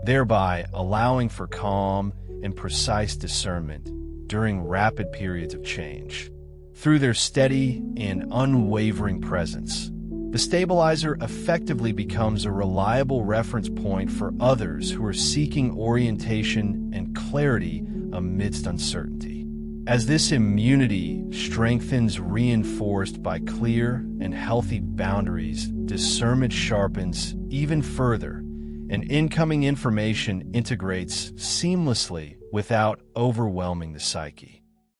thereby allowing for calm and precise discernment during rapid periods of change. Through their steady and unwavering presence, the stabilizer effectively becomes a reliable reference point for others who are seeking orientation and clarity amidst uncertainty. As this immunity strengthens, reinforced by clear and healthy boundaries, discernment sharpens even further, and incoming information integrates seamlessly without overwhelming the psyche.